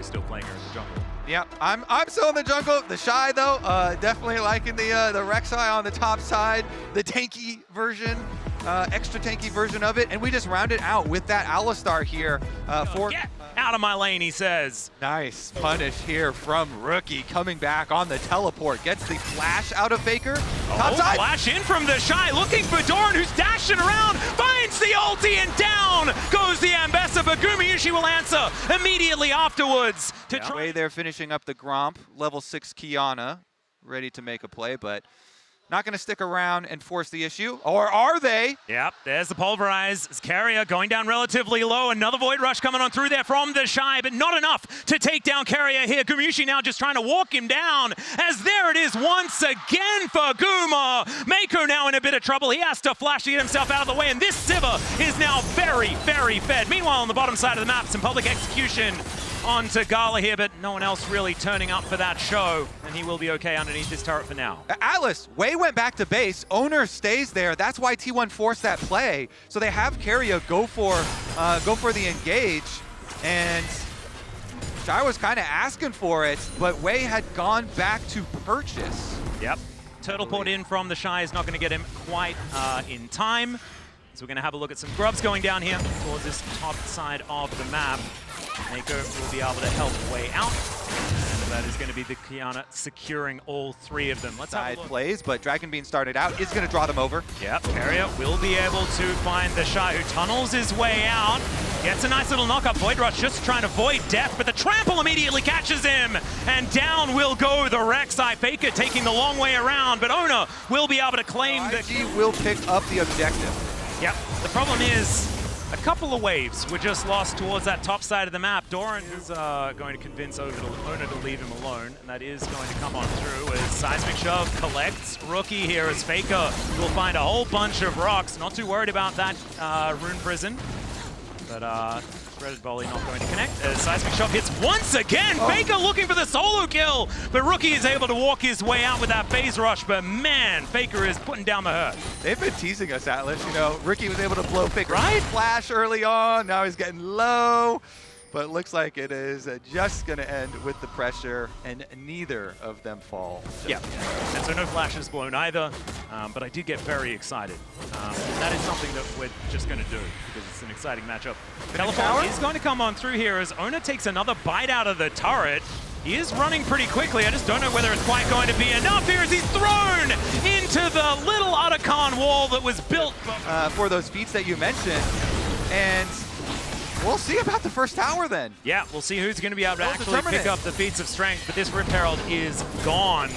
probably still playing her in the jungle. Yeah, I'm still in the jungle. The Shy though, definitely liking the Rek'Sai on the top side, the tanky version, extra tanky version of it, and we just rounded out with that Alistar here for. Get out of my lane, he says. Nice punish here from Rookie, coming back on the teleport, gets the flash out of Faker. Top side. Flash in from the Shy, looking for Doran, who's dashing around, finds the ulti, and down goes the Ambessa, but Gumayusi will answer immediately afterwards. To try. Way they're finishing up the Gromp, level 6 Kiana, ready to make a play, but not going to stick around and force the issue, or are they? Yep, there's the Pulverize. Carrier going down relatively low. Another Void Rush coming on through there from the Shy, but not enough to take down Carrier here. Gumayusi now just trying to walk him down, as there it is once again for Guma. Mako now in a bit of trouble. He has to flash to get himself out of the way, and this Sivir is now very, very fed. Meanwhile, on the bottom side of the map, some public execution onto Gala here, but no one else really turning up for that show, and he will be okay underneath this turret for now. Atlas, Wei went back to base. Owner stays there. That's why T1 forced that play. So they have Carrier go for the engage, and Shy was kind of asking for it, but Wei had gone back to purchase. Yep. Turtle port in from the Shy is not going to get him quite in time. So we're going to have a look at some grubs going down here towards this top side of the map. Mako will be able to help Wei out. And that is going to be the Kiana securing all three of them. Let's have a look. Plays, but Dragon Bean started out. Is going to draw them over. Yep, Carrier will be able to find the Shy, who tunnels his way out. Gets a nice little knock-up. Void Rush just trying to void death, but the trample immediately catches him. And down will go the Rek'Sai. Faker taking the long way around, but Ona will be able to claim the... IG will pick up the objective. Yep, the problem is a couple of waves were just lost towards that top side of the map. Doran is going to convince Ona to leave him alone, and that is going to come on through as Seismic Shove collects Rookie here, as Faker will find a whole bunch of rocks. Not too worried about that Rune Prison, but Threaded Volley not going to connect as Seismic Shove hits once again. Faker looking for the solo kill, but Rookie is able to walk his way out with that phase rush, but man, Faker is putting down the hurt. They've been teasing us, Atlas. You know, Ricky was able to blow Faker right? Flash early on. Now he's getting low, but it looks like it is just going to end with the pressure, and neither of them fall. Yeah, and so no flashes blown either, but I did get very excited. That is something that we're just going to do because it's an exciting matchup. Teleport is going to come on through here as Ona takes another bite out of the turret. He is running pretty quickly. I just don't know whether it's quite going to be enough here as he's thrown into the little Otacon wall that was built for those feats that you mentioned. And we'll see about the first tower then. Yeah, we'll see who's going to be able to actually pick up the feats of strength, but this Rift Herald is gone.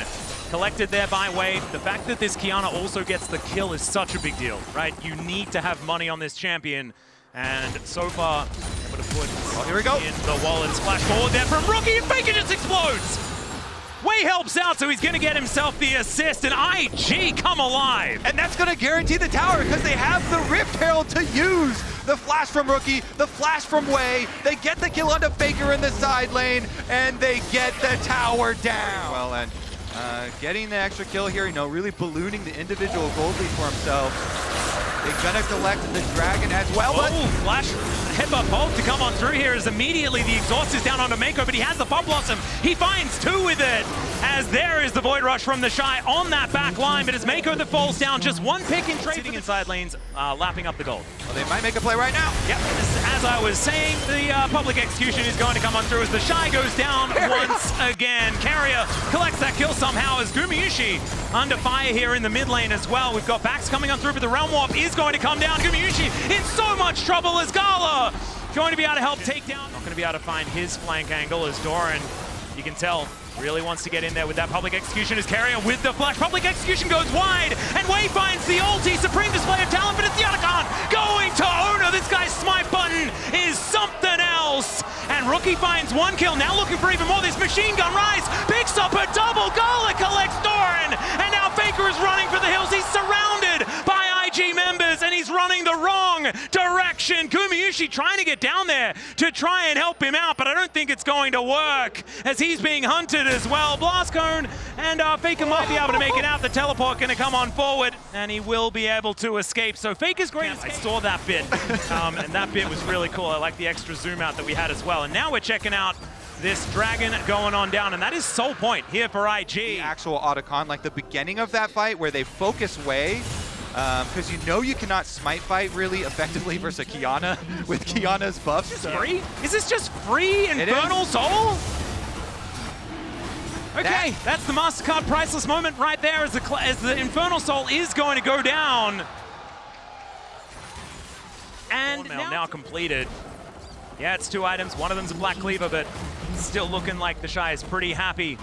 Collected there by Wei. The fact that this Kiana also gets the kill is such a big deal, right? You need to have money on this champion, and so far, able to put here we go. In the wallet. Splash forward there from Rookie, and Faker just explodes! Wei helps out, so he's going to get himself the assist, and IG come alive. And that's going to guarantee the tower because they have the Rift Herald to use. The flash from Rookie, the flash from Wei. They get the kill onto Faker in the side lane, and they get the tower down. Well, and getting the extra kill here, you know, really ballooning the individual gold lead for himself. They're gonna collect the dragon as well. Oh, flash headbutt poke to come on through here as immediately the exhaust is down onto Mako, but he has the Pump Blossom. He finds two with it, as there is the Void Rush from the Shy on that back line, but it's Mako that falls down. Just one pick and trade. Sitting inside lanes, lapping up the gold. Well, they might make a play right now. Yep, as I was saying, the public execution is going to come on through as the Shy goes down once again. Carrier collects that kill somehow as Gumayusi under fire here in the mid lane as well. We've got backs coming on through, but the Realm Warp is going to come down. Gumayusi in so much trouble as Gala going to be able to help take down. Not going to be able to find his flank angle as Doran, you can tell, really wants to get in there with that public execution as Carrier with the flash. Public execution goes wide, and Wei finds the ulti. Supreme display of talent, but it's the Otacon going to Ona. This guy's smite button is something else. And Rookie finds one kill, now looking for even more. This machine gun rise, picks up a double. Gala collects Doran, and now Faker is running for the hills. He's surrounded by IG members, and he's running the wrong direction. Gumayusi trying to get down there to try and help him out, but I don't think it's going to work as he's being hunted as well. Blast Cone, and Faker might be able to make it out. The teleport going to come on forward, and he will be able to escape. So Faker's great. I saw that bit, and that bit was really cool. I like the extra zoom out that we had as well. And now we're checking out this dragon going on down, and that is sole point here for IG. The actual Otacon, like the beginning of that fight where they focus way, because you know you cannot smite fight really effectively versus Kiana with Kiana's buffs. Is this free? Is this just free Infernal Soul? Okay, that's the MasterCard priceless moment right there as the Infernal Soul is going to go down. And now completed. Yeah, it's 2 items. One of them's a Black Cleaver, but still looking like the Shy is pretty happy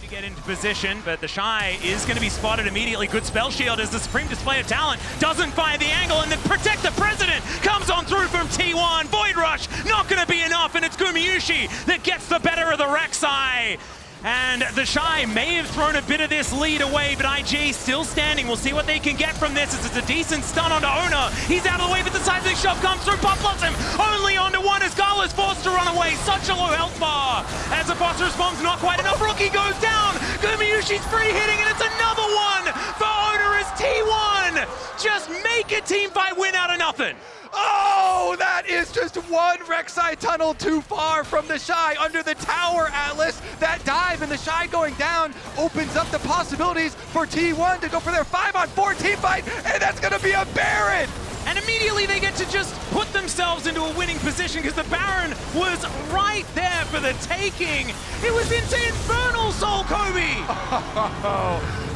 to get into position. But the Shy is going to be spotted immediately. Good spell shield as the Supreme Display of Talent doesn't find the angle, and then Protect the President comes on through from T1. Void Rush not going to be enough, and it's Gumayusi that gets the better of the Rek'Sai. And the Shy may have thrown a bit of this lead away, but IG still standing. We'll see what they can get from this. It's a decent stun onto Owner. He's out of the way, but the seismic shove comes through. Pop loves him. Only onto one as Gala's forced to run away. Such a low health bar. As the foster responds, not quite enough. Rookie goes down. Gumayusi's free hitting, and it's another one for Owner as T1 just make a team fight win out of nothing. Oh, that is just one Rek'Sai tunnel too far from the Shy under the tower, Atlas. That dive and the Shy going down opens up the possibilities for T1 to go for their 5-on-4 team fight, and that's going to be a Baron. And immediately they get to just put themselves into a winning position because the Baron was right there for the taking. It was into Infernal Soul, Kobe.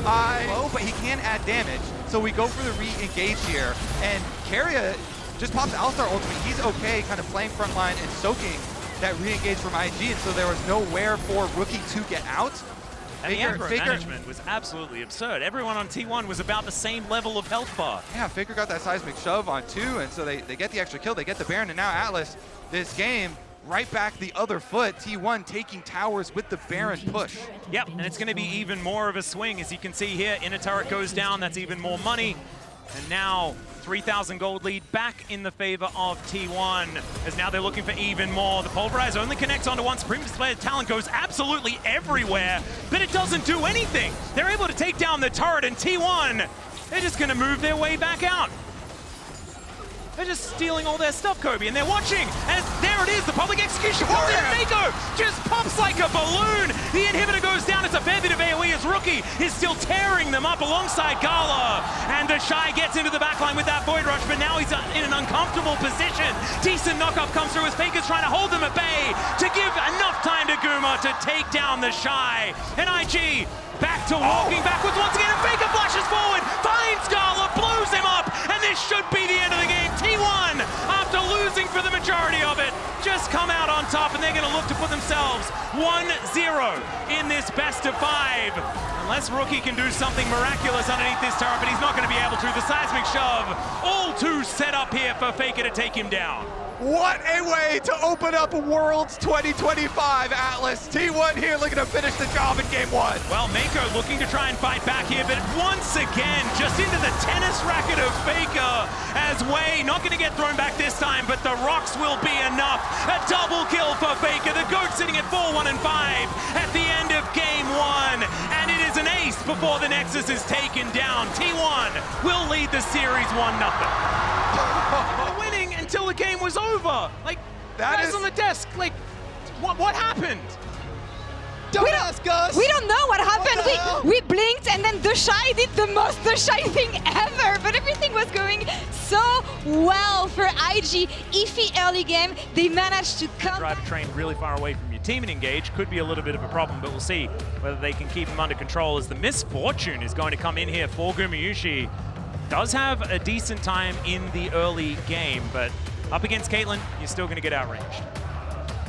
Oh, but he can add damage, so we go for the re-engage here, and Karia just pops Alistar ultimate. He's okay kind of playing frontline and soaking that re-engage from IG, and so there was nowhere for Rookie to get out. And the aggro management was absolutely absurd. Everyone on T1 was about the same level of health bar. Yeah, Faker got that seismic shove on 2, and so they get the extra kill, they get the Baron, and now Atlas, this game, right back the other foot, T1 taking towers with the Baron push. Yep, and it's going to be even more of a swing. As you can see here, inner turret goes down, that's even more money. And now 3,000 gold lead back in the favor of T1, as now they're looking for even more. The Pulverize only connects onto one. Supreme Display of Talent goes absolutely everywhere, but it doesn't do anything. They're able to take down the turret, and T1, they're just going to move their way back out. They're just stealing all their stuff, Kobe, and they're watching as there it is, the public execution. Oh, yeah. Mako just pops like a balloon. The inhibitor goes down. It's a fair bit of AoE as Rookie is still tearing them up alongside Gala. And the Shy gets into the backline with that Void Rush, but now he's in an uncomfortable position. Decent knockup comes through as Faker's trying to hold them at bay to give enough time to Guma to take down the Shy. And IG back to walking backwards once again, and Faker flashes forward, finds Gala, blows him up, and this should be the end of the game. T1, after losing for the majority of it, just come out on top, and they're going to look to put themselves 1-0 in this best of 5. Unless Rookie can do something miraculous underneath this turret, but he's not going to be able to. The seismic shove, all too set up here for Faker to take him down. What a way to open up Worlds 2025, Atlas. T1 here looking to finish the job in game 1. Well, Mako looking to try and fight back here, but once again, just into the tennis racket of Faker, as Wei not going to get thrown back this time, but the rocks will be enough. A double kill for Faker. The GOAT sitting at 4-1-5 at the end of game 1, and it is an ace before the Nexus is taken down. T1 will lead the series 1-0. Winning until the game was over. Like, that guys on the desk, like, what happened? Don't ask us. We don't know what happened. We blinked, and then the Shy did the most the Shy thing ever. But everything was going so well for IG. Iffy early game. They managed to come. Drive a train really far away from your team and engage could be a little bit of a problem, but we'll see whether they can keep him under control, as the misfortune is going to come in here for Gumayusi. Does have a decent time in the early game, but up against Caitlyn, you're still going to get outranged.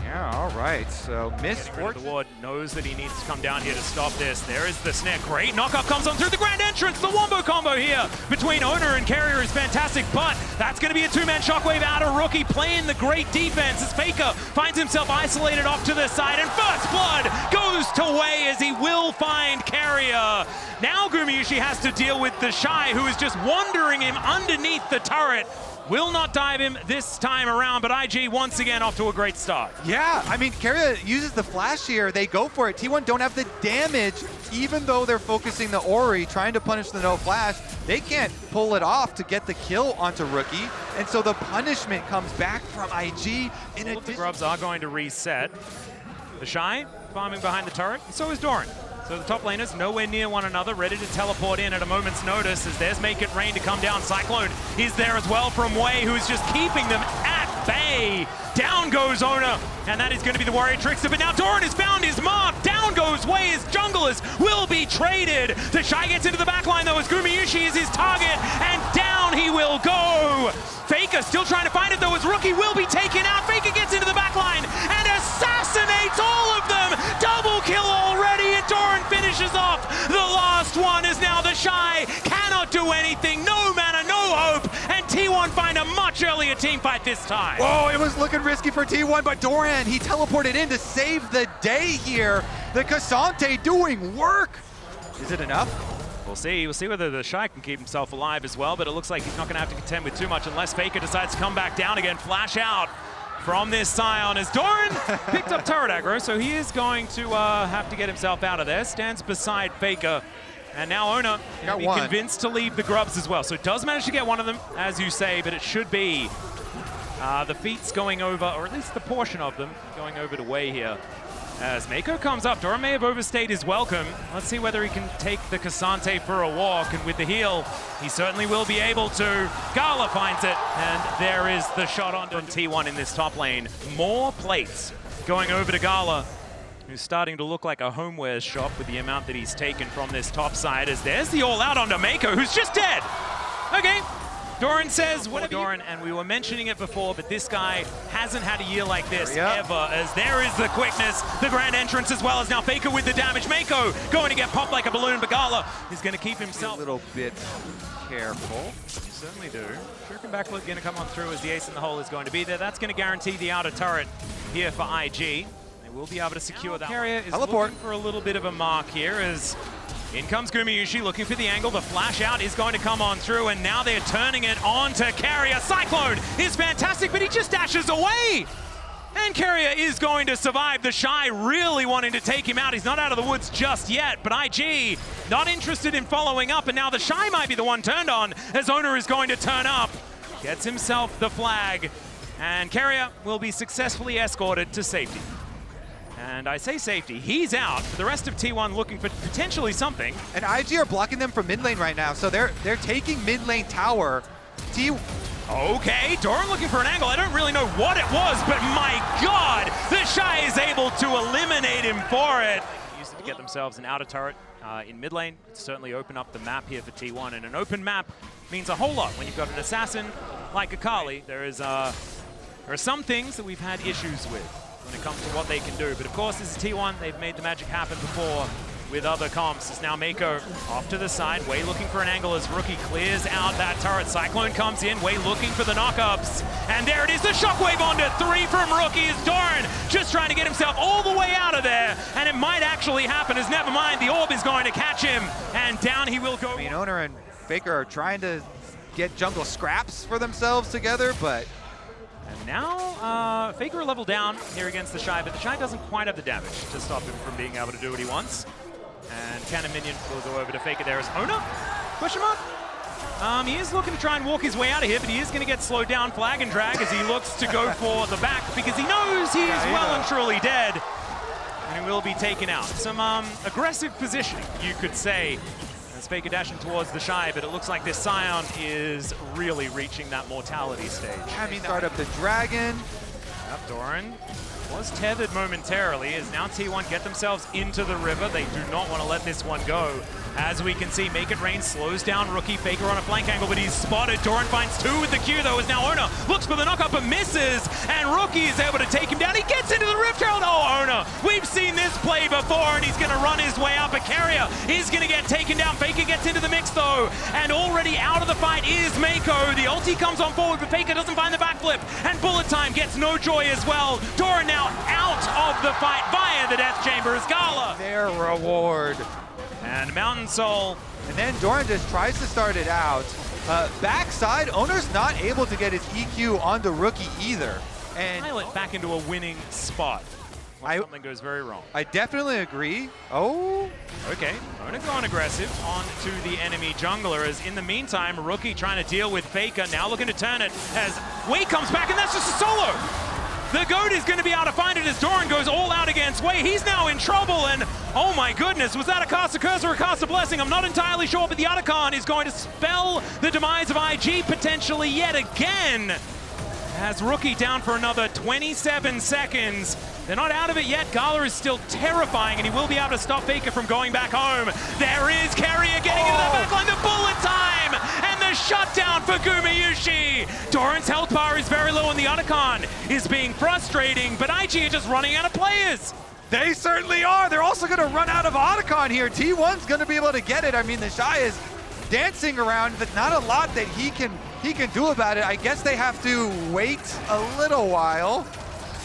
Yeah, all right. So misfortune. The ward knows that he needs to come down here to stop this. There is the snare. Great knockup comes on through the grand entrance. The wombo combo here between Owner and Carrier is fantastic, but that's going to be a two-man shockwave out of Rookie, playing the great defense as Faker finds himself isolated off to the side, and First Blood goes to Wei as he will find Carrier. Now Gumayusi has to deal with the Shy, who is just wandering him underneath the turret. Will not dive him this time around, but IG once again off to a great start. Yeah, I mean, Karia uses the flash here. They go for it. T1 don't have the damage, even though they're focusing the Ori, trying to punish the no flash. They can't pull it off to get the kill onto Rookie, and so the punishment comes back from IG. All of the grubs are going to reset. The Shy farming behind the turret, and so is Doran. So the top laners nowhere near one another, ready to teleport in at a moment's notice as there's Make It Rain to come down. Cyclone is there as well from Wei, who's just keeping them at bay. Down goes Ona, and that is going to be the Warrior Trickster, but now Doran has found his mark. Down goes Wei as junglers will be traded. The Shy gets into the backline though as Gumayushi is his target, and down he will go. Faker still trying to find it though as Rookie will be taken out. Faker gets into the backline and assassinates all of them. Double kill already, and Doran finishes off the last one as now the Shy cannot do anything. No mana, no hope, and T1 find a much earlier team fight this time. Oh, it was looking risky for T1, but Doran, he teleported in to save the day here. The Cassante doing work. Is it enough? We'll see. We'll see whether the Shy can keep himself alive as well, but it looks like he's not going to have to contend with too much unless Faker decides to come back down again. Flash out from this Scion as Doran picked up turret aggro, so he is going to have to get himself out of there. Stands beside Faker, and now Ona can be convinced to leave the grubs as well. So it does manage to get one of them, as you say, but it should be the feats going over, or at least the portion of them, going over to Wei here. As Mako comes up, Doran may have overstayed his welcome. Let's see whether he can take the Cassante for a walk, and with the heal, he certainly will be able to. Gala finds it, and there is the shot on T1 in this top lane. More plates going over to Gala, who's starting to look like a homewares shop with the amount that he's taken from this top side, as there's the all-out onto Mako, who's just dead. Okay. Doran says, whatever Doran, and we were mentioning it before, but this guy hasn't had a year like this ever, as there is the quickness, the grand entrance, as well as now Faker with the damage. Mako going to get popped like a balloon, but Gala is going to keep himself a little bit careful. You certainly do. Shuriken backflip going to come on through as the ace in the hole is going to be there. That's going to guarantee the outer turret here for IG. They will be able to secure that. Carrier is looking for a little bit of a mark here as in comes Gumayushi looking for the angle. The flash out is going to come on through, and now they're turning it on to Carrier. Cyclone is fantastic, but he just dashes away. And Carrier is going to survive. The Shy really wanting to take him out. He's not out of the woods just yet, but IG not interested in following up, and now the Shy might be the one turned on as Owner is going to turn up. Gets himself the flag, and Carrier will be successfully escorted to safety. And I say safety, he's out. For the rest of T1 looking for potentially something. And IG are blocking them from mid lane right now, so they're taking mid lane tower. Okay, Doran looking for an angle. I don't really know what it was, but my God, the Shy is able to eliminate him for it. Used to get themselves an outer turret in mid lane. It's certainly open up the map here for T1, and an open map means a whole lot when you've got an assassin like Akali. There are some things that we've had issues with when it comes to what they can do. But of course, this is T1. They've made the magic happen before with other comps. It's now Mako off to the side. Wei looking for an angle as Rookie clears out that turret. Cyclone comes in. Wei looking for the knockups. And there it is, the shockwave onto 3 from Rookie as Doran just trying to get himself all the way out of there. And it might actually happen as never mind, the orb is going to catch him. And down he will go. I mean, Owner and Faker are trying to get jungle scraps for themselves together, but and now, Faker a level down here against the Shy, but the Shy doesn't quite have the damage to stop him from being able to do what he wants. And Cannon Minion will go over to Faker there as Ona? Question mark? He is looking to try and walk his way out of here, but he is going to get slowed down, flag and drag, as he looks to go for the back, because he knows he is well and truly dead. And he will be taken out. Some aggressive positioning, you could say, as Faker dashing towards the Shy, but it looks like this Scion is really reaching that mortality stage. I mean, start up the dragon. Yep, Doran was tethered momentarily as now T1 get themselves into the river. They do not want to let this one go. As we can see, Make It Rain slows down Rookie. Faker on a flank angle, but he's spotted. Doran finds 2 with the Q, though, as now Ona looks for the knockup but misses, and Rookie is able to take him down. He gets into the Rift Herald. Oh, Ona, we've seen this play before, and he's going to run his way out, but Carrier is going to get taken down. Faker gets into the mix, though, and already out of the fight is Mako. The ulti comes on forward, but Faker doesn't find the backflip, and Bullet Time gets no joy as well. Doran now out of the fight via the Death Chamber as Gala. Their reward. And Mountain Soul. And then Doran just tries to start it out. Backside, Owner's not able to get his EQ onto Rookie either. And Pilot back into a winning spot when something goes very wrong. I definitely agree. Oh. Okay, Ona going aggressive onto the enemy jungler, as in the meantime, Rookie trying to deal with Faker, now looking to turn it as Wei comes back, and that's just a solo. The GOAT is going to be able to find it as Doran goes all out against Wei. He's now in trouble, and oh my goodness, was that a Kaza Curse or a Kaza Blessing? I'm not entirely sure, but the Otacon is going to spell the demise of IG potentially yet again. As Rookie down for another 27 seconds. They're not out of it yet. Gala is still terrifying, and he will be able to stop Faker from going back home. There is Carrier getting into the backline, the bullet time, and the shutdown for Gumayushi. Doran's health bar is very low, and the Otacon is being frustrating, but IG are just running out of players. They certainly are. They're also going to run out of Otacon here. T1's going to be able to get it. I mean, the Shy is dancing around, but not a lot that he can do about it. I guess they have to wait a little while.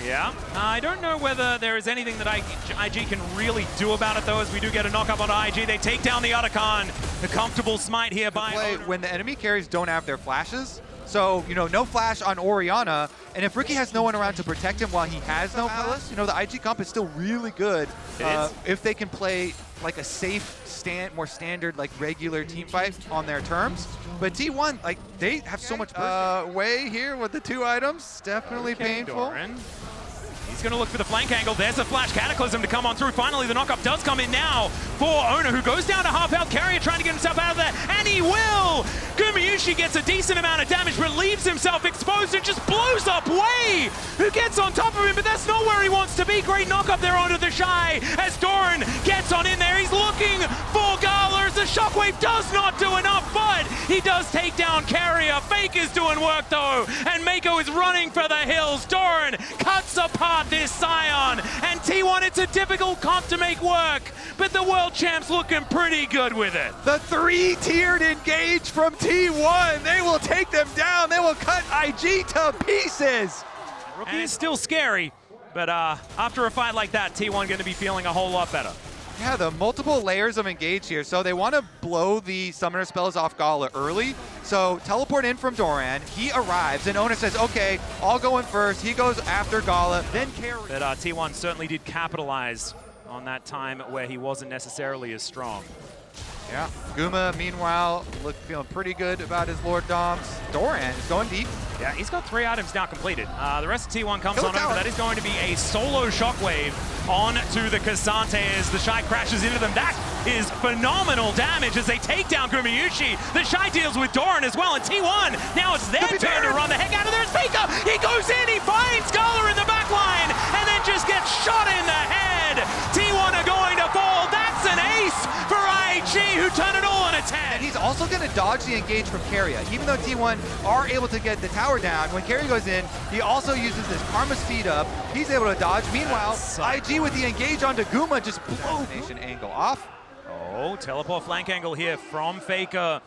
Yeah, I don't know whether there is anything that IG can really do about it, though, as we do get a knock-up on IG. They take down the Otacon. The comfortable smite here by when the enemy carries don't have their flashes. So, you know, no flash on Orianna, and if Ricky has no one around to protect him while he has no Palace, you know, the IG comp is still really good if they can play like a safe, more standard, like regular team fight on their terms. But T1, like, they have so much Wei here with the 2 items. Definitely painful. Doran. He's going to look for the flank angle. There's a flash Cataclysm to come on through. Finally, the knockup does come in now for Owner, who goes down to half health. Carrier trying to get himself out of there, and he will! Gumayushi gets a decent amount of damage, but leaves himself exposed and just blows up Wei, who gets on top of him, but that's not where he wants to be. Great knockup there onto the Shy as Doran gets on in there. He's looking for Gala as the Shockwave does not do enough, but he does take down Carrier. Fake is doing work though, and Mako is running for the hills. Doran cuts apart this Scion, and T1, it's a difficult comp to make work, but the world champ's looking pretty good with it. The 3-tiered engage from T1. They will take them down. They will cut IG to pieces. Rookie is still scary, but after a fight like that, T1 going to be feeling a whole lot better. Yeah, the multiple layers of engage here. So they want to blow the summoner spells off Gala early. So teleport in from Doran. He arrives, and Owner says, okay, I'll go in first. He goes after Gala, then Carrier. But T1 certainly did capitalize on that time where he wasn't necessarily as strong. Yeah, Guma, meanwhile, feeling pretty good about his Lord Doms. Doran is going deep. Yeah, he's got 3 items now completed. The rest of T1 comes on over. That is going to be a solo Shockwave on to the Kazante as the Shy crashes into them. That is phenomenal damage as they take down Gumayushi. The Shy deals with Doran as well, and T1, now it's their turn to run the heck out of there. It's Faker. He goes in, he finds Gala in the back line, and then just gets shot in the head. T1 are going to fall. That's an ace for IG, who turn it all on its head. And he's also going to dodge the engage from Carrier. Even though T1 are able to get the tower down, when Carrier goes in, he also uses this Karma speed up. He's able to dodge. Meanwhile, IG with the engage onto Guma just blows nation angle off. Oh, teleport flank angle here from Faker,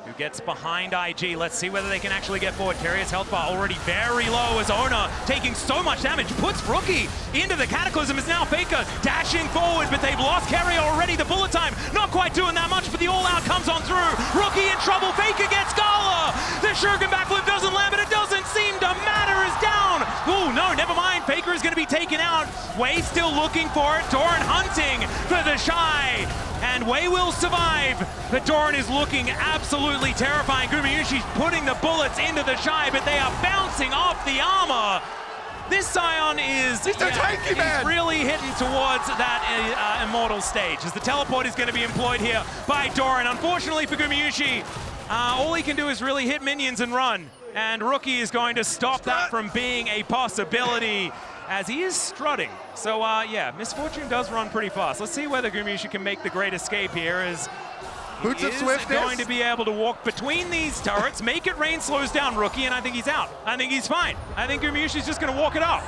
who gets behind IG. Let's see whether they can actually get forward. Carrier's health bar already very low as Owner taking so much damage. Puts Rookie into the Cataclysm. Is now Faker dashing forward, but they've lost Carrier already. The bullet time not quite doing that much, but the all-out comes on through. Rookie in trouble. Faker gets Gala. The Shuriken backflip doesn't land, but it doesn't seem to matter. Is down. Oh, no, never mind. Faker is going to be taken out. Wei still looking for it. Doran hunting for the Shy. And Wei will survive, but Doran is looking absolutely terrifying. Gumayushi's putting the bullets into the Shy, but they are bouncing off the armor. This Scion is he's really hitting towards that immortal stage, as the teleport is going to be employed here by Doran. Unfortunately for Gumayushi, all he can do is really hit minions and run, and Rookie is going to stop that from being a possibility, as he is strutting. So yeah, Misfortune does run pretty fast. Let's see whether Gumayushi can make the great escape here, as Boots of Swiftness going to be able to walk between these turrets. Make it rain slows down Rookie, and I think he's out. I think he's fine. I think Gumayushi's just going to walk it off.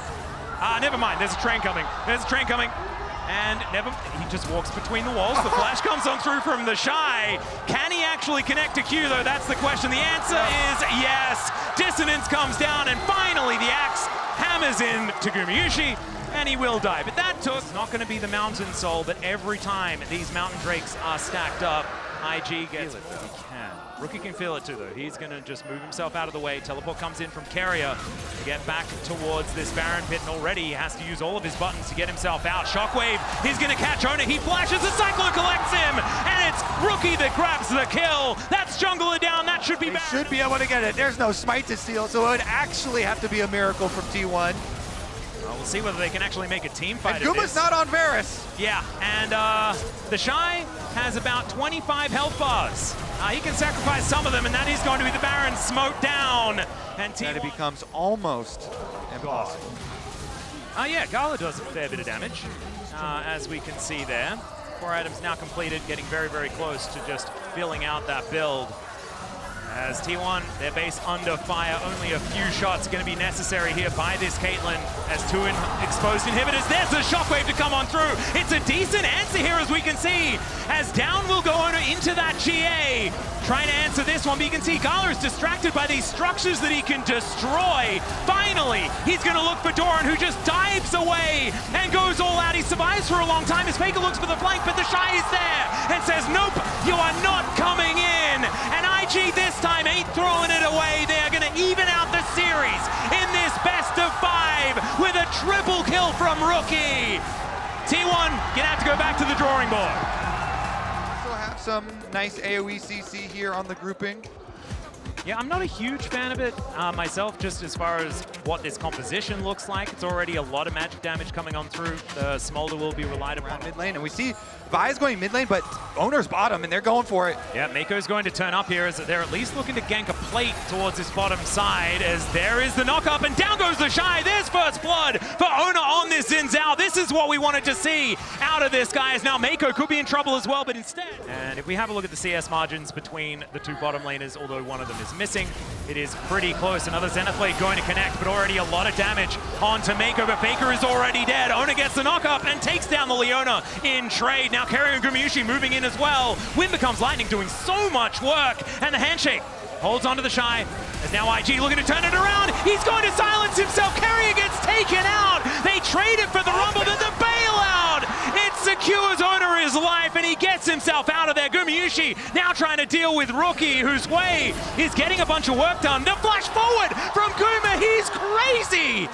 Never mind, there's a train coming. There's a train coming. And he just walks between the walls. The flash comes on through from the Shy. Can he actually connect to Q, though? That's the question. The answer is yes. Dissonance comes down, and finally the axe hammers in to Gumayushi, and he will die. But that took, not going to be the Mountain Soul, but every time these Mountain Drakes are stacked up, IG gets it. He can. Rookie can feel it too, though. He's going to just move himself out of the way. Teleport comes in from Carrier to get back towards this Baron Pit, and already he has to use all of his buttons to get himself out. Shockwave, he's going to catch Owner. He flashes, the Cyclone collects him, and it's Rookie that grabs the kill. That's Jungler down. That should be Baron. Should be able to get it. There's no smite to steal, so it would actually have to be a miracle from T1. We'll see whether they can actually make a team fight And of Guma's this. not on Varus. Yeah, and the Shy has about 25 health bars. He can sacrifice some of them, and that is going to be the Baron smoked down. And it becomes almost impossible. Yeah, Gala does a fair bit of damage, as we can see there. 4 items now completed, getting very, very close to just filling out that build. As T1, their base under fire, only a few shots going to be necessary here by this Caitlyn. As 2 exposed inhibitors, there's a shockwave to come on through. It's a decent answer here, as we can see, as down will go on into that GA. Trying to answer this one, but you can see Gala is distracted by these structures that he can destroy. Finally, he's going to look for Doran, who just dives away and goes all out. He survives for a long time as Faker looks for the flank, but the Shy is there and says, nope, you are not coming in. And IG this time ain't throwing it away. They are going to even out the series in this best of 5 with a triple kill from Rookie. T1 gonna have to go back to the drawing board. Also have some nice AoE CC here on the grouping. Yeah, I'm not a huge fan of it myself, just as far as what this composition looks like. It's already a lot of magic damage coming on through. The Smolder will be relied upon. Mid lane, and we see Vi's going mid lane, but Owner's bottom, and they're going for it. Yeah, Mako's going to turn up here as they're at least looking to gank a plate towards his bottom side, as there is the knock-up, and down goes the Shy. There's first blood for Owner on this Xin Zhao. This is what we wanted to see out of this guy, as now Mako could be in trouble as well, but instead. And if we have a look at the CS margins between the 2 bottom laners, although one of them is missing, it is pretty close. Another Zenith Blade going to connect, but already a lot of damage onto Mako, but Faker is already dead. Owner gets the knock-up and takes down the Leona in trade. Now Karia and Gumayushi moving in as well. Wind becomes lightning, doing so much work, and the handshake holds onto the Shy. As now IG looking to turn it around. He's going to silence himself. Karia gets taken out. They traded for the Rumble, then the bailout. It secures Owner his life, and he gets himself out of there. Gumayushi now trying to deal with Rookie, whose way is getting a bunch of work done. The flash forward from Guma. He's crazy.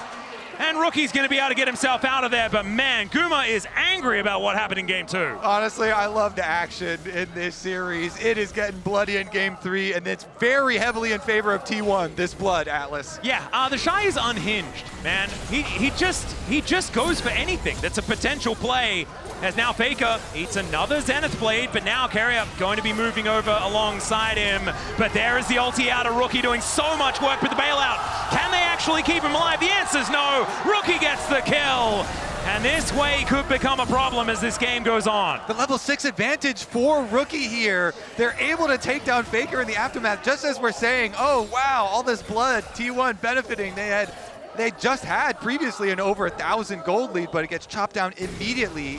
And Rookie's going to be able to get himself out of there, but man, Guma is angry about what happened in Game 2. Honestly, I love the action in this series. It is getting bloody in Game 3, and it's very heavily in favor of T1, this blood, Atlas. Yeah, the Shy is unhinged, man. He just goes for anything that's a potential play. As now Faker eats another Zenith Blade, but now Karia going to be moving over alongside him. But there is the ulti out of Rookie, doing so much work with the bailout. Can they actually keep him alive? The answer's no. Rookie gets the kill. And this way could become a problem as this game goes on. The level 6 advantage for Rookie here. They're able to take down Faker in the aftermath, just as we're saying, oh wow, all this blood, T1 benefiting. They just had previously an over 1,000 gold lead, but it gets chopped down immediately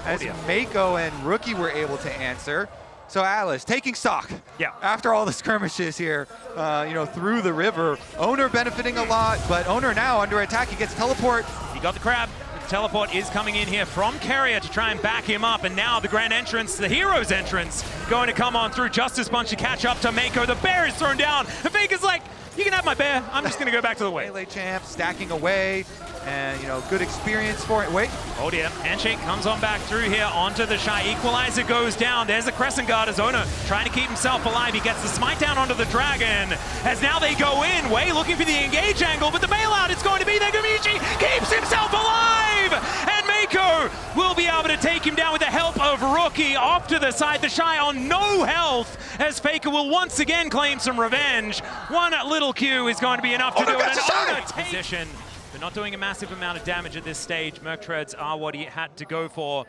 as Mako and Rookie were able to answer. So Atlas taking stock. Yeah. After all the skirmishes here, through the river. Owner benefiting a lot, but Owner now under attack. He gets teleport. He got the crab. The teleport is coming in here from Karia to try and back him up. And now the grand entrance, the hero's entrance, going to come on through. Justice Punch to catch up to Mako. The bear is thrown down. And Faker's like, you can have my bear. I'm just going to go back to the way. Melee champ stacking away. And, good experience for it. Wait. Oh dear, handshake comes on back through here onto the Shy. Equalizer goes down. There's the Crescent Guard as Owner trying to keep himself alive. He gets the smite down onto the Dragon. As now they go in, Wei looking for the engage angle, but the bailout is going to be there. Gumayushi keeps himself alive! And Mako will be able to take him down with the help of Rookie off to the side. The Shy on no health, as Faker will once again claim some revenge. One little Q is going to be enough to do it. And position. They're not doing a massive amount of damage at this stage. Merc Treads are what he had to go for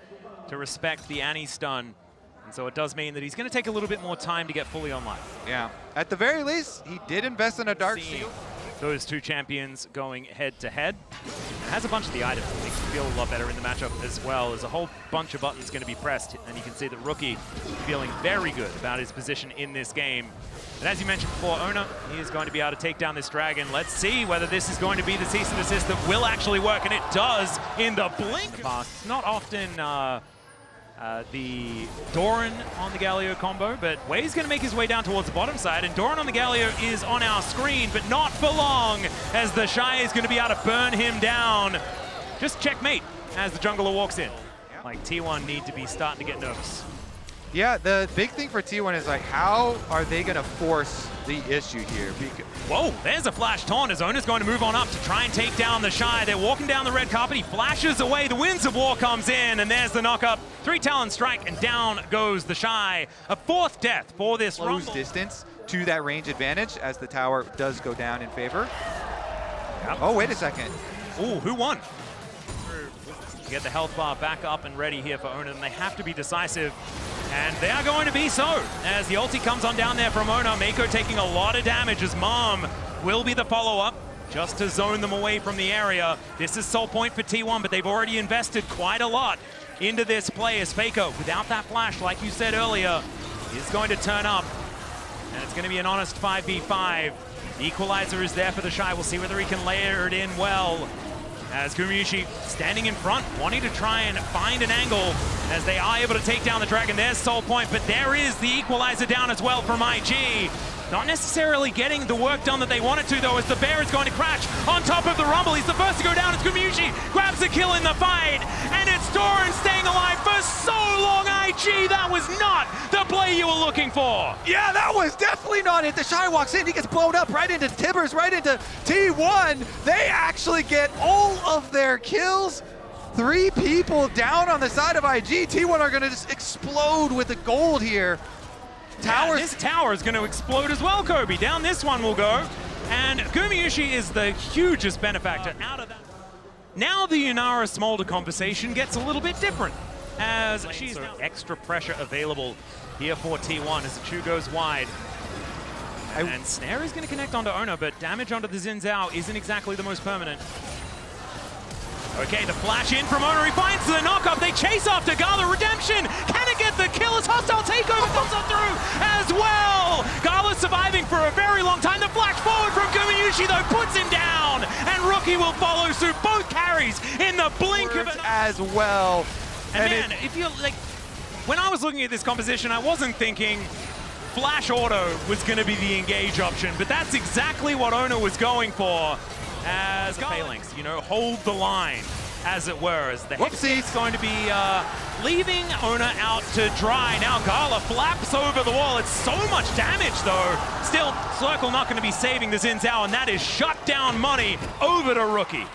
to respect the Annie stun. And so it does mean that he's going to take a little bit more time to get fully online. Yeah. At the very least, he did invest in a Dark Seal. Those 2 champions going head-to-head. It has a bunch of the items that makes you feel a lot better in the matchup as well. There's a whole bunch of buttons going to be pressed, and you can see that Rookie feeling very good about his position in this game. And as you mentioned before, Owner, he is going to be able to take down this Dragon. Let's see whether this is going to be the cease and desist that will actually work, and it does in the blink. It's not often the Doran on the Galio combo, but Wei's going to make his way down towards the bottom side, and Doran on the Galio is on our screen, but not for long, as the Shy is going to be able to burn him down. Just checkmate as the jungler walks in. Like, T1 need to be starting to get nervous. Yeah, the big thing for T1 is like, how are they going to force the issue here? Whoa, there's a flash taunt. His owner's going to move on up to try and take down the Shy. They're walking down the red carpet. He flashes away. The Winds of War comes in, and there's the knock-up. 3 Talon strike, and down goes the Shy. A 4th death for this Close Rumble. distance to that range advantage as the tower does go down in favor. Yep. Oh, wait a second. Ooh, who won? Get the health bar back up and ready here for Ona, and they have to be decisive. And they are going to be so, as the ulti comes on down there from Ona. Mako taking a lot of damage as Mom will be the follow-up, just to zone them away from the area. This is soul point for T1, but they've already invested quite a lot into this play as Faker, without that flash, like you said earlier, is going to turn up. And it's going to be an honest 5v5. The equalizer is there for the Shy. We'll see whether he can layer it in well. As Gumayusi standing in front, wanting to try and find an angle as they are able to take down the Dragon. There's Soul Point, but there is the equalizer down as well from IG. Not necessarily getting the work done that they wanted to, though, as the Bear is going to crash on top of the Rumble. He's the first to go down as Gumayusi grabs a kill in the fight, and it's Doran staying alive for so long. IG, that was not the play you were looking for. Yeah, that was definitely not it. The Shy walks in, he gets blown up right into Tibbers, right into T1. They actually get all of their kills. 3 people down on the side of IG. T1 are gonna just explode with the gold here. Towers. This tower is going to explode as well, Kobe. Down this one will go. And Gumayusi is the hugest benefactor out of that. Now the Yunara Smolder conversation gets a little bit different, as she's now extra pressure available here for T1 as the Chu goes wide. And Snare is going to connect onto Ona, but damage onto the Xin Zhao isn't exactly the most permanent. Okay, the flash in from Ona, he finds the knock-up, they chase after Gala. Redemption, can it get the kill as hostile takeover comes on through as well? Gala surviving for a very long time. The flash forward from Gumayusi though puts him down, and Rookie will follow suit. Both carries in the blink of an eye as well. And man, if you like, when I was looking at this composition, I wasn't thinking flash auto was going to be the engage option, but that's exactly what Ona was going for. As Phalanx, you know, hold the line, as it were, as the Hexate's going to be leaving Ona out to dry. Now Gala flaps over the wall. It's so much damage, though. Still, Circle not going to be saving the Xin Zhao, and that is shut down money over to Rookie.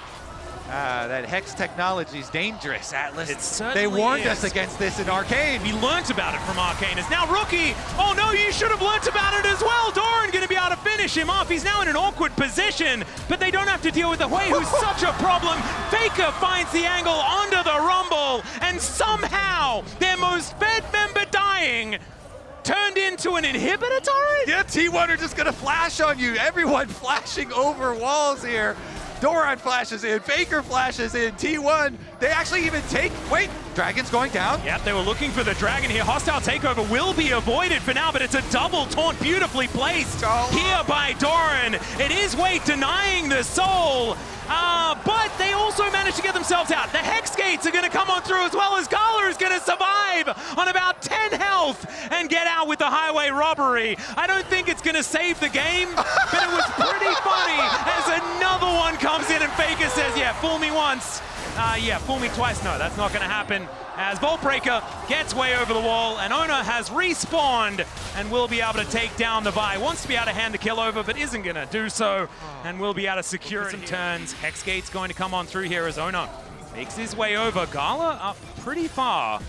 That Hex technology is dangerous, Atlas. It certainly They warned is. us against this in Arcane. We learnt about it from Arcane. It's now Rookie. Oh no, you should have learnt about it as well. Doran going to be able to finish him off. He's now in an awkward position, but they don't have to deal with the Hui, who's such a problem. Faker finds the angle onto the Rumble, and somehow their most fed member dying turned into an inhibitor turret? Yeah, T1 are just gonna flash on you. Everyone flashing over walls here. Doran flashes in, Faker flashes in, T1, they actually even take, wait, Dragon's going down? Yep, they were looking for the Dragon here. Hostile takeover will be avoided for now, but it's a double taunt beautifully placed here by Doran. It is Wade denying the soul, but they also managed to get themselves out. The Hex Gates are going to come on through, as well as Gala is going to survive on about 10 health and get out with the highway robbery. I don't think it's going to save the game, but it was pretty funny as another one comes in and Faker says, yeah, fool me once. Yeah, fool me twice. No, that's not going to happen. As Voltbreaker gets way over the wall, and Ona has respawned and will be able to take down the Vi. Wants to be able to hand the kill over, but isn't going to do so, and will be able to secure some turns. Hexgate's going to come on through here as Ona makes his way over. Gala up pretty far.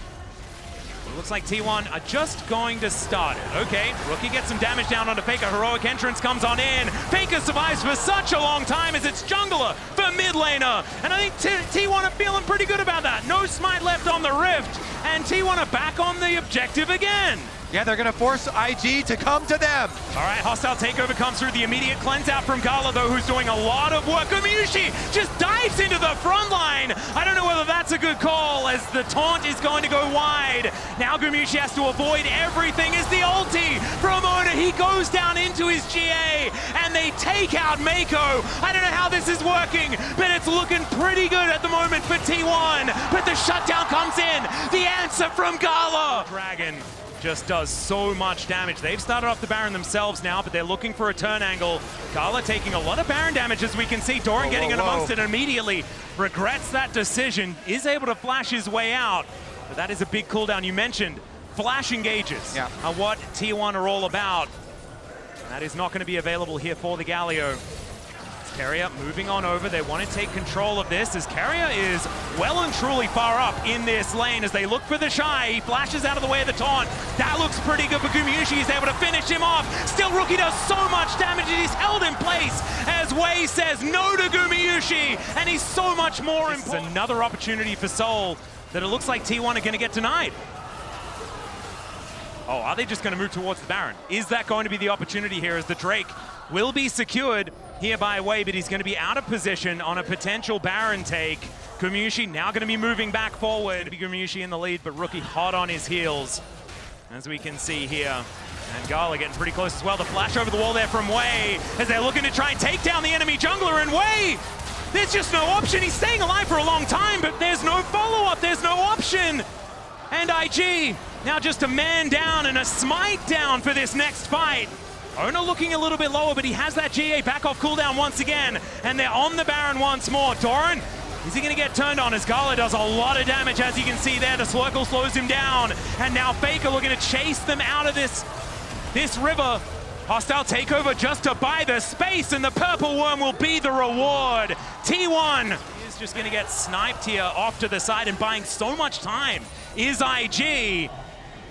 It looks like T1 are just going to start it. Okay, Rookie gets some damage down onto Faker. Heroic entrance comes on in. Faker survives for such a long time as it's Jungler for mid laner. And I think T1 are feeling pretty good about that. No smite left on the Rift, and T1 are back on the objective again. Yeah, they're gonna force IG to come to them. All right, hostile takeover comes through. The immediate cleanse out from Gala, though, who's doing a lot of work. Gumayusi just dives into the front line. I don't know whether that's a good call, as the taunt is going to go wide. Now Gumayusi has to avoid everything as the ulti from Ona. He goes down into his GA, and they take out Mako. I don't know how this is working, but it's looking pretty good at the moment for T1. But the shutdown comes in. The answer from Gala. Dragon just does so much damage. They've started off the Baron themselves now, but they're looking for a turn angle. Gala taking a lot of Baron damage, as we can see. Doran getting in amongst it immediately. Regrets that decision, is able to flash his way out, but that is a big cooldown. You mentioned flash engages are what T1 are all about. That is not going to be available here for the Galio. Carrier moving on over. They want to take control of this as Carrier is well and truly far up in this lane as they look for the Shy. He flashes out of the way of the taunt. That looks pretty good for Gumayushi. He's able to finish him off. Still, Rookie does so much damage and he's held in place as Wei says no to Gumayushi, and he's so much more important. Another opportunity for Seoul that it looks like T1 are going to get denied. Oh, are they just going to move towards the Baron? Is that going to be the opportunity here as the Drake will be secured here by Wei, but he's going to be out of position on a potential Baron take. Gumayushi now going to be moving back forward. Gumayushi in the lead, but Rookie hot on his heels, as we can see here. And Gala getting pretty close as well. The flash over the wall there from Wei as they're looking to try and take down the enemy jungler, and Wei, there's just no option. He's staying alive for a long time, but there's no follow-up. There's no option. And IG now just a man down and a smite down for this next fight. Ona looking a little bit lower, but he has that GA back off cooldown once again. And they're on the Baron once more. Doran, is he going to get turned on as Gala does a lot of damage, as you can see there. The Slurkle slows him down. And now Faker looking to chase them out of this river. Hostile takeover just to buy the space, and the Purple Worm will be the reward. T1 is just going to get sniped here off to the side, and buying so much time is IG.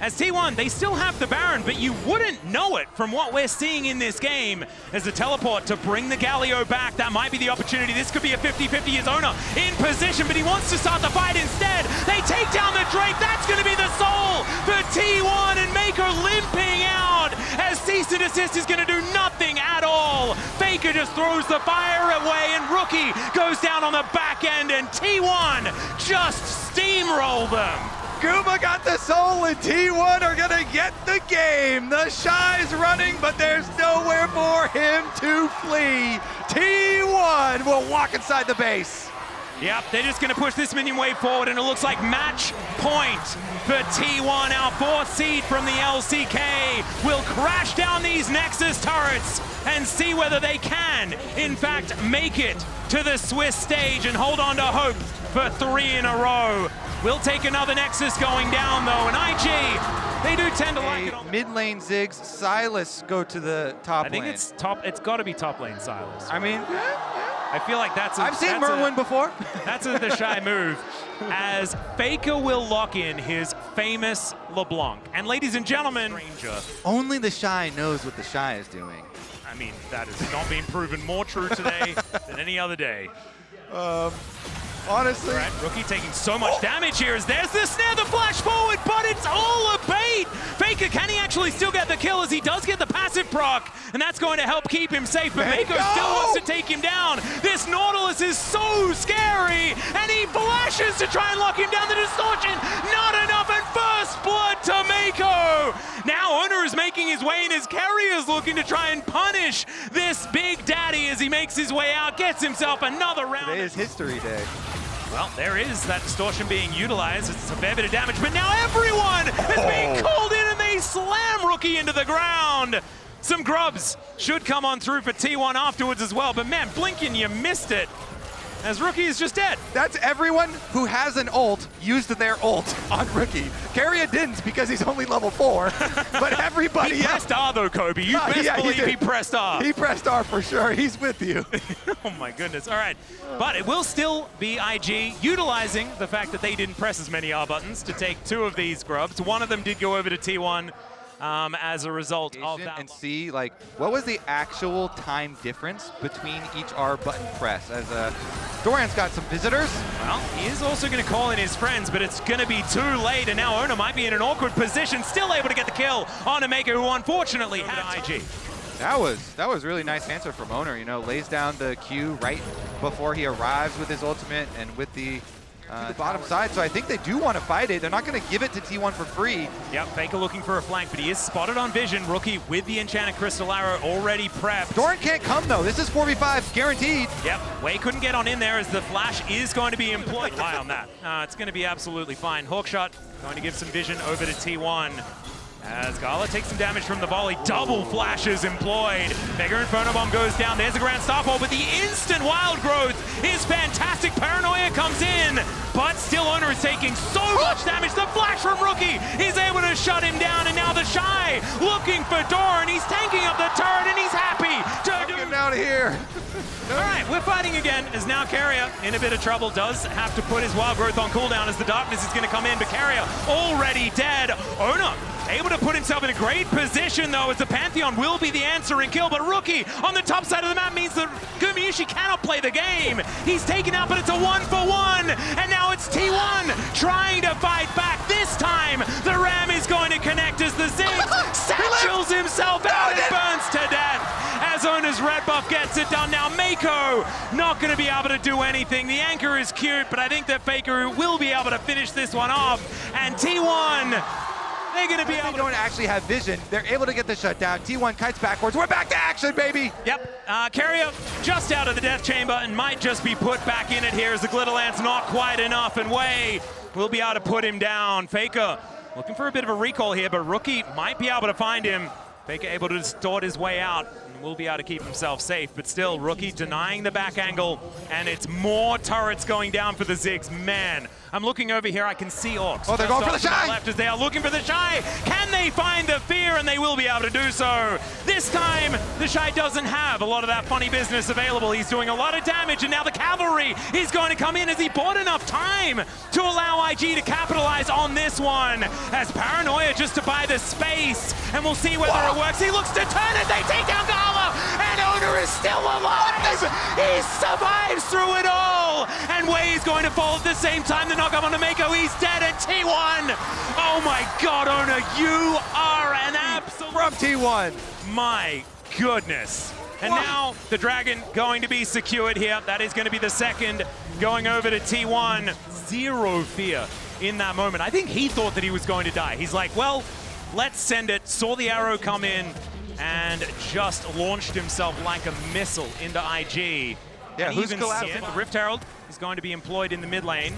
As T1, they still have the Baron, but you wouldn't know it from what we're seeing in this game. As the teleport to bring the Galio back, that might be the opportunity. This could be a 50-50 as Ona in position, but he wants to start the fight instead. They take down the Drake. That's going to be the soul for T1, and Maker limping out as cease and desist is going to do nothing at all. Faker just throws the fire away, and Rookie goes down on the back end, and T1 just steamroll them. Guma got the soul, and T1 are gonna get the game. The Shy's running, but there's nowhere for him to flee. T1 will walk inside the base. Yep, they're just gonna push this minion wave forward, and it looks like match point for T1. Our fourth seed from the LCK will crash down these Nexus turrets and see whether they can, in fact, make it to the Swiss stage and hold on to hope for 3 in a row. We'll take another Nexus going down, though, and IG, they do tend to like it. Mid lane Ziggs, Silas go to the top lane. I think it's got to be top lane Silas. I mean, I feel like I've seen Merwin before. That's the Shy move, as Faker will lock in his famous LeBlanc. And ladies and gentlemen, only the Shy knows what the Shy is doing. I mean, that is not being proven more true today than any other day. Honestly. Right, Rookie taking so much damage here as there's the snare, the flash forward, but it's all a bait. Faker, can he actually still get the kill, as he does get the passive proc, and that's going to help keep him safe, but Mako still wants to take him down. This Nautilus is so scary, and he flashes to try and lock him down. The distortion, not enough, and first blood to Mako. Now Ona is making his way in as Carrier's looking to try and punish this Big Daddy as he makes his way out, gets himself another round. Today is history day. Well, there is that distortion being utilized. It's a fair bit of damage, but now everyone is being called in, and they slam Rookie into the ground. Some grubs should come on through for T1 afterwards as well, but man, Blinken, you missed it, as Rookie is just dead. That's everyone who has an ult used their ult on Rookie. Carrier didn't because he's only level 4, but everybody He pressed R though, Kobe. You best believe he pressed R. He pressed R for sure. He's with you. Oh my goodness. All right. But it will still be IG utilizing the fact that they didn't press as many R buttons to take 2 of these grubs. One of them did go over to T1 as a result of that. And see, like, what was the actual time difference between each R button press? As Doran's got some visitors. Well, he is also going to call in his friends, but it's going to be too late, and now Ona might be in an awkward position, still able to get the kill on a Maker, who unfortunately had IG. That was really nice answer from Owner. You know, lays down the Q right before he arrives with his ultimate and with the bottom side. So I think they do want to fight it. They're not going to give it to T1 for free. Yep, Faker looking for a flank, but he is spotted on vision. Rookie with the Enchanted Crystal Arrow already prepped. Doran can't come though. This is 4v5 guaranteed. Yep, Wei couldn't get on in there as the flash is going to be employed. Rely on that. It's going to be absolutely fine. Hookshot going to give some vision over to T1. As Gala takes some damage from the volley, double flashes employed. Mega Inferno Bomb goes down. There's a Grand Starfall, but the instant wild growth is fantastic. Paranoia comes in, but still Owner is taking so much damage. The flash from Rookie is able to to shut him down, and now the Shy looking for Doran. He's tanking up the turret, and he's happy to do... Get him out of here. All right, we're fighting again, as now Carrier in a bit of trouble, does have to put his Wild Growth on cooldown as the darkness is going to come in, but Carrier already dead. Ona able to put himself in a great position, though, as the Pantheon will be the answering kill, but Rookie on the top side of the map means that Gumayusi cannot play the game. He's taken out, but it's a 1-for-1, and now it's T1 trying to fight back. This time, the Ram is going to connect as the Ziggs satchels himself out and burns to death as Ona's red buff gets it done. Now Mako not going to be able to do anything. The anchor is cute, but I think that Faker will be able to finish this one off, and T1, they're going to be able to... They don't actually have vision. They're able to get the shutdown. T1 kites backwards. We're back to action, baby! Yep. Carrier just out of the death chamber and might just be put back in it here as the Glitterland's not quite enough, and Wei will be able to put him down. Faker looking for a bit of a recall here, but Rookie might be able to find him. Faker able to distort his way out and will be able to keep himself safe, but still Rookie denying the back angle, and it's more turrets going down for the Ziggs. Man, I'm looking over here, I can see Orcs. Oh, they're going for the Shy! Left as they are looking for the Shy. Can they find the Fear? And they will be able to do so. This time, the Shy doesn't have a lot of that funny business available. He's doing a lot of damage, and now the Cavalry is going to come in as he bought enough time to allow IG to capitalize on this one. As Paranoia just to buy the space, and we'll see whether it works. He looks to turn it, they take down Gala, and Owner is still alive! He survives through it all! And Wei is going to fall at the same time. The knock up on Mako, he's dead, and T1! Oh my god, Owner, you are an absolute... From T1! My goodness. And now the Dragon going to be secured here. That is going to be the second going over to T1. Zero fear in that moment. I think he thought that he was going to die. He's like, well, let's send it. Saw the arrow come in and just launched himself like a missile into IG. Yeah, and who's even collapsing? the Rift Herald is going to be employed in the mid lane.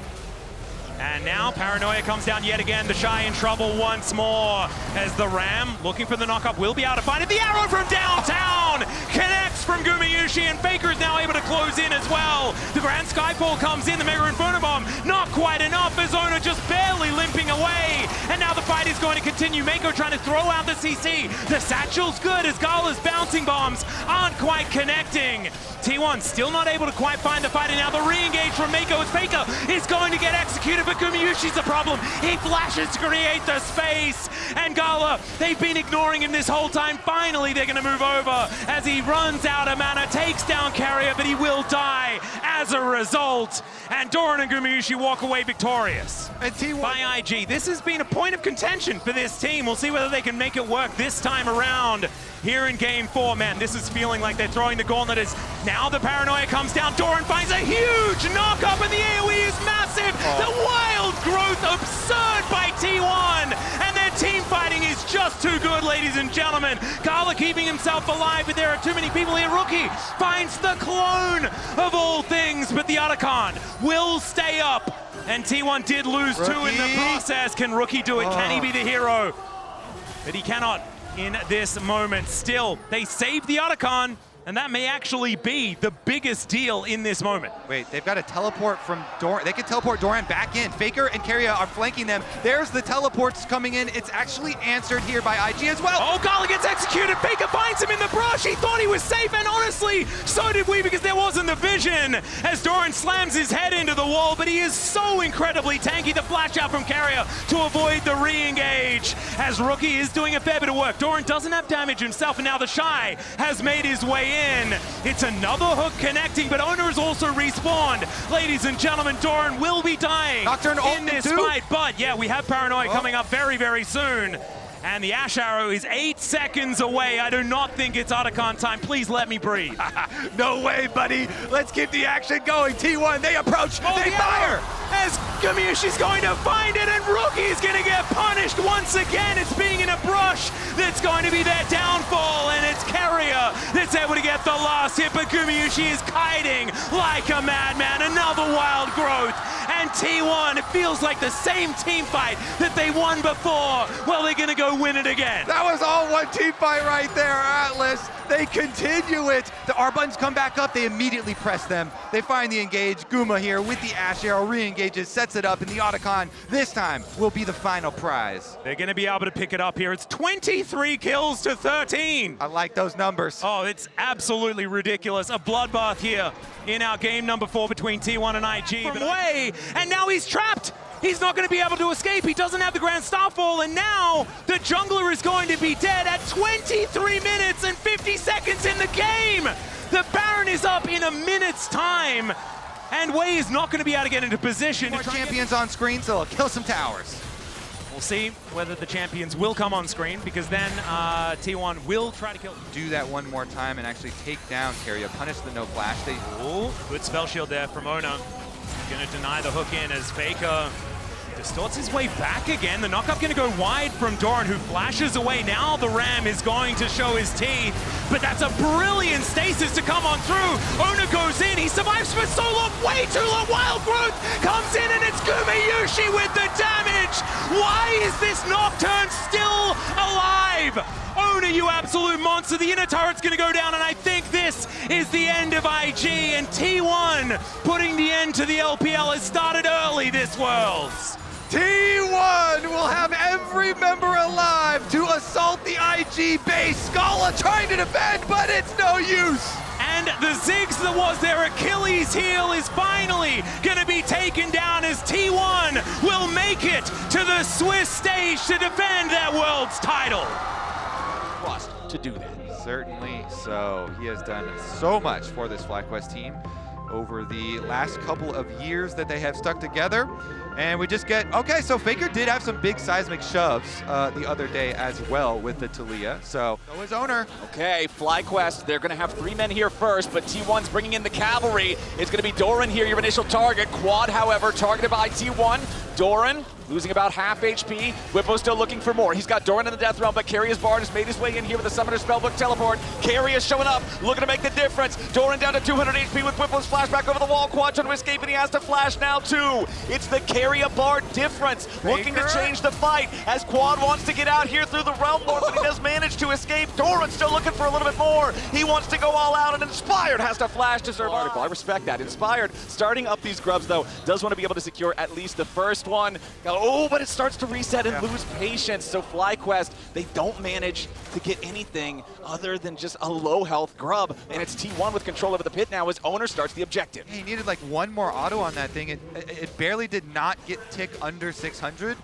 And now Paranoia comes down yet again. The Shy in trouble once more as the Ram, looking for the knock-up, will be able to find it. The arrow from downtown connects from Gumayusi, and Faker is now able to close in as well. The Grand Skyfall comes in, the Mega Inferno Bomb, not quite enough. Azona just barely limping away. And now the fight is going to continue. Mako trying to throw out the CC. The satchel's good as Gala's bouncing bombs aren't quite connecting. T1 still not able to quite find the fight, and now the re-engage from Mako as Faker is going to get executed, but Gumayusi's the problem. He flashes to create the space, and Gala, they've been ignoring him this whole time. Finally, they're going to move over as he runs out of mana, takes down Carrier, but he will die as a result. And Doran and Gumayusi walk away victorious. And T1 by IG. This has been a point of contention for this team. We'll see whether they can make it work this time around here in Game 4. Man, this is feeling like they're throwing the gauntlet as now the Paranoia comes down. Doran finds a huge knock-up, and the AoE is massive. The Wild Growth absurd by T1. And their team fighting is just too good, ladies and gentlemen. Gala keeping himself alive, but there are too many people here. Rookie finds the clone of all things, but the Otacon will stay up. And T1 did lose two in the process. Can Rookie do it? Can he be the hero? But he cannot in this moment. Still, they saved the Otacon, and that may actually be the biggest deal in this moment. Wait, they've got a teleport from Doran. They can teleport Doran back in. Faker and Carrier are flanking them. There's the teleports coming in. It's actually answered here by IG as well. Oh, Gala gets executed. Faker finds him in the brush. He thought he was safe, and honestly, so did we, because there wasn't the vision as Doran slams his head into the wall, but he is so incredibly tanky. The flash out from Carrier to avoid the re-engage as Rookie is doing a fair bit of work. Doran doesn't have damage himself, and now the Shy has made his way in. It's another hook connecting, but Owner is also respawned. Ladies and gentlemen, Doran will be dying Nocturne in this fight, but yeah, we have Paranoia coming up very, very soon. And the Ash Arrow is 8 seconds away. I do not think it's Otacon time. Please let me breathe. No way, buddy. Let's keep the action going. T1, they approach, they fire. As Gumayusi's going to find it, and Rookie's going to get punished once again. It's being in a brush that's going to be their downfall, and it's Carrier that's is able to get the last hit, but Gumayushi is kiting like a madman. Another wild growth. And T1, it feels like the same team fight that they won before. Well, they're going to go win it again. That was all one team fight right there, Atlas. They continue it. The R-buttons come back up. They immediately press them. They find the engage. Guma here with the Ash Arrow re-engages, sets it up, and the Otacon this time will be the final prize. They're going to be able to pick it up here. It's 23 kills to 13. I like those numbers. Oh, it's absolutely ridiculous. A bloodbath here in our game number 4 between T1 and IG. From Way, and now he's trapped. He's not going to be able to escape. He doesn't have the Grand Starfall, and now the jungler is going to be dead at 23 minutes and 50 seconds in the game. The Baron is up in a minute's time, and Way is not going to be able to get into position. More champions on screen, so he'll kill some towers. We'll see whether the champions will come on screen, because then T1 will try to kill. Do that one more time and actually take down Karia, punish the no flash. Ooh, good spell shield there from Ona. Gonna deny the hook in as Faker distorts his way back again. The knockup gonna go wide from Doran, who flashes away. Now the Ram is going to show his teeth, but that's a brilliant stasis to come on through. Ona goes in, he survives for so long, way too long. Wild growth comes in, and it's Gumayushi with the damage. Why is this Nocturne still alive? Ona, you absolute monster. The inner turret's gonna go down, and I think this is the end of IG, and T1 putting the end to the LPL has started early this Worlds. T1 will have every member alive to assault the IG base. Scala trying to defend, but it's no use. And the Ziggs that was their Achilles heel is finally going to be taken down, as T1 will make it to the Swiss stage to defend their Worlds title. To do that. Certainly so. He has done so much for this FlyQuest team over the last couple of years that they have stuck together. And we just get, okay, so Faker did have some big seismic shoves the other day as well with the Taliyah. So his owner. Okay, FlyQuest, they're going to have 3 men here first, but T1's bringing in the cavalry. It's going to be Doran here, your initial target. Quad, however, targeted by T1. Doran losing about half HP. Whippo still looking for more. He's got Doran in the death realm, but Karia's Bard has made his way in here with the Summoner Spellbook teleport. Karia's showing up, looking to make the difference. Doran down to 200 HP with Whippo's flashback over the wall. Quad trying to escape, and he has to flash now too. It's the Karia Bard difference, looking to change the fight as Quad wants to get out here through the realm lord, but he does manage to escape. Doran still looking for a little bit more. He wants to go all out, and Inspired has to flash to survive. I respect that. Inspired starting up these grubs though, does want to be able to secure at least the first one. Oh, but it starts to reset and lose patience. So FlyQuest, they don't manage to get anything other than just a low health grub. And it's T1 with control over the pit now as owner starts the objective. He needed like one more auto on that thing. It barely did not get tick under 600.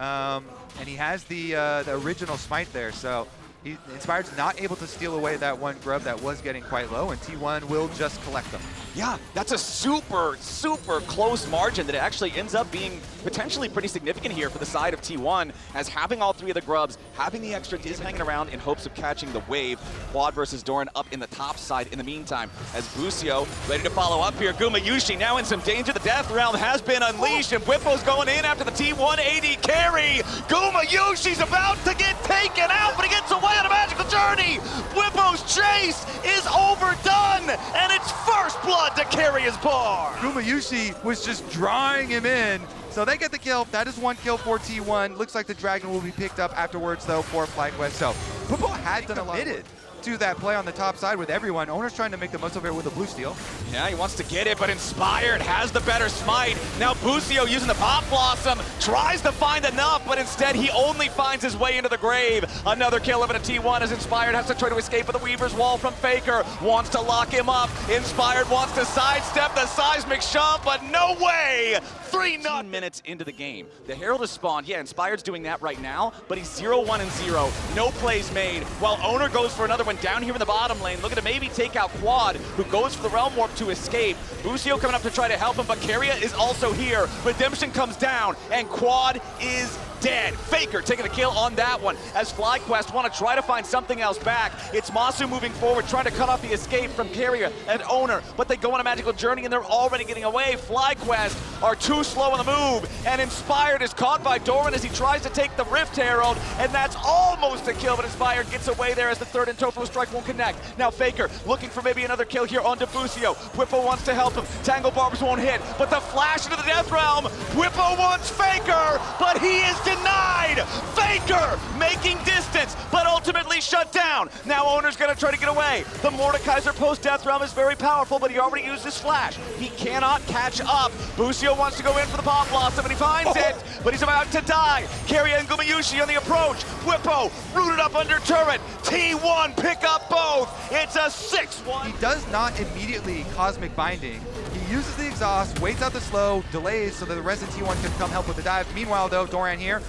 And he has the original smite there. So Inspired's not able to steal away that one grub that was getting quite low, and T1 will just collect them. Yeah, that's a super, super close margin that it actually ends up being potentially pretty significant here for the side of T1, as having all 3 of the grubs, having the extra is hanging around in hopes of catching the wave. Quad versus Doran up in the top side in the meantime, as Busio ready to follow up here. Gumayushi now in some danger. The death realm has been unleashed, and Whippo's going in after the T1 AD carry. Gumayushi's about to get taken out, but he gets away on a magical journey. Whippo's chase is overdone, and it's first blood to carry his bar. Gumayushi was just drawing him in. So they get the kill. That is 1 kill for T1. Looks like the Dragon will be picked up afterwards, though, for FlyQuest. So Whippo had done committed to that play on the top side with everyone. Owner's trying to make the most of it with a blue steal. Yeah, he wants to get it, but Inspired has the better smite. Now Busio using the Pop Blossom, tries to find enough, but instead he only finds his way into the grave. Another kill of it at T1 as Inspired has to try to escape with the Weaver's Wall from Faker. Wants to lock him up. Inspired wants to sidestep the seismic shove, but no way! 3 minutes into the game. The Herald is spawned. Yeah, Inspired's doing that right now, but he's 0-1 and 0. No plays made, while Owner goes for another one down here in the bottom lane, looking to maybe take out Quad, who goes for the Realm Warp to escape. Busio coming up to try to help him, but Karia is also here. Redemption comes down, and Quad is dead. Faker taking the kill on that one as FlyQuest want to try to find something else back. It's Masu moving forward, trying to cut off the escape from Carrier and Owner, but they go on a magical journey and they're already getting away. FlyQuest are too slow on the move, and Inspired is caught by Doran as he tries to take the Rift Herald, and that's almost a kill, but Inspired gets away there as the third and Tofo strike won't connect. Now Faker looking for maybe another kill here on Debussio. Whippo wants to help him. Tangle Barbs won't hit, but the flash into the Death Realm. Whippo wants Faker, but he is denied. Faker making distance, but ultimately shut down. Now Owner's gonna try to get away. The Mordekaiser post Death Realm is very powerful, but he already used his flash. He cannot catch up. Busio wants to go in for the Pop Blossom, and he finds it, but he's about to die. Carrier and Gumayushi on the approach. Whippo rooted up under turret. T1 pick up both. It's a 6-1. He does not immediately Cosmic Binding. He uses the exhaust, waits out the slow, delays so that the rest of T1 can come help with the dive. Meanwhile, though, Doran here.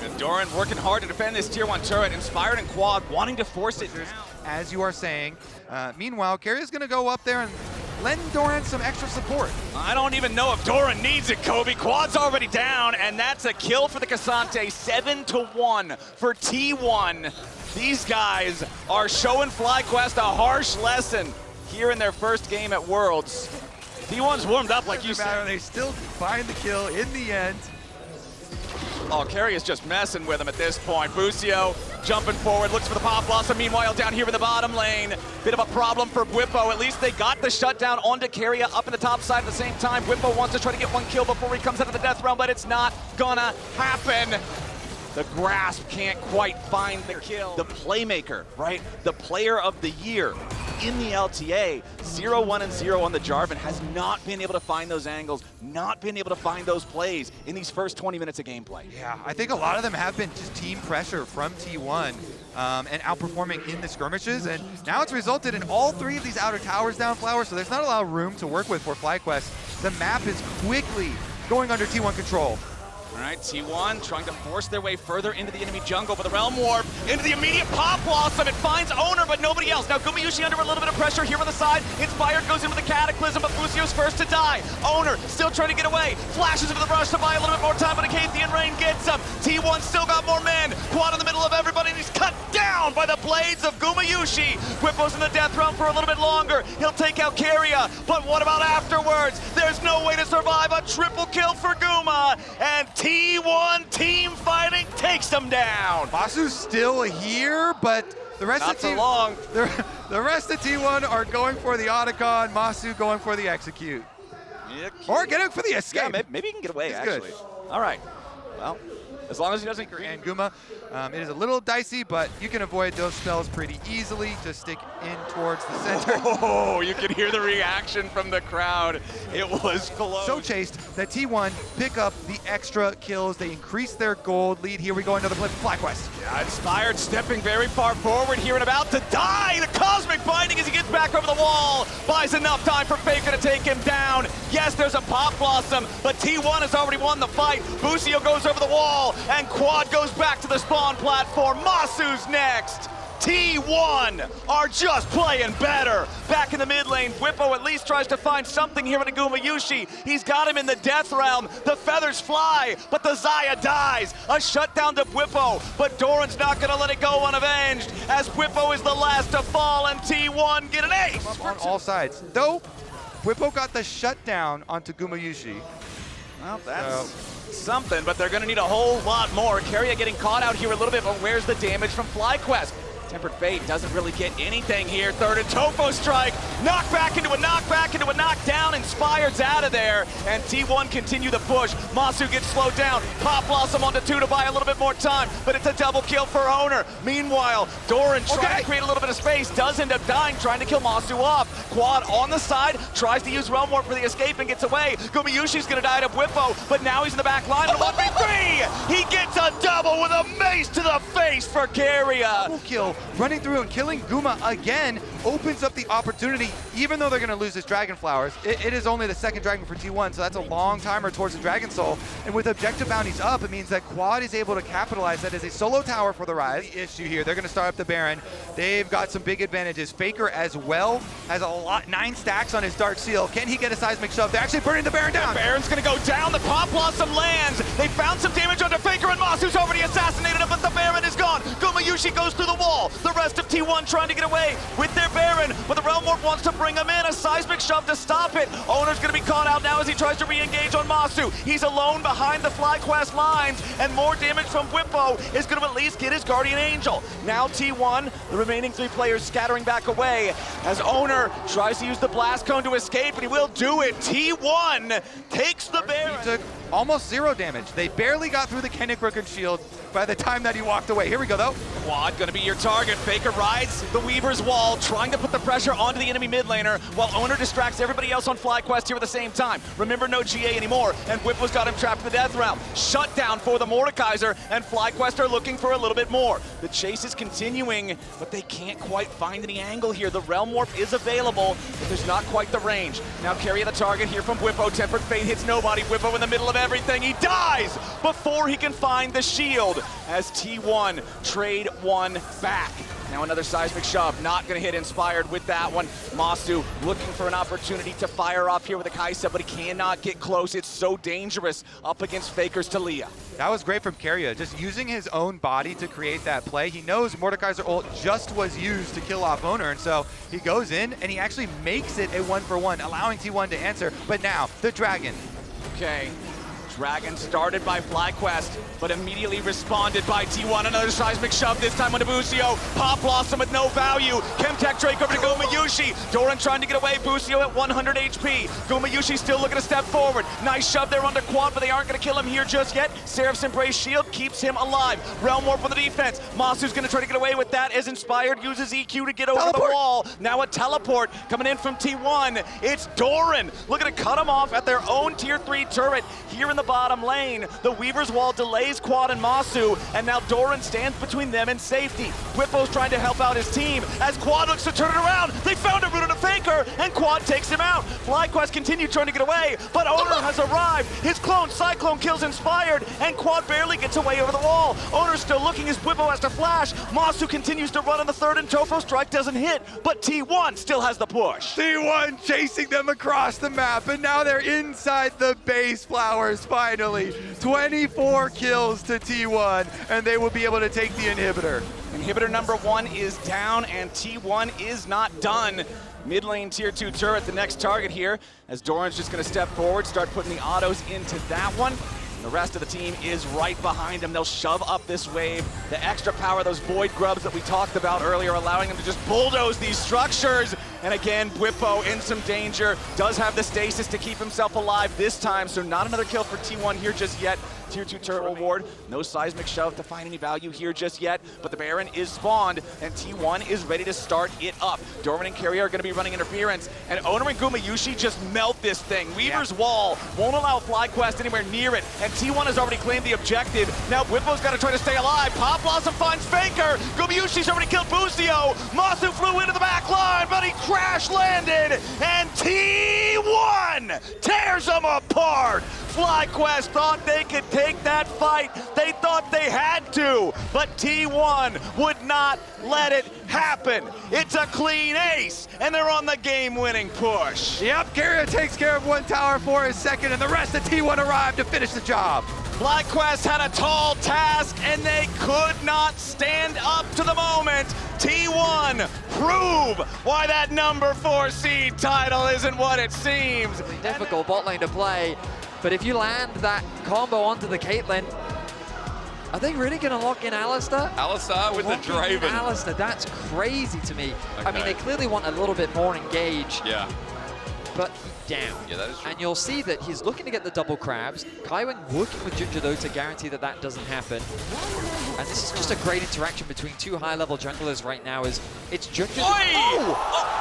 And Doran working hard to defend this tier 1 turret. Inspired and Quad wanting to force it down. As you are saying. Meanwhile, Carrier's going to go up there and lend Doran some extra support. I don't even know if Doran needs it, Kobe. Quad's already down, and that's a kill for the Cassante. 7-1 for T1. These guys are showing FlyQuest a harsh lesson here in their first game at Worlds. T1's warmed up like you said. They still find the kill in the end. Oh, Carrier's just messing with him at this point. Busio jumping forward, looks for the Pop Blossom. Meanwhile, down here in the bottom lane, bit of a problem for Whippo. At least they got the shutdown onto Carrier up in the top side at the same time. Whippo wants to try to get one kill before he comes out of the Death Realm, but it's not gonna happen. The Grasp can't quite find the kill. The playmaker, right? The player of the year in the LTA, 0-1-0 on the Jarvan, has not been able to find those angles, not been able to find those plays in these first 20 minutes of gameplay. Yeah, I think a lot of them have been just team pressure from T1 and outperforming in the skirmishes, and now it's resulted in all three of these outer towers down Flower, so there's not a lot of room to work with for FlyQuest. The map is quickly going under T1 control. All right, T1 trying to force their way further into the enemy jungle, but the Realm Warp into the immediate Pop Blossom. It finds Owner, but nobody else. Now Gumayushi under a little bit of pressure here on the side. Inspired goes in with the Cataclysm, but Busio's first to die. Owner still trying to get away. Flashes into the brush to buy a little bit more time, but Acathian Rain gets him. T1 still got more men. Quad in the middle of everybody, and he's cut down by the blades of Gumayushi. Whippo's in the Death Realm for a little bit longer. He'll take out Carrier, but what about afterwards? There's no way to survive a triple kill for Guma, and T1 team fighting takes them down. Masu's still here, but the rest Not of for team, long. The rest of T1 are going for the Otacon, Masu going for the execute. Yeah, Or getting for the escape. yeah, maybe he can get away, He's actually. good. All right. Well, as long as he doesn't... And Guma, it is a little dicey, but you can avoid those spells pretty easily. Just stick in towards the center. Oh, you can hear the reaction from the crowd. It was close. So chased that T1 pick up the extra kills. They increase their gold lead. Here we go, another play for FlyQuest. Yeah, Inspired stepping very far forward here and about to die. The Cosmic Binding as he gets back over the wall. Buys enough time for Faker to take him down. Yes, there's a Pop Blossom, but T1 has already won the fight. Busio goes over the wall, and Quad goes back to the spawn platform. Masu's next. T1 are just playing better. Back in the mid lane, Whippo at least tries to find something here in Gumayushi. He's got him in the Death Realm. The feathers fly, but the Xayah dies. A shutdown to Whippo, but Doran's not gonna let it go unavenged, as Whippo is the last to fall, and T1 get an ace. On all sides. Though, Whippo got the shutdown onto Gumayushi. Well, that's something, but they're gonna need a whole lot more. Carrier getting caught out here a little bit, but where's the damage from FlyQuest? Tempered Fate doesn't really get anything here. Third and Tofo strike. Knockback into a knockback into a knockdown. Inspired's out of there. And T1 continue the push. Masu gets slowed down. Pop Blossom onto 2 to buy a little bit more time, but it's a double kill for Owner. Meanwhile, Doran trying to create a little bit of space, does end up dying, trying to kill Masu off. Quad on the side, tries to use Realm Warp for the escape and gets away. Gumayushi's gonna die to Whippo, but now he's in the back line. 1v3! He gets a double Whoa, with a mace to the face for Karia. Double kill, running through and killing Guma again opens up the opportunity, even though they're going to lose this Dragon Flowers. It is only the second Dragon for T1, so that's a long timer towards the Dragon Soul. And with objective bounties up, it means that Quad is able to capitalize. That is a solo tower for the Rise. The issue here, they're going to start up the Baron. They've got some big advantages. Faker as well has a lot, 9 stacks on his Dark Seal. Can he get a seismic shove? They're actually burning the Baron down. The Baron's going to go down. The Pop Blossom lands. They found some damage under Faker, and Masu's already assassinated him, but the Baron is gone. Gumayushi goes through the wall. The rest of T1 trying to get away with their Baron, but the Realm Warp wants to bring him in. A seismic shove to stop it. Owner's going to be caught out now as he tries to re-engage on Masu. He's alone behind the FlyQuest lines, and more damage from Whippo is going to at least get his Guardian Angel. Now T1, the remaining 3 players scattering back away as Owner tries to use the Blast Cone to escape, and he will do it. T1 takes the Baron. He took almost 0 damage. They barely got through the Kennick Rook and Shield by the time that he walked away. Here we go, though. Quad gonna be your target. Faker rides the Weaver's wall, trying to put the pressure onto the enemy mid laner, while Owner distracts everybody else on FlyQuest here at the same time. Remember, no GA anymore, and Whippo's got him trapped in the death realm. Shut down for the Mordekaiser, and FlyQuest are looking for a little bit more. The chase is continuing, but they can't quite find any angle here. The Realm Warp is available, but there's not quite the range. Now Carry the target here from Whippo. Tempered Fate hits nobody. Whippo in the middle of everything. He dies before he can find the shield as T1 trade one back. Now another seismic shove, not gonna hit Inspired with that one. Masu looking for an opportunity to fire off here with a Kaisa, but he cannot get close. It's so dangerous up against Faker's Talia. That was great from Karia, just using his own body to create that play. He knows Mordekaiser ult just was used to kill off Owner, and so he goes in and he actually makes it a 1-for-1, allowing T1 to answer. But now, the Dragon. Okay. Dragon started by FlyQuest, but immediately responded by T1. Another seismic shove, this time on Busio. Pop Blossom with no value. Chemtech Drake over to Gumayushi. Doran trying to get away. Busio at 100 HP. Gumayushi still looking to step forward. Nice shove there under Quad, but they aren't going to kill him here just yet. Seraph's Embrace Shield keeps him alive. Realm Warp for the defense. Masu's going to try to get away with that as Inspired uses EQ to get over the wall. Now a teleport coming in from T1. It's Doran looking to cut him off at their own tier 3 turret here in the bottom lane. The Weaver's Wall delays Quad and Masu, and now Doran stands between them and safety. Whippo's trying to help out his team as Quad looks to turn it around. They found a route on a Faker, and Quad takes him out. FlyQuest continue trying to get away, but Owner has arrived. His clone Cyclone kills Inspired, and Quad barely gets away over the wall. Owner's still looking as Whippo has to flash. Masu continues to run on the third, and Tofo Strike doesn't hit, but T1 still has the push. T1 chasing them across the map, and now they're inside the base. Flowers finally. 24 kills to T1, and they will be able to take the inhibitor. Inhibitor number 1 is down, and T1 is not done. Mid lane tier 2 turret, the next target here, as Doran's just gonna step forward, start putting the autos into that one. The rest of the team is right behind him. They'll shove up this wave. The extra power, those void grubs that we talked about earlier, allowing them to just bulldoze these structures. And again, Whippo in some danger. Does have the stasis to keep himself alive this time, so not another kill for T1 here just yet. Tier 2 turret reward. No seismic shove to find any value here just yet, but the Baron is spawned, and T1 is ready to start it up. Doran and Carrier are going to be running interference, and Owner and Gumayushi just melt this thing. Weaver's Wall won't allow FlyQuest anywhere near it, and T1 has already claimed the objective. Now Whippo's got to try to stay alive. Pop Blossom finds Faker. Gumayushi's already killed Busio. Masu flew into the back line, but he crash landed, and T1 tears him apart. FlyQuest thought they could take that fight. They thought they had to, but T1 would not let it happen. It's a clean ace, and they're on the game-winning push. Yep, Karia takes care of one tower for his second, and the rest of T1 arrived to finish the job. FlyQuest had a tall task, and they could not stand up to the moment. T1 prove why that number 4 seed title isn't what it seems. Difficult bot lane to play, but if you land that combo onto the Caitlyn, are they really going to lock in Alistar? Alistar with the Draven. Alistar, that's crazy to me. Okay. I mean, they clearly want a little bit more engage. Yeah. But he's down. Yeah, that is true. And you'll see that he's looking to get the double crabs. Kaiwing working with Ginger though to guarantee that that doesn't happen. And this is just a great interaction between two high-level junglers right now. It's Ginger. Oi! Oh!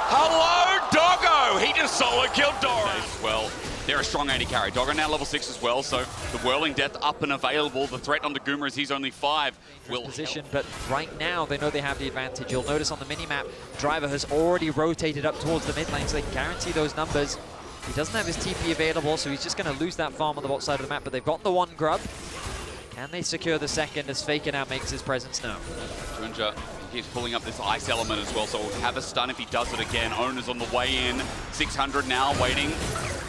Hello, Doggo! He just solo killed Doran. Well, they're a strong AD carry. Doggo now level 6 as well, so the Whirling Death up and available. The threat onto Goomer as he's only 5 will position, help. but right now they know they have the advantage. You'll notice on the mini-map, Driver has already rotated up towards the mid lane, so they can guarantee those numbers. He doesn't have his TP available, so he's just going to lose that farm on the bot side of the map, but they've got the one grub. Can they secure the second as Faker now makes his presence known? Junja keeps pulling up this ice element as well, so we'll have a stun if he does it again. Owner's on the way in, 600 now waiting,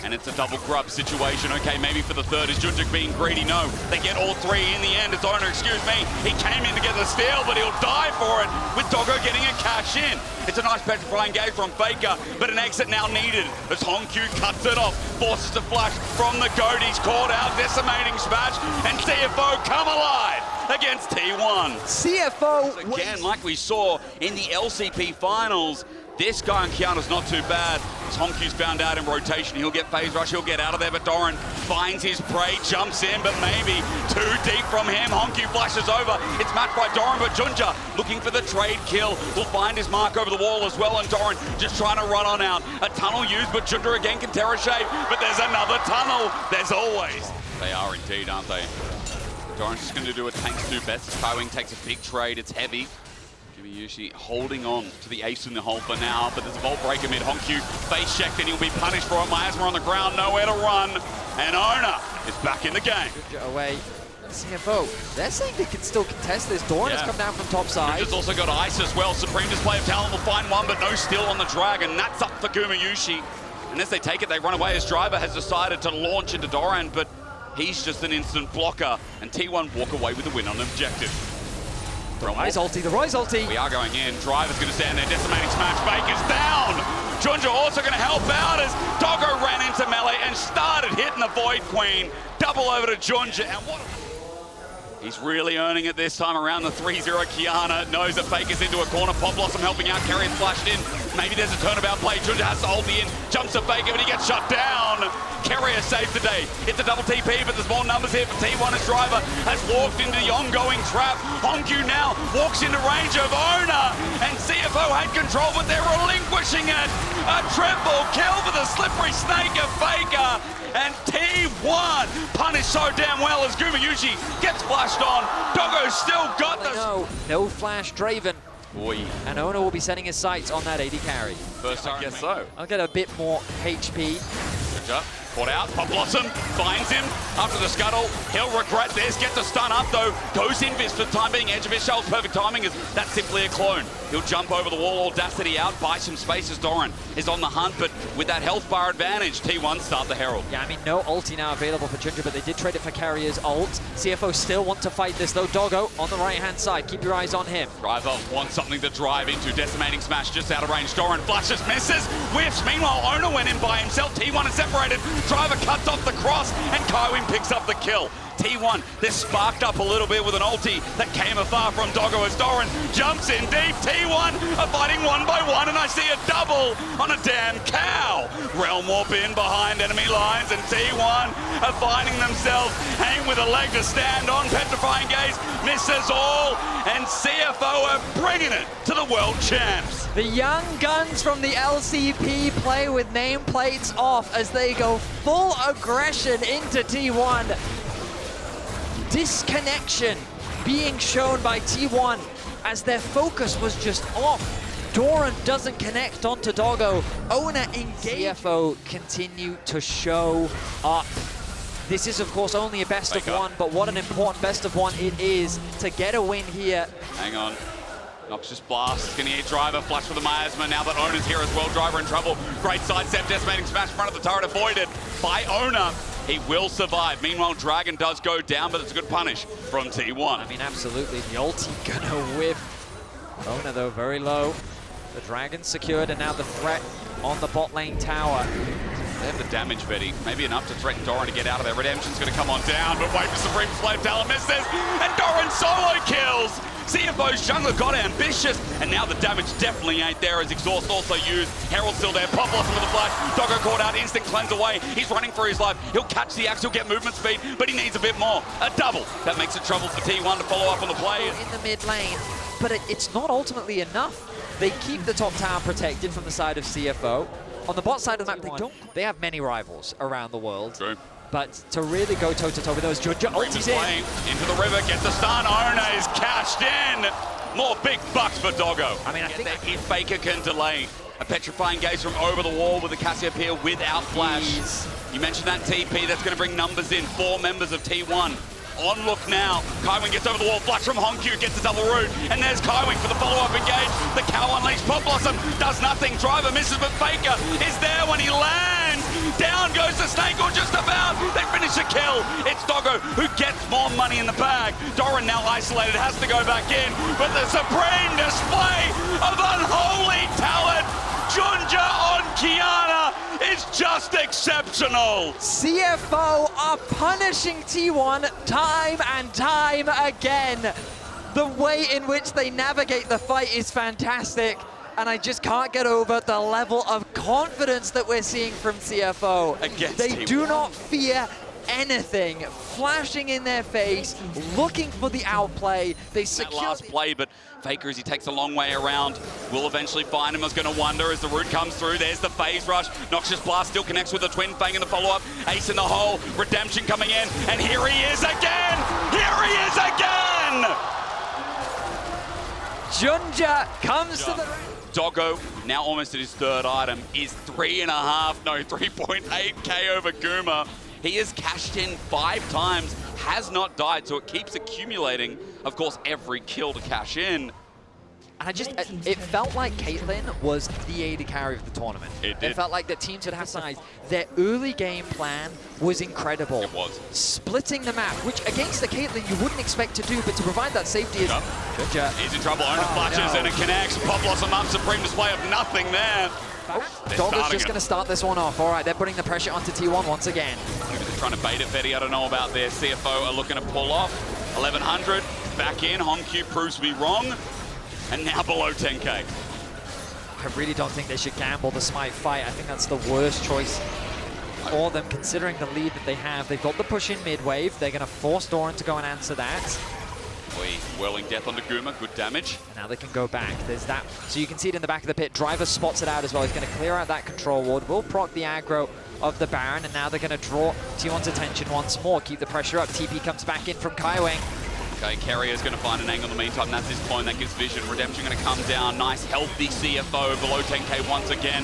and it's a double grub situation. Okay, maybe for the third, is Junja being greedy? No, they get all three in the end. It's Owner, excuse me. He came in to get the steal, but he'll die for it with Doggo getting a cash in. It's a nice petrifying gauge from Faker, but an exit now needed as Hongq cuts it off, forces a flash from the goat. He's caught out, decimating smash, and CFO come alive against T1. CFO Again, like we saw in the LCP finals, this guy on Kiana's not too bad. As Hongq's found out in rotation, he'll get phase rush, he'll get out of there, but Doran finds his prey, jumps in, but maybe too deep from him. Hongq flashes over. It's matched by Doran, but Junja looking for the trade kill. Will find his mark over the wall as well, and Doran just trying to run on out. A tunnel used, but Junja again can tear a shape, but there's another tunnel. There's always. They are indeed, aren't they? Doran's just going to do what tanks do best. Skywing takes a big trade, it's heavy. Yushi holding on to the ace in the hole for now, but there's a Vault Breaker mid. Hongq face checked and he'll be punished for it. Miasma on the ground, nowhere to run, and Owner is back in the game. Away. CFO, they're saying they can still contest this. Doran has come down from top side. He's also got ice as well. Supreme display of talent will find one, but no steal on the Dragon. That's up for Gumayushi. And as they take it, they run away as Driver has decided to launch into Doran, but he's just an instant blocker, and T1 walk away with the win on objective. The Rise ulti. We are going in. Driver's going to stand there. Decimating smash. Baker's down. Junja also going to help out as Doggo ran into melee and started hitting the Void Queen. Double over to Junja. And what? He's really earning it this time around. The 3-0 Kiana knows that Faker's into a corner. Pop Blossom helping out. Carrion flashed in. Maybe there's a turnabout play. Junja has to hold the in. Jumps to Faker, but he gets shut down. Carrier saved the day. It's a double TP, but there's more numbers here for T1 as Driver has walked into the ongoing trap. Hongq now walks into range of Owner, and CFO had control, but they're relinquishing it. A triple kill for the slippery snake of Faker, and T1 punished so damn well as Gumayushi gets flashed on. Doggo's still got this. No flash Draven. Boy. And Owner will be setting his sights on that AD carry. First time, I guess so. I'll get a bit more HP. Caught out, Pop Blossom finds him after the scuttle. He'll regret this, gets the stun up though. Goes in Vis for the time being, edge of his shells. Perfect timing as that's simply a clone. He'll jump over the wall, Audacity out, buy some space as Doran is on the hunt, but with that health bar advantage, T1 start the Herald. Yeah, I mean, no ulti now available for Junja, but they did trade it for Carrier's ult. CFO still want to fight this though. Doggo on the right-hand side, keep your eyes on him. Driver wants something to drive into, decimating smash just out of range. Doran flashes, misses, whiffs. Meanwhile, Owner went in by himself. T1 is separated. Driver cuts off the cross, and Kaiwin picks up the kill. T1, they're sparked up a little bit with an ulti that came afar from Doggo as Doran jumps in deep. T1 are fighting one by one, and I see a double on a damn cow. Realm Warp in behind enemy lines, and T1 are finding themselves hanging with a leg to stand on. Petrifying Gaze misses all, and CFO are bringing it to the world champs. The young guns from the LCP play with nameplates off as they go full aggression into T1. Disconnection being shown by T1 as their focus was just off. Doran doesn't connect onto Doggo. Owner engage. CFO continue to show up. This is, of course, only a best of one, but what an important best of one it is to get a win here. Hang on. Noxious Blast, gonna hit Driver, flush for the Miasma, now that Owner's here as well, Driver in trouble. Great sidestep, decimating smash in front of the turret, avoided by Owner. He will survive. Meanwhile, Dragon does go down, but it's a good punish from T1. I mean, absolutely, the ulti gonna whiff. Owner, though, very low. The Dragon secured, and now the threat on the bot lane tower. They have the damage, Betty. Maybe enough to threaten Doran to get out of there. Redemption's gonna come on down, but wait for Supreme Display of Talent, misses, and Doran solo kills! CFO's jungler got ambitious, and now the damage definitely ain't there as Exhaust also used. Herald's still there, Pop Blossom with the flash. Doggo caught out, instant cleanse away. He's running for his life. He'll catch the axe, he'll get movement speed, but he needs a bit more. A double. That makes it trouble for T1 to follow up on the play. In the mid lane, but it's not ultimately enough. They keep the top tower protected from the side of CFO. On the bot side of the map, they have many rivals around the world. True. But to really go toe-to-toe with those, Junja ultis in. Into the river, gets the stun. Ona is cashed in. More big bucks for Doggo. I mean, I think if Faker can delay a petrifying gaze from over the wall with the Cassiopeia without flash. You mentioned that TP, that's going to bring numbers in. 4 members of T1 on look now. Kaiwing gets over the wall, flash from Honkyu, gets the double root, and there's Kaiwing for the follow-up engage. The cow unleashed, Pop Blossom does nothing. Driver misses, but Faker is there when he lands. Down goes the Snake, or just about. They finish the kill. It's Doggo who gets more money in the bag. Doran now isolated, has to go back in, but the supreme display of unholy talent. Junja on Kiana is just exceptional. CFO are punishing T1 time and time again. The way in which they navigate the fight is fantastic, and I just can't get over the level of confidence that we're seeing from CFO. They do not fear anything, flashing in their face, looking for the outplay. They secure that last play, but Faker, as he takes a long way around, will eventually find him. I was going to wonder as the root comes through. There's the phase rush. Noxious Blast still connects with the Twin Fang in the follow-up. Ace in the hole. Redemption coming in. And here he is again! Here he is again! Junja comes to the... Doggo, now almost at his 3rd item, is 3.8k over Guma. He has cashed in 5 times, has not died, so it keeps accumulating, of course, every kill to cash in. And it felt like Caitlyn was the AD carry of the tournament. It did. It felt like the teams had sized. Their early game plan was incredible. It was. Splitting the map, which against the Caitlyn you wouldn't expect to do, but to provide that safety is... Junja. He's in trouble, Ona flashes and it connects. Pop Blossom up, supreme display of nothing there. Doggo's just going to start this one off. All right, they're putting the pressure onto T1 once again. Maybe they're trying to bait it, Betty. I don't know about their CFO are looking to pull off. 1100 back in. Honkyu proves to be wrong. And now below 10k. I really don't think they should gamble the Smite fight. I think that's the worst choice for them, considering the lead that they have. They've got the push in mid-wave. They're going to force Doran to go and answer that. Whirling Death onto Guma, good damage. And now they can go back. There's that. So you can see it in the back of the pit. Driver spots it out as well. He's going to clear out that control ward. Will proc the aggro of the Baron, and now they're going to draw T1's attention once more. Keep the pressure up. TP comes back in from Kaiwing. Okay, Carrier's going to find an angle in the meantime. That's his point. That gives vision. Redemption going to come down. Nice, healthy CFO below 10k once again.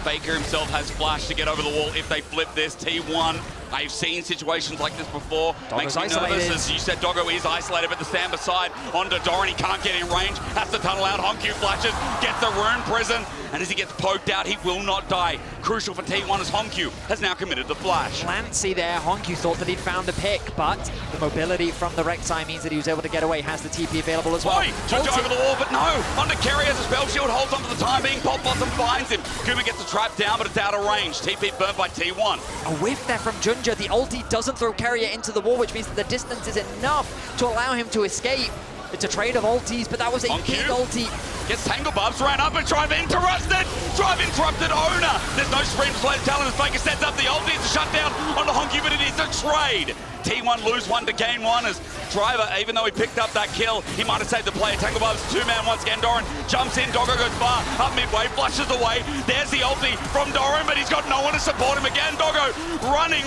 Faker himself has flash to get over the wall if they flip this. T1, I've seen situations like this before. Doggo's Makes me nervous. As you said, Doggo is isolated, but the stand beside onto Doran. He can't get in range. Has to tunnel out. Honkyu flashes, gets the rune prison, and as he gets poked out, he will not die. Crucial for T1 as Honkyu has now committed the flash. Clancy there. Honkyu thought that he'd found the pick, but the mobility from the Rek'Sai means that he was able to get away. Has the TP available as well. Junja over the wall, but no. Onto Carrier as a spell shield, holds on for the time being. Pop Blossom finds him. Guma gets the trap down, but it's out of range. TP burnt by T1. A whiff there from Junja. The ulti doesn't throw Carrier into the wall, which means that the distance is enough to allow him to escape. It's a trade of ultis, but that was a big ulti. Gets Tangle Bubs, ran up and Drive interrupted. Drive interrupted Ona. There's no sprint to play the talent as Faker sets up the ulti. It's a shutdown on the Honkyu, but it is a trade. T1 lose 1 to gain 1 as Driver, even though he picked up that kill, he might have saved the play. Tangle Bubs, 2-man once again. Doran jumps in, Doggo goes far, up midway, flushes away. There's the ulti from Doran, but he's got no one to support him again. Doggo running,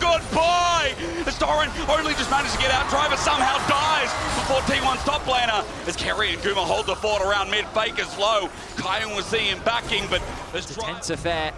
goodbye. As Doran only just managed to get out, Driver somehow dies before T1's top laner. As Kerry and Guma hold the fort around mid, Faker's low. Kaiwing was seeing him backing, but it's a tense affair.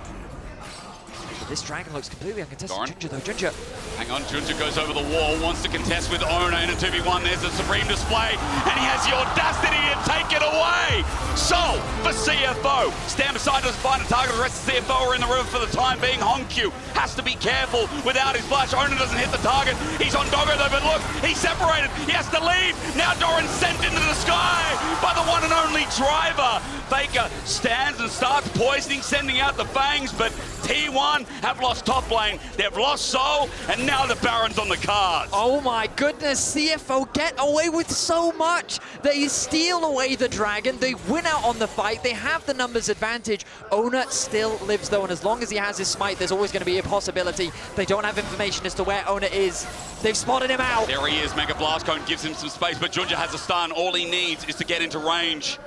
This dragon looks completely uncontested. Junja though, Junja. Hang on, Junja goes over the wall, wants to contest with Ona in a 2v1. There's a supreme display, and he has the audacity to take it away. Soul for CFO. Stand beside us, find a target. The rest of CFO are in the river for the time being. Honkyu has to be careful without his flash. Ona doesn't hit the target. He's on Doggo though, but look, he's separated. He has to leave. Now Doran sent into the sky by the one and only Driver. Faker stands and starts poisoning, sending out the fangs, but T1 have lost top lane, they've lost Soul, and now the Baron's on the cards. Oh my goodness, CFO get away with so much. They steal away the dragon, they win out on the fight, they have the numbers advantage. Ona still lives though, and as long as he has his smite, there's always going to be a possibility. They don't have information as to where Ona is. They've spotted him out. There he is, Mega Blast Cone gives him some space, but Junja has a stun. All he needs is to get into range.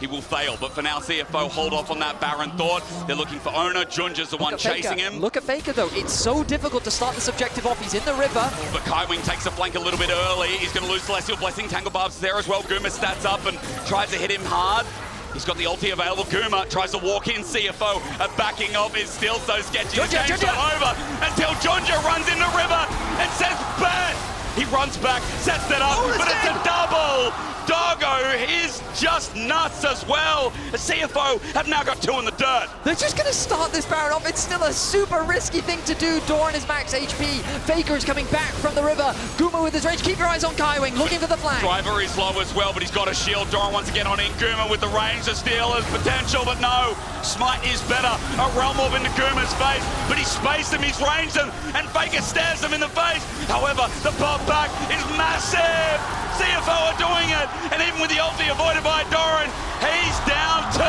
he will fail. But for now, CFO hold off on that Baron thought. They're looking for Owner. Junja's the one chasing him. Look at Faker, though. It's so difficult to start this objective off. He's in the river. But Kaiwing takes the flank a little bit early. He's going to lose Celestial Blessing. Tangle Barb's there as well. Guma stats up and tries to hit him hard. He's got the ulti available. Guma tries to walk in. CFO, a backing off is still so sketchy. The game's not over until Junja runs in the river and says, bet! He runs back, sets that up, but it's a double! Doggo is just nuts as well. The CFO have now got 2 in the dirt. They're just going to start this Baron off. It's still a super risky thing to do. Doran is max HP. Faker is coming back from the river. Guma with his range. Keep your eyes on Kaiwing, looking for the flank. Driver is low as well, but he's got a shield. Doran once again on in. Guma with the range to steal his potential, but no. Smite is better. A Realm Orb into Guma's face, but he's spaced him, he's ranged him, and Faker stares him in the face. However, the pop back is massive. CFO are doing it, and even with the ulti avoided by Doran, he's down 2,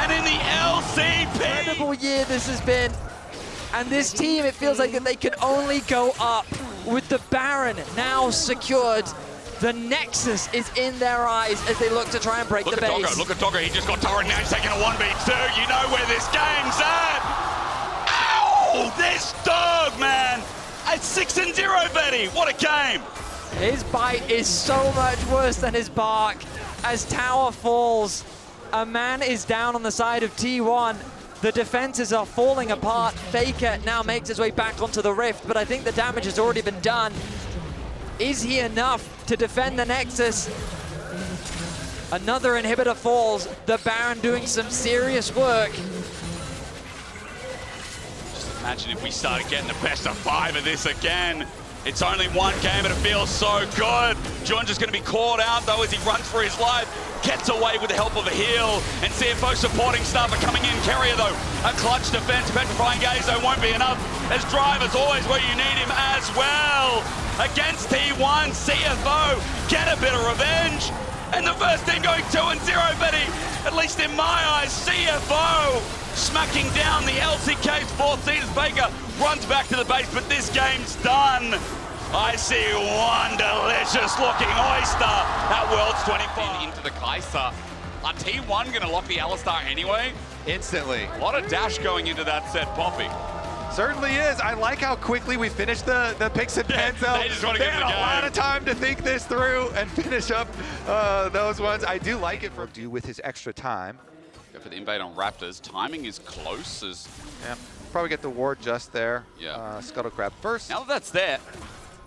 and in the LCP. Incredible year this has been, and this team, it feels like that they can only go up with the Baron now secured. The Nexus is in their eyes as they look to try and break the base. Look at Doggo, he just got Doran now, he's taking a 1v2. You know where this game's at. Ow! This dog, man! It's 6-0, Betty. What a game! His bite is so much worse than his bark. As tower falls, a man is down on the side of T1. The defenses are falling apart. Faker now makes his way back onto the rift, but I think the damage has already been done. Is he enough to defend the Nexus? Another inhibitor falls. The Baron doing some serious work. Just imagine if we started getting the best of 5 of this again. It's only one game, but it feels so good. Junja's going to be caught out, though, as he runs for his life. Gets away with the help of a heal. And CFO supporting stuff are coming in. Carrier, though, a clutch defense. Petrifying Gaze, though, won't be enough, as Driver's always where you need him as well. Against T1, CFO get a bit of revenge. And the first team going 2-0, Betty. At least in my eyes, CFO smacking down the LCK's 4th seed as Faker runs back to the base, but this game's done. I see one delicious looking oyster at Worlds 25. Into the Kaza. Are T1 going to lock the Alistar anyway? Instantly. A lot of dash going into that set, Poppy. Certainly is. I like how quickly we finished the picks and pens. They just want to get had in the a lot game. of time to think this through and finish up those ones. I do like it for do with his extra time. Go for the invade on Raptors. Timing is close as... Yeah, probably get the ward just there. Yeah. Scuttle Crab first. Now that that's there,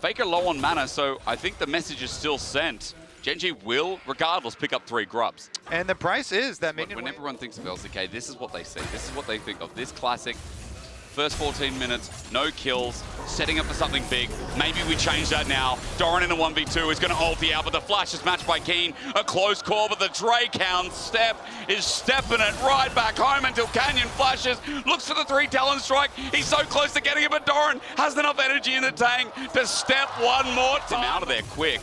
Faker low on mana, so I think the message is still sent. Gen.G will, regardless, pick up 3 grubs. And the price is that minion When wave. everyone thinks of LCK, this is what they see. This is what they think of. This classic, first 14 minutes, no kills, setting up for something big. Maybe we change that now. Doran in a 1v2 is going to ulti out, but the flash is matched by Keen. A close call, but the Drayhound step is stepping it right back home until Canyon flashes. Looks for the 3 Talon strike. He's so close to getting it, but Doran has enough energy in the tank to step one more time. Out of there quick.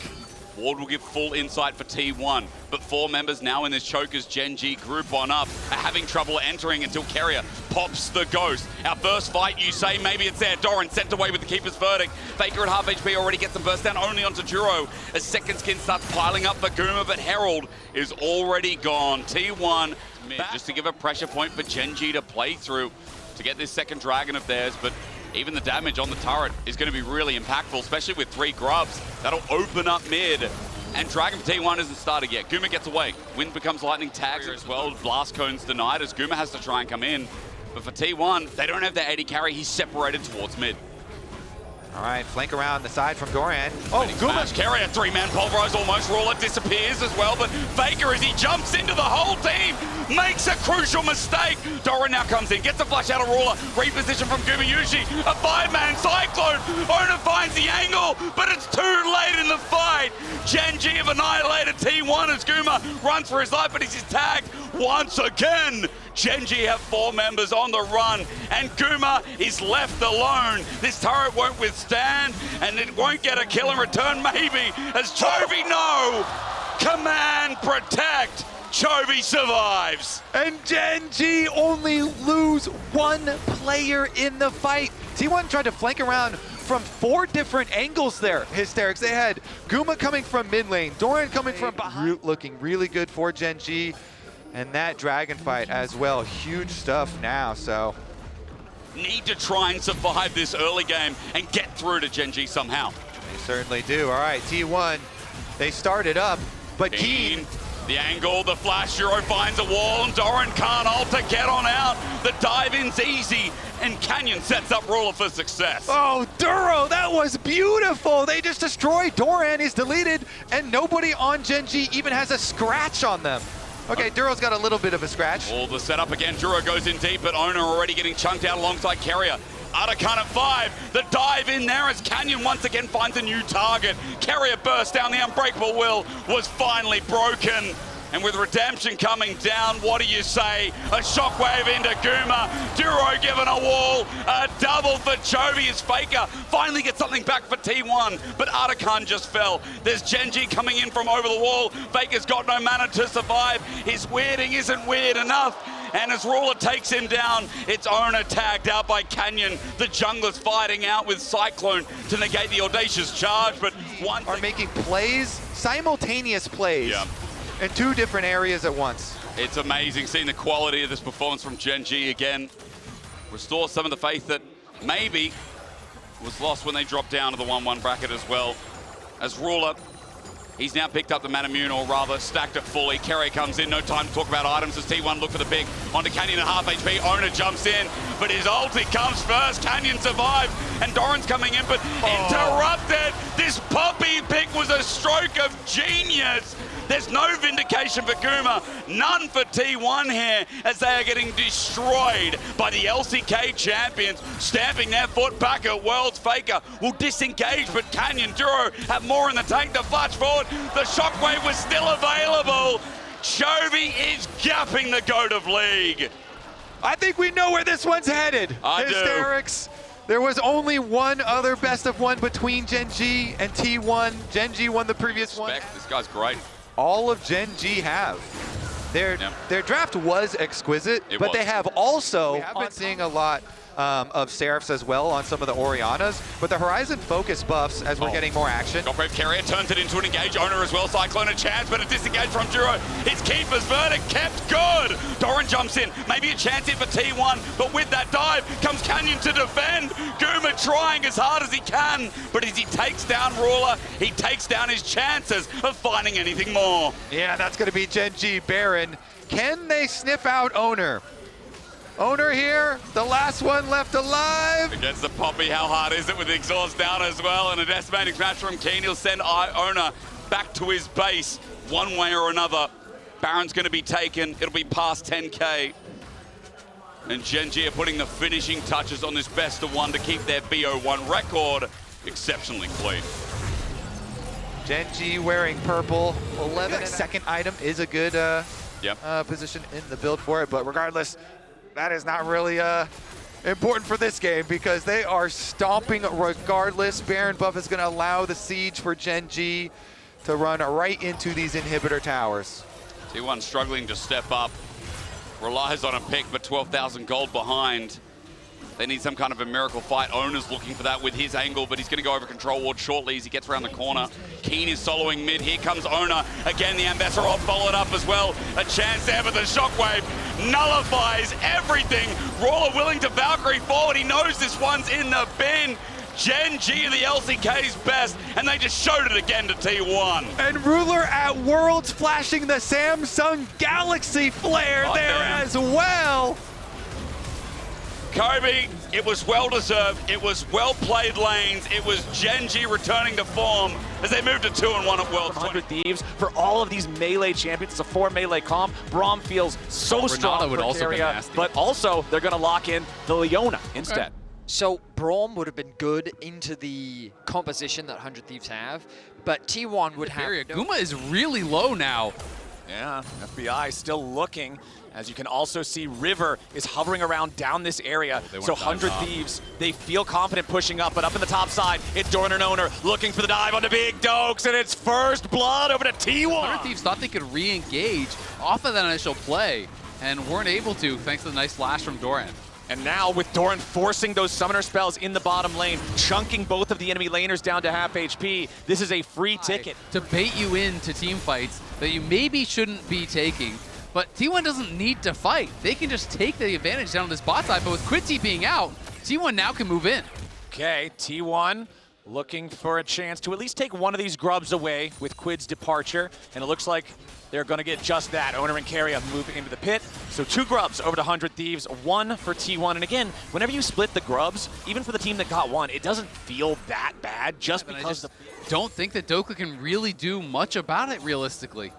Ward will give full insight for T1, but 4 members now in this Chokers Gen.G group on up are having trouble entering until Carrier pops the Ghost. Our first fight, you say, maybe it's there. Doran sent away with the Keeper's Verdict. Faker at half HP already gets them burst down only onto Juro as second skin starts piling up for Guma, but Herald is already gone. T1 mid, just to give a pressure point for Gen.G to play through to get this second dragon of theirs, but even the damage on the turret is going to be really impactful, especially with 3 grubs. That'll open up mid. And Dragon for T1 isn't started yet. Guma gets away. Wind becomes lightning, tags as well. Blast cone's denied as Guma has to try and come in. But for T1, they don't have their AD carry. He's separated towards mid. All right, flank around the side from Doran. Oh, Guma. Carrier, 3-man pulverize almost. Ruler disappears as well, but Faker, as he jumps into the whole team, makes a crucial mistake. Doran now comes in, gets a flash out of Ruler, reposition from Gumayushi, a 5-man cyclone. Ona finds the angle, but it's too late in the fight. Gen.G have annihilated T1 as Guma runs for his life, but he's tagged once again. Gen.G have 4 members on the run, and Guma is left alone. This turret won't withstand, and it won't get a kill in return, maybe, as Chovy, no! Command, protect! Chovy survives! And Gen.G only lose 1 player in the fight. T1 tried to flank around from 4 different angles there, Hysterics. They had Guma coming from mid lane, Doran coming from behind. Looking really good for Gen.G. And that dragon fight as well, huge stuff now, so. Need to try and survive this early game and get through to Gen G somehow. They certainly do. All right, T1, they started up, but Keen. The angle, the flash, Euro finds a wall, and Doran can't ult to get on out. The dive-in's easy, and Canyon sets up Ruler for success. Oh, Duro, that was beautiful. They just destroyed. Doran is deleted, and nobody on Gen G even has a scratch on them. Okay, Duro's got a little bit of a scratch. All the setup again, Duro goes in deep, but Owner already getting chunked out alongside Carrier. Atakan at 5, the dive in there as Canyon once again finds a new target. Carrier burst down, the unbreakable will was finally broken. And with Redemption coming down, what do you say? A shockwave into Guma, Duro given a wall, a double for Chovy as Faker finally gets something back for T1, but Atakan just fell. There's Gen G coming in from over the wall, Faker's got no mana to survive, his weirding isn't weird enough. And as Ruler takes him down, it's Owner tagged out by Canyon. The jungler's fighting out with Cyclone to negate the audacious charge, but one are making plays, simultaneous plays, in 2 different areas at once. It's amazing seeing the quality of this performance from Gen G again. Restore some of the faith that maybe was lost when they dropped down to the 1-1 bracket as well. As Ruler, he's now picked up the Manamune, or rather stacked it fully. Kerry comes in, no time to talk about items as T1 look for the big. Onto Canyon at half HP, Owner jumps in, but his ulti comes first. Canyon survives, and Doran's coming in, but interrupted. This Poppy pick was a stroke of genius. There's no vindication for Guma, none for T1 here, as they are getting destroyed by the LCK champions, stamping their foot back at Worlds. Faker will disengage, but Canyon, Duro have more in the tank. The flash forward, the shockwave was still available. Chovy is gapping the GOAT of League. I think we know where this one's headed. I do. Hysterics. There was only one other best of 1 between Gen G and T1. Gen G won the previous one. This guy's great. All of Gen G have. Their draft was exquisite, but they have also, we have been seeing a lot of Seraphs as well on some of the Orianas, but the Horizon focus buffs as we're getting more action. Brave Carrier turns it into an engage. Owner as well. Cyclone a chance, but a disengage from Duro. It's Keeper's verdict kept good. Doran jumps in. Maybe a chance here for T1, but with that dive comes Canyon to defend. Guma trying as hard as he can, but as he takes down Ruler, he takes down his chances of finding anything more. Yeah, that's going to be Gen G Baron. Can they sniff out Owner? Owner here, the last one left alive. Against the Poppy, how hard is it with the exhaust down as well? And a decimating smash from Keen. He'll send Owner back to his base one way or another. Baron's going to be taken. It'll be past 10K. And Gen G are putting the finishing touches on this best of 1 to keep their BO1 record exceptionally clean. Gen G wearing purple. 11 second item is a good position in the build for it, but regardless, that is not really important for this game because they are stomping regardless. Baron buff is going to allow the siege for Gen G to run right into these inhibitor towers. T1 struggling to step up. Relies on a pick, but 12,000 gold behind. They need some kind of a miracle fight. Owner's looking for that with his angle, but he's going to go over control ward shortly as he gets around the corner. Keen is soloing mid. Here comes Owner. Again, the Ambassador all followed up as well. A chance there, but the shockwave nullifies everything. Ruler willing to Valkyrie forward. He knows this one's in the bin. Gen G are the LCK's best, and they just showed it again to T1. And Ruler at Worlds flashing the Samsung Galaxy flare as well. Kobe, it was well-deserved, it was well-played lanes, it was Gen G returning to form as they moved to 2-1 at Worlds. 100 Thieves for all of these melee champions. It's a 4 melee comp. Braum feels so strong would for also be Carrier, nasty. but also they're going to lock in the Leona instead. So Braum would have been good into the composition that 100 Thieves have, but T1 would have... Guma is really low now. Yeah, FBI still looking. As you can also see, River is hovering around down this area. So 100 Thieves, they feel confident pushing up, but up in the top side, it's Doran and Owner looking for the dive on the big Dokes, and it's first blood over to T1. 100 Thieves thought they could re-engage off of that initial play, and weren't able to, thanks to the nice flash from Doran. And now with Doran forcing those summoner spells in the bottom lane, chunking both of the enemy laners down to half HP, this is a free ticket. To bait you into team fights that you maybe shouldn't be taking. but T1 doesn't need to fight. They can just take the advantage down on this bot side, but with Quidty being out, T1 now can move in. Okay, T1 looking for a chance to at least take one of these grubs away with Quid's departure, and it looks like they're going to get just that. Owner and Karia moving into the pit. So 2 grubs over to 100 Thieves, 1 for T1. And again, whenever you split the grubs, even for the team that got 1, it doesn't feel that bad just because don't think that Dokka can really do much about it realistically.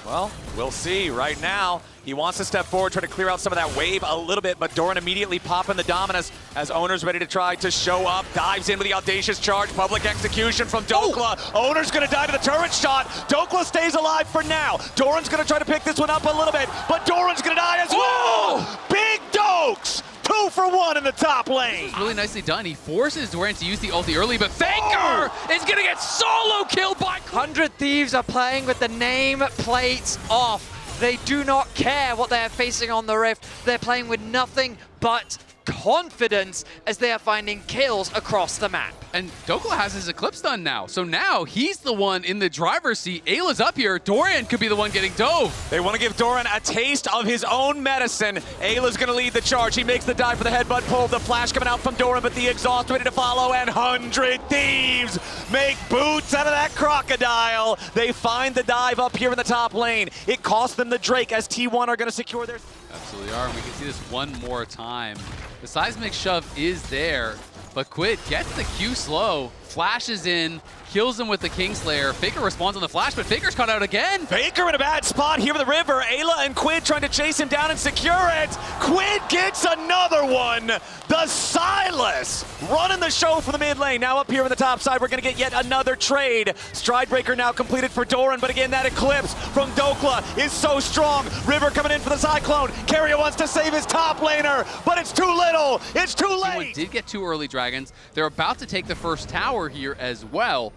Well, we'll see. Right now, he wants to step forward, try to clear out some of that wave a little bit, but Doran immediately popping the Dominus as Owner's ready to try to show up. Dives in with the audacious charge. Public execution from Dokla. Owner's going to die to the turret shot. Dokla stays alive for now. Doran's going to try to pick this one up a little bit, but Doran's going to die as well. Big Dokes! 2 for 1 in the top lane. Really nicely done. He forces Doran to use the ulti early, but Faker is going to get solo killed by 100 Thieves are playing with the name plates off. They do not care what they're facing on the Rift. They're playing with nothing but confidence as they are finding kills across the map. And Dokla has his Eclipse done now, so now he's the one in the driver's seat. Ayla's up here. Dorian could be the one getting dove. They want to give Doran a taste of his own medicine. Ayla's going to lead the charge. He makes the dive for the headbutt pull. The flash coming out from Doran, but the exhaust ready to follow, and 100 Thieves make boots out of that crocodile. They find the dive up here in the top lane. It costs them the Drake as T1 are going to secure their... Absolutely are, and we can see this one more time. The seismic shove is there, but Quid gets the Q slow, flashes in, kills him with the Kingslayer. Faker responds on the flash, but Faker's caught out again. Faker in a bad spot here with the river. Ayla and Quid trying to chase him down and secure it. Quid gets another one. The Silas running the show for the mid lane. Now up here in the top side, we're going to get yet another trade. Stridebreaker now completed for Doran, but again, that Eclipse from Dokla is so strong. River coming in for the Cyclone. Karia wants to save his top laner, but it's too little. It's too late. T1 did get 2 early dragons. They're about to take the first tower here as well.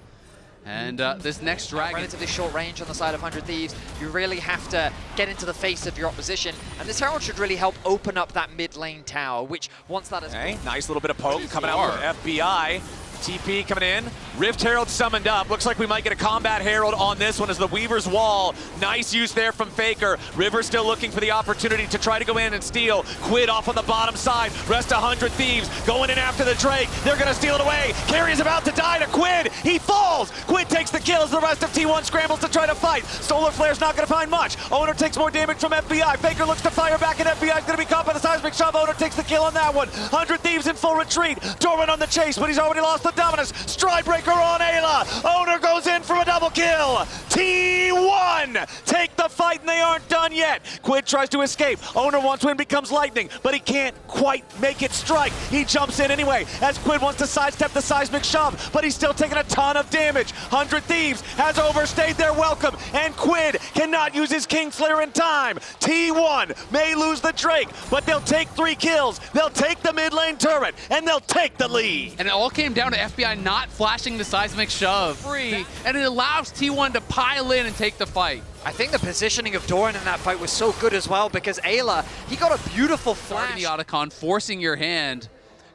And this next dragon... Relatively short range on the side of 100 Thieves. You really have to get into the face of your opposition. And this herald should really help open up that mid lane tower, which once that is... Okay, nice little bit of poke coming out from FBI. TP coming in. Rift Herald summoned up. Looks like we might get a Combat Herald on this one as the Weaver's Wall. Nice use there from Faker. River still looking for the opportunity to try to go in and steal. Quid off on the bottom side. Rest 100 Thieves going in after the Drake. They're going to steal it away. Carrier's about to die to Quid. He falls. Quid takes the kill as the rest of T1 scrambles to try to fight. Solar Flare's not going to find much. Owner takes more damage from FBI. Faker looks to fire back, and FBI's going to be caught by the seismic shove. Owner takes the kill on that one. 100 Thieves in full retreat. Doran on the chase, but he's already lost the Dominus. Stridebreaker on Ayla. Owner goes in for a double kill. T1 take the fight, and they aren't done yet. Quid tries to escape. Owner wants to win, becomes lightning, but he can't quite make it strike. He jumps in anyway as Quid wants to sidestep the seismic shove, but he's still taking a ton of damage. 100 Thieves has overstayed their welcome, and Quid cannot use his Kingslayer in time. T1 may lose the Drake, but they'll take 3 kills. They'll take the mid lane turret, and they'll take the lead. And it all came down to FBI not flashing the seismic shove free, and it allows T1 to pile in and take the fight. I think the positioning of Doran in that fight was so good as well because Ayla, he got a beautiful flash. The Otacon forcing your hand.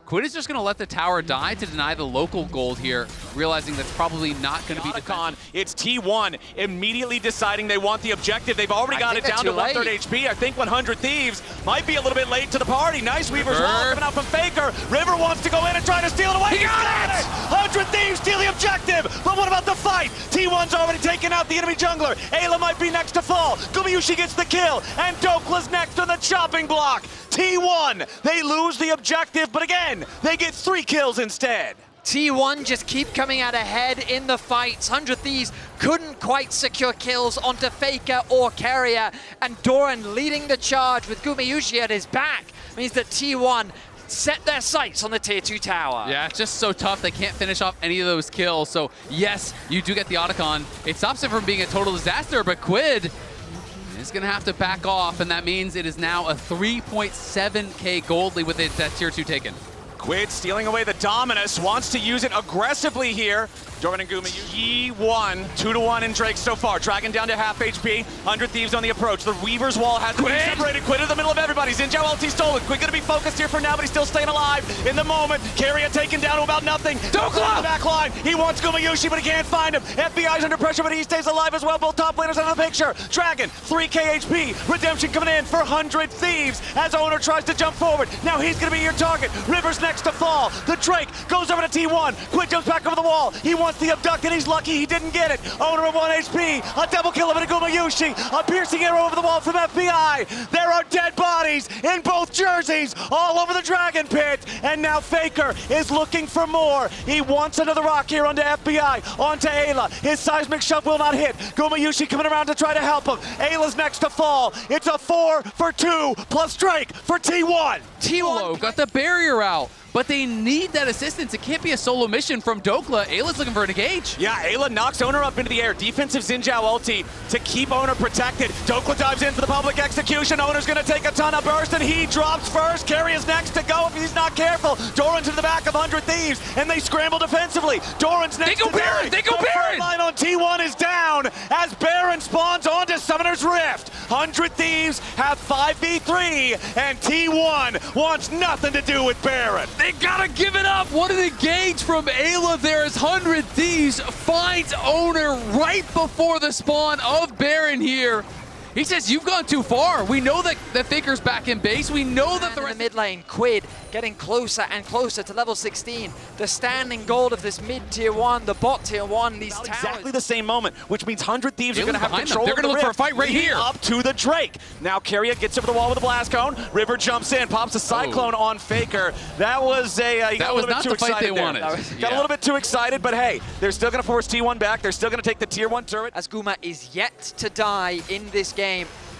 Quid is just going to let the tower die to deny the local gold here, realizing that's probably not going to be Otacon. It's T1 immediately deciding they want the objective. They've already got it down to 1/3 HP. I think 100 Thieves might be a little bit late to the party. Nice Weaver's Wall coming out from Faker. River wants to go in and try to steal it away. He got it! 100 Thieves steal the objective. But what about the fight? T1's already taken out the enemy jungler. Ayla might be next to fall. Gumayushi gets the kill. And Dokla's next on the chopping block. T1, they lose the objective, but again, they get 3 kills instead. T1 just keep coming out ahead in the fights. 100 Thieves couldn't quite secure kills onto Faker or Carrier, and Doran leading the charge with Gumayushi at his back means that T1 set their sights on the tier 2 tower. Yeah, it's just so tough. They can't finish off any of those kills. So yes, you do get the Otacon. It stops it from being a total disaster, but Quid is going to have to back off, and that means it is now a 3.7k gold lead with it that tier 2 taken. Quid stealing away the Dominus, wants to use it aggressively here. Doran and Guma, T1, 2-1 in Drake so far. Dragon down to half HP, 100 Thieves on the approach. The Weaver's Wall has to be separated. Quid in the middle of everybody. Xin Zhao LT stolen. Quid gonna be focused here for now, but he's still staying alive in the moment. Keria taken down to about nothing. Dokla! The back line. He wants Gumayushi, but he can't find him. FBI's under pressure, but he stays alive as well. Both top laners out of the picture. Dragon, 3k HP. Redemption coming in for 100 Thieves as Owner tries to jump forward. Now he's gonna be your target. River's next to fall. The Drake goes over to T1. Quid jumps back over the wall. He wants the abduct, and he's lucky he didn't get it. Owner of 1 HP. A double kill of Gumayushi. A piercing arrow over the wall from FBI. There are dead bodies in both jerseys all over the Dragon Pit. And now Faker is looking for more. He wants another rock here onto FBI. Onto Ayla. His seismic shove will not hit. Gumayushi coming around to try to help him. Ayla's next to fall. It's a 4 for 2 plus Drake for T1. T1 got the barrier out, but they need that assistance. It can't be a solo mission from Dokla. Ayla's looking for an engage. Yeah, Ayla knocks Owner up into the air. Defensive Xin Zhao ulti to keep Owner protected. Dokla dives in for the public execution. Owner's gonna take a ton of burst, and he drops first. Carry is next to go if he's not careful. Doran's in the back of 100 Thieves, and they scramble defensively. Doran's next to Baron. They go Baron! The line on T1 is down as Baron spawns onto Summoner's Rift. 100 Thieves have 5v3, and T1 wants nothing to do with Baron. They gotta give it up. What an engage from Ayla there as 100 Thieves finds Owner right before the spawn of Baron here. He says, you've gone too far. We know that Faker's back in base. We know that in the mid lane, Quid getting closer and closer to level 16. The standing gold of this mid tier 1, the bot tier 1, these towers. Exactly the same moment, which means 100 Thieves are going to have control. They're going to look for a fight right here. Up to the Drake. Now Keria gets over the wall with a blast cone. River jumps in, pops a cyclone on Faker. That was a that was not the fight they wanted. Got a little bit too excited, but hey, they're still going to force T1 back. They're still going to take the tier 1 turret. As Guma is yet to die in this game.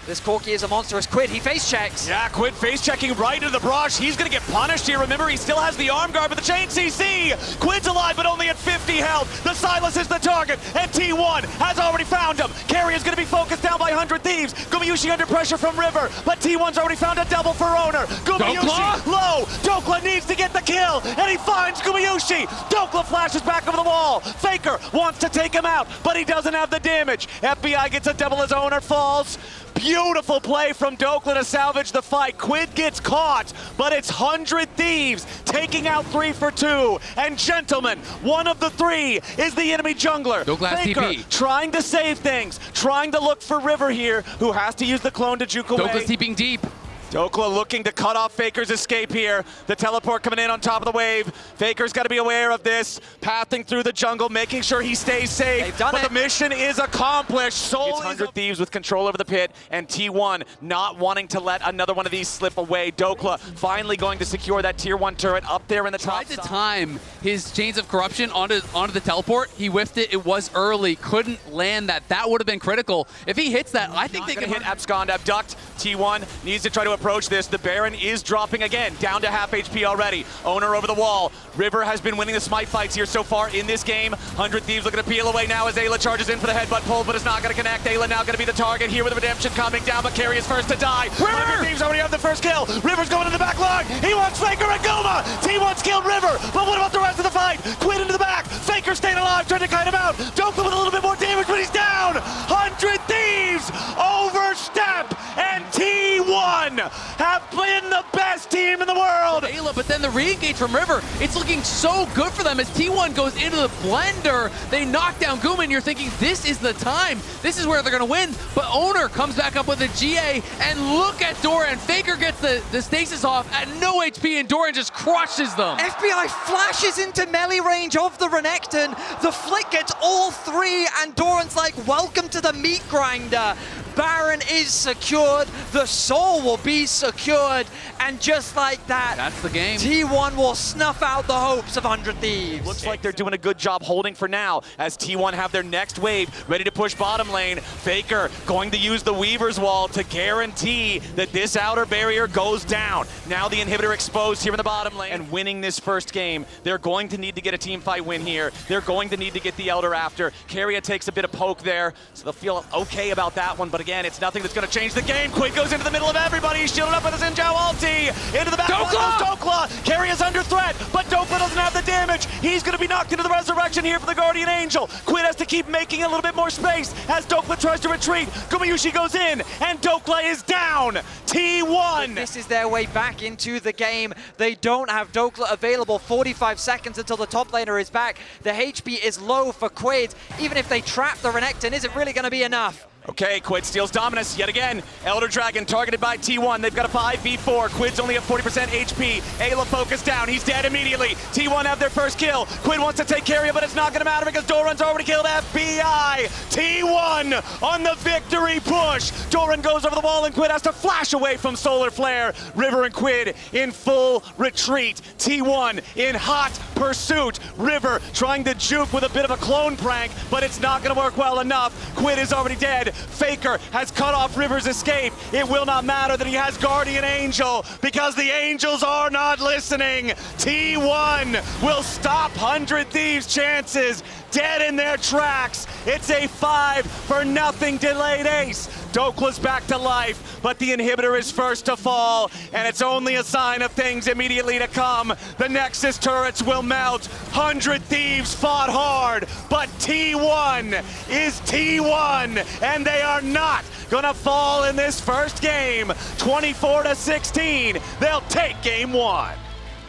This Corki is a monstrous Quid. He face checks. Yeah, Quid face checking right into the brush. He's going to get punished here. Remember, he still has the arm guard, but the chain CC. Quid's alive, but only at 50 health. The Silas is the target, and T1 has already found him. Carry is going to be focused down by 100 Thieves. Gumayushi under pressure from River, but T1's already found a double for Owner. Gumayushi low. Dokla needs to get the kill, and he finds Gumayushi. Dokla flashes back over the wall. Faker wants to take him out, but he doesn't have the damage. FBI gets a double as Owner falls. Beautiful play from Dokla to salvage the fight. Quid gets caught, but it's 100 Thieves taking out 3 for 2. And gentlemen, one of the 3 is the enemy jungler. Faker TP. Trying to save things, trying to look for River here, who has to use the clone to juke away. Dokla's TPing deep. Dokla looking to cut off Faker's escape here. The teleport coming in on top of the wave. Faker's got to be aware of this. Pathing through the jungle, making sure he stays safe. But the mission is accomplished. Soul it's 100 Thieves with control over the pit, and T1 not wanting to let another one of these slip away. Dokla finally going to secure that tier 1 turret up there in the top side. Tried to time his chains of corruption onto the teleport. He whiffed it. It was early. Couldn't land that. That would have been critical. If he hits that, I think they can hit Abscond, Abduct. T1 needs to try to approach this. The Baron is dropping again, down to half HP already. Owner over the wall. River has been winning the smite fights here so far in this game. 100 Thieves looking to peel away now as Ayla charges in for the headbutt pull, but it's not going to connect. Ayla now going to be the target here with Redemption coming down, but Carry is first to die. 100 Thieves already have the first kill. River's going to the back line. He wants Faker and Guma. T1's killed River, but what about the rest of the fight? Quid into the back. Faker staying alive, trying to kite him out. Dokla with a little bit more damage, but he's down. 100 Thieves overstep, and T1 have been the best team in the world. Ayla, but then the re-engage from River, it's looking so good for them as T1 goes into the blender. They knock down Guma, and you're thinking, this is the time. This is where they're going to win. But Owner comes back up with a GA, and look at Doran. Faker gets the stasis off at no HP, and Doran just crushes them. FBI flashes into melee range of the Renekton. The flick gets all 3, and Doran's like, welcome to the meat grinder. Baron is secured, the soul will be secured, and just like that, that's the game. T1 will snuff out the hopes of 100 Thieves. Looks like they're doing a good job holding for now, as T1 have their next wave ready to push bottom lane. Faker going to use the Weaver's Wall to guarantee that this outer barrier goes down. Now the inhibitor exposed here in the bottom lane, and winning this first game, they're going to need to get a team fight win here. They're going to need to get the Elder after. Keria takes a bit of poke there, so they'll feel okay about that one, but again, it's nothing that's going to change the game. Quid goes into the middle of everybody. He's shielded up with his Injao ulti. Into the back line goes Dokla. Carry is under threat, but Dokla doesn't have the damage. He's going to be knocked into the resurrection here for the Guardian Angel. Quid has to keep making a little bit more space as Dokla tries to retreat. Gumayusi goes in, and Dokla is down. T1. This is their way back into the game. They don't have Dokla available. 45 seconds until the top laner is back. The HP is low for Quid. Even if they trap the Renekton, is it really going to be enough? Okay, Quid steals dominance yet again. Elder Dragon targeted by T1. They've got a 5v4. Quid's only at 40% HP. Ayla focused down. He's dead immediately. T1 have their first kill. Quid wants to take care of it, but it's not going to matter because Doran's already killed FBI. T1 on the victory push. Doran goes over the wall and Quid has to flash away from Solar Flare. River and Quid in full retreat. T1 in hot pursuit. River trying to juke with a bit of a clone prank, but it's not going to work well enough. Quid is already dead. Faker has cut off River's escape. It will not matter that he has Guardian Angel because the Angels are not listening. T1 will stop 100 Thieves' chances dead in their tracks. It's a 5-0 delayed ace. Dokla's back to life, but the inhibitor is first to fall, and it's only a sign of things immediately to come. The Nexus turrets will melt. 100 Thieves fought hard, but T1 is T1, and they are not gonna fall in this first game. 24-16, they'll take game one.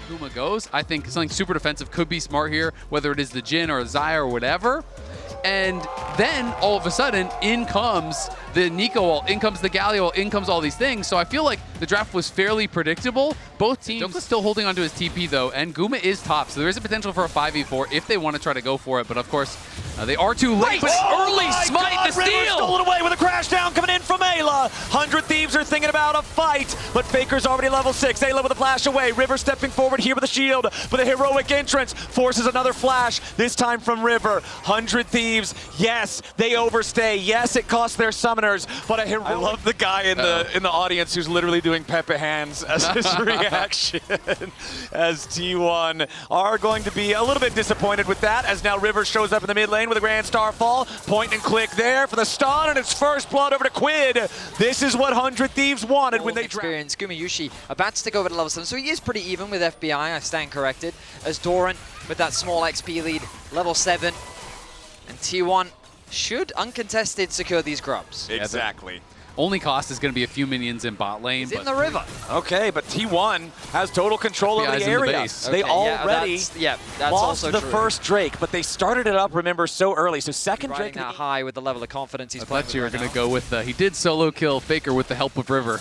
Kuma goes. I think something super defensive could be smart here, whether it is the Jhin or a Xayah or whatever. And then all of a sudden, in comes the Nico ult, in comes the Galio ult, in comes all these things. So I feel like the draft was fairly predictable. Both teams Dokla's still holding onto his TP though, and Guma is top. So there is a potential for a 5v4 if they want to try to go for it. But of course, they are too late. But early smite, the steal! Stolen away with a crash down coming in from Ayla. 100 Thieves are thinking about a fight, but Faker's already level 6. Ayla with a flash away. River stepping forward here with a shield, but a heroic entrance forces another flash, this time from River. 100 Thieves, yes, they overstay. Yes, it costs their summoners, but a heroic... I love the guy in the audience who's literally doing Pepe hands as his reaction, as T1 are going to be a little bit disappointed with that, as now River shows up in the mid lane with a Grand Starfall. Point and click there for the stun, and it's first blood over to Quid. This is what 100 Thieves wanted when they experienced. Gumayusi about to stick over to level 7, so he is pretty even with FBI, I stand corrected, as Doran with that small XP lead, level 7, and T1 should uncontested secure these grubs. Exactly. Only cost is going to be a few minions in bot lane. He's in the river. Okay, but T1 has total control over the area. They Okay, already that's lost also the true. first Drake, but they started it up, remember, so early. So second Riding Drake that high with the level of confidence he's playing. I thought you were going to go with he did solo kill Faker with the help of River.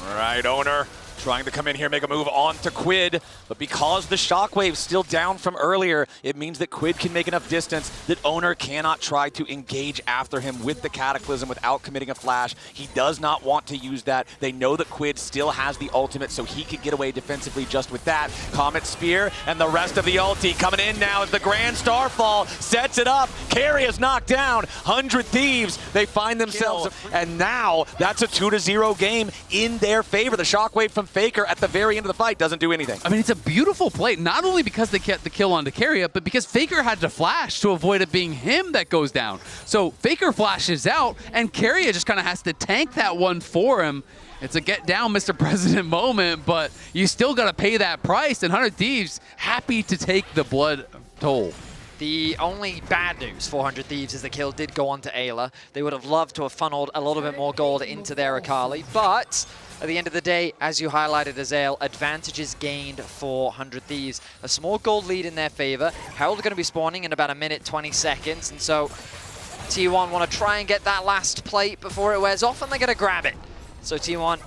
All right, Owner trying to come in here, make a move on to Quid, but because the Shockwave's still down from earlier, it means that Quid can make enough distance that Owner cannot try to engage after him with the Cataclysm without committing a flash. He does not want to use that. They know that Quid still has the ultimate, so he could get away defensively just with that. Comet Spear and the rest of the ulti coming in now as the Grand Starfall sets it up. Carry is knocked down. 100 Thieves, they find themselves, and now that's a 2-0 game in their favor. The Shockwave from Faker at the very end of the fight doesn't do anything. I mean, it's a beautiful play, not only because they kept the kill on Dakaria, but because Faker had to flash to avoid it being him that goes down. So Faker flashes out, and Keria just kind of has to tank that one for him. It's a get down, Mr. President moment, but you still got to pay that price, and 100 Thieves happy to take the blood toll. The only bad news for 100 Thieves is the kill did go on to Ayla. They would have loved to have funneled a little bit more gold into their Akali, but at the end of the day, as you highlighted, Azael, advantages gained for 100 Thieves. A small gold lead in their favor. Herald are going to be spawning in about 1 minute, 20 seconds, and so T1 want to try and get that last plate before it wears off, and they're going to grab it. So T1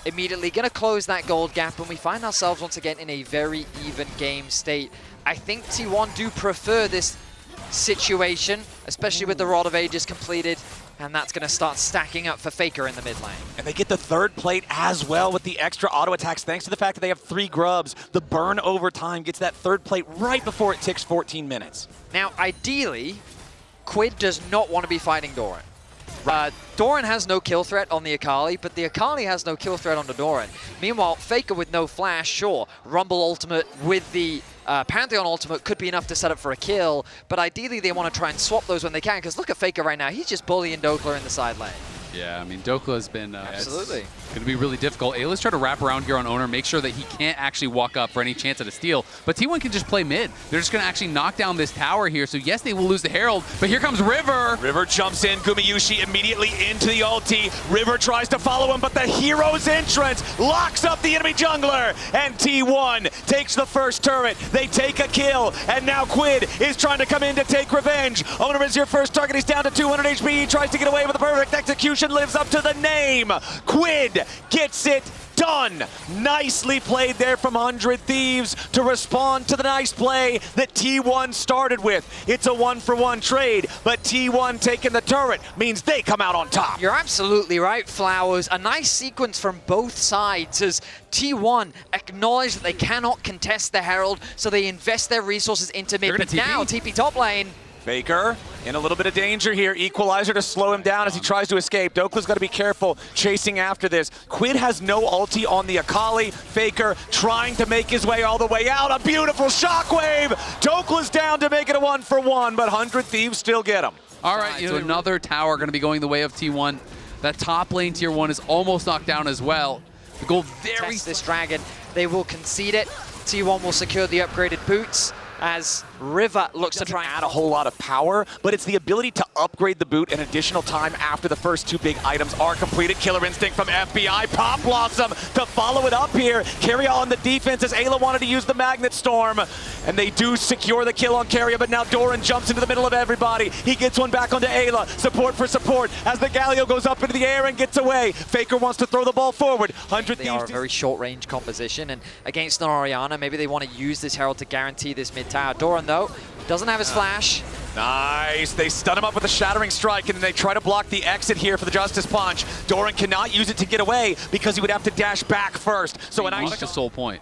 immediately going to close that gold gap, and we find ourselves once again in a very even game state. I think T1 do prefer this situation, especially with the Rod of Ages completed, and that's going to start stacking up for Faker in the mid lane. And they get the third plate as well with the extra auto attacks, thanks to the fact that they have 3 grubs. The burn over time gets that third plate right before it ticks 14 minutes. Now, ideally, Quid does not want to be fighting Doran. Doran has no kill threat on the Akali, but the Akali has no kill threat on the Doran. Meanwhile, Faker with no flash, sure. Rumble ultimate with the Pantheon ultimate could be enough to set up for a kill, but ideally they want to try and swap those when they can, because look at Faker right now. He's just bullying Dokla in the side lane. Yeah, I mean, Dokla has been Absolutely going to be really difficult. Ayla's trying to wrap around here on Owner, make sure that he can't actually walk up for any chance at a steal. But T1 can just play mid. They're just going to actually knock down this tower here. So yes, they will lose the Herald, but here comes River. River jumps in, Gumayushi immediately into the ulti. River tries to follow him, but the hero's entrance locks up the enemy jungler. And T1 takes the first turret. They take a kill, and now Quid is trying to come in to take revenge. Owner is your first target. He's down to 200 HP. He tries to get away with the perfect execution. Lives up to the name. Quid gets it done. Nicely played there from 100 Thieves to respond to the nice play that T1 started with. It's a 1-for-1 trade, but T1 taking the turret means they come out on top. You're absolutely right, Flowers. A nice sequence from both sides as T1 acknowledge that they cannot contest the Herald, so they invest their resources into mid. But now, TP top lane. Faker in a little bit of danger here. Equalizer to slow him down as he tries to escape. Dokla's got to be careful chasing after this. Quid has no ulti on the Akali. Faker trying to make his way all the way out. A beautiful shockwave. Dokla's down to make it a 1-for-1, but 100 Thieves still get him. All right, so another tower going to be going the way of T1. That top lane tier 1 is almost knocked down as well. The goal very... Test this dragon. They will concede it. T1 will secure the upgraded boots as River looks to try and add a whole lot of power, but it's the ability to upgrade the boot an additional time after the first two big items are completed. Killer Instinct from FBI, Pop Blossom to follow it up here. Carrier on the defense as Ayla wanted to use the Magnet Storm, and they do secure the kill on Carrier, but now Doran jumps into the middle of everybody. He gets one back onto Ayla. Support for support as the Galio goes up into the air and gets away. Faker wants to throw the ball forward. 100 They are a very short-range composition, and against an Orianna, maybe they want to use this Herald to guarantee this mid-tower. Doran, though, doesn't have his flash. Nice. They stun him up with a Shattering Strike, and they try to block the exit here for the Justice Punch. Doran cannot use it to get away because he would have to dash back first. So a nice soul point.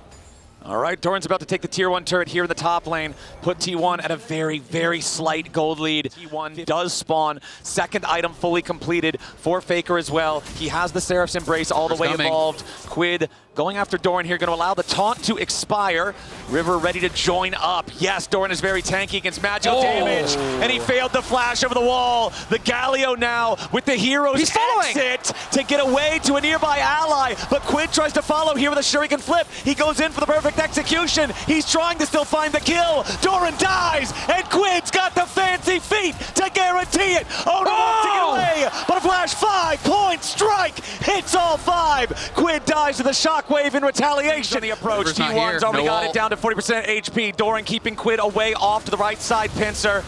All right, Doran's about to take the tier 1 turret here in the top lane, put T1 at a very, very slight gold lead. T1 does spawn, second item fully completed for Faker as well. He has the Seraph's Embrace all the way evolved. Quid going after Doran here, going to allow the taunt to expire. River ready to join up. Yes, Doran is very tanky against magical damage, and he failed the flash over the wall. The Galio now with the hero's exit to get away to a nearby ally, but Quid tries to follow here with a Shuriken flip. He goes in for the perfect execution. He's trying to still find the kill. Doran dies, and Quid's got the fancy feet to guarantee it. Oh no, wants to get away, but a flash 5-point strike hits all 5. Quid dies to the shockwave in retaliation. The approach, T1's already got it down to 40% HP. Doran keeping Quid away off to the right side pincer